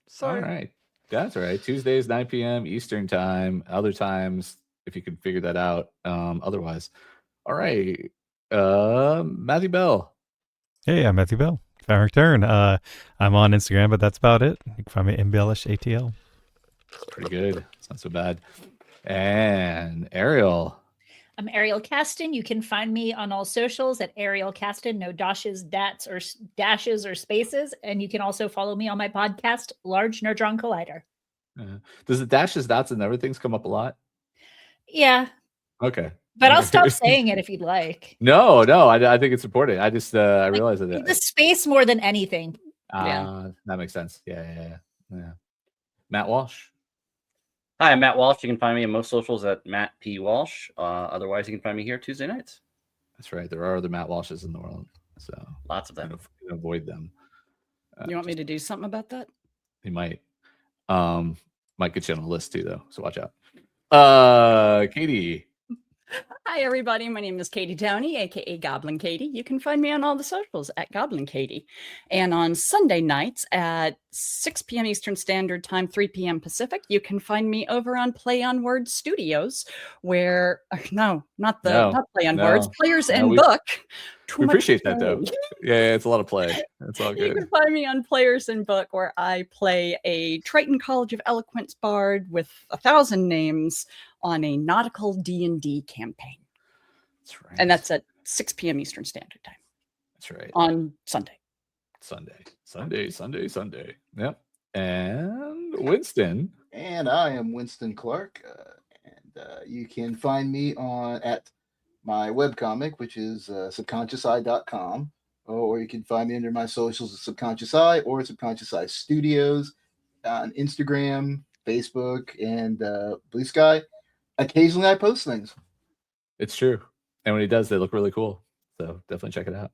Sorry. All right. That's all right. Tuesdays, 9 p.m. Eastern time. Other times, if you can figure that out. Otherwise. All right. Matthew Bell. Hey, I'm Matthew Bell. Farank Tern. I'm on Instagram, but that's about it. You can find me at MBLishATL. Pretty good. It's not so bad. And Ariel. I'm Ariel Kasten. You can find me on all socials at Ariel Kasten. No dashes, dashes, or spaces. And you can also follow me on my podcast, Large Nerdron Collider. Does the dashes, dots, and everything's come up a lot? Yeah. Okay. But I'll stop saying it if you'd like. No, I think it's important. I just I realized that the space more than anything. That makes sense. Yeah. Matt Walsh. Hi, I'm Matt Walsh. You can find me on most socials at Matt P. Walsh. Otherwise, you can find me here Tuesday nights. That's right. There are other Matt Walshes in the world, so lots of them. Avoid them. You want me to do something about that? He might. Might get you on a list too, though. So watch out. Katie. Hi, everybody. My name is Katie Downey, aka Goblin Katie. You can find me on all the socials at Goblin Katie. And on Sunday nights at 6 p.m. Eastern Standard Time, 3 p.m. Pacific, you can find me over on Play on Words Studios, where not Play on Words, Players and Book. We appreciate that though. Yeah, it's a lot of play. It's all good. You can find me on Players and Book, where I play a Triton College of Eloquence bard with 1,000 names on a nautical D&D campaign. That's right. And that's at 6 p.m. Eastern Standard Time. That's right. On Sunday. Sunday. Yep. And Winston. And I am Winston Clark. You can find me at my webcomic, which is subconsciouseye.com. Or you can find me under my socials at Subconscious Eye or Subconscious Eye Studios on Instagram, Facebook, and Blue Sky. Occasionally I post things. It's true. And when he does, they look really cool. So definitely check it out.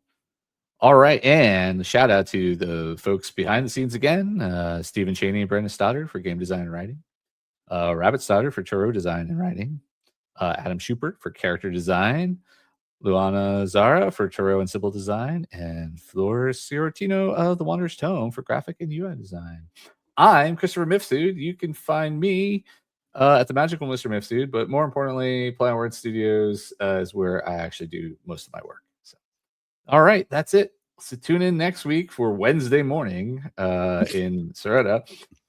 All right. And shout out to the folks behind the scenes again. Stephen Cheney and Brandon Stoddard for game design and writing. Rabbit Stoddard for tarot design and writing. Adam Schumpert for character design. Luana Zahra for tarot and symbol design. And Fleur Sciortino of The Wanderer's Tome for graphic and UI design. I'm Christopher Mifsud. You can find me at the Magical Mr. Mifsud, but more importantly, Play on Words Studios is where I actually do most of my work. So, all right, that's it. So tune in next week for Wednesday morning in Sciortino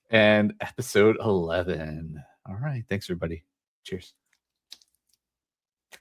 and episode 11. All right, thanks everybody. Cheers.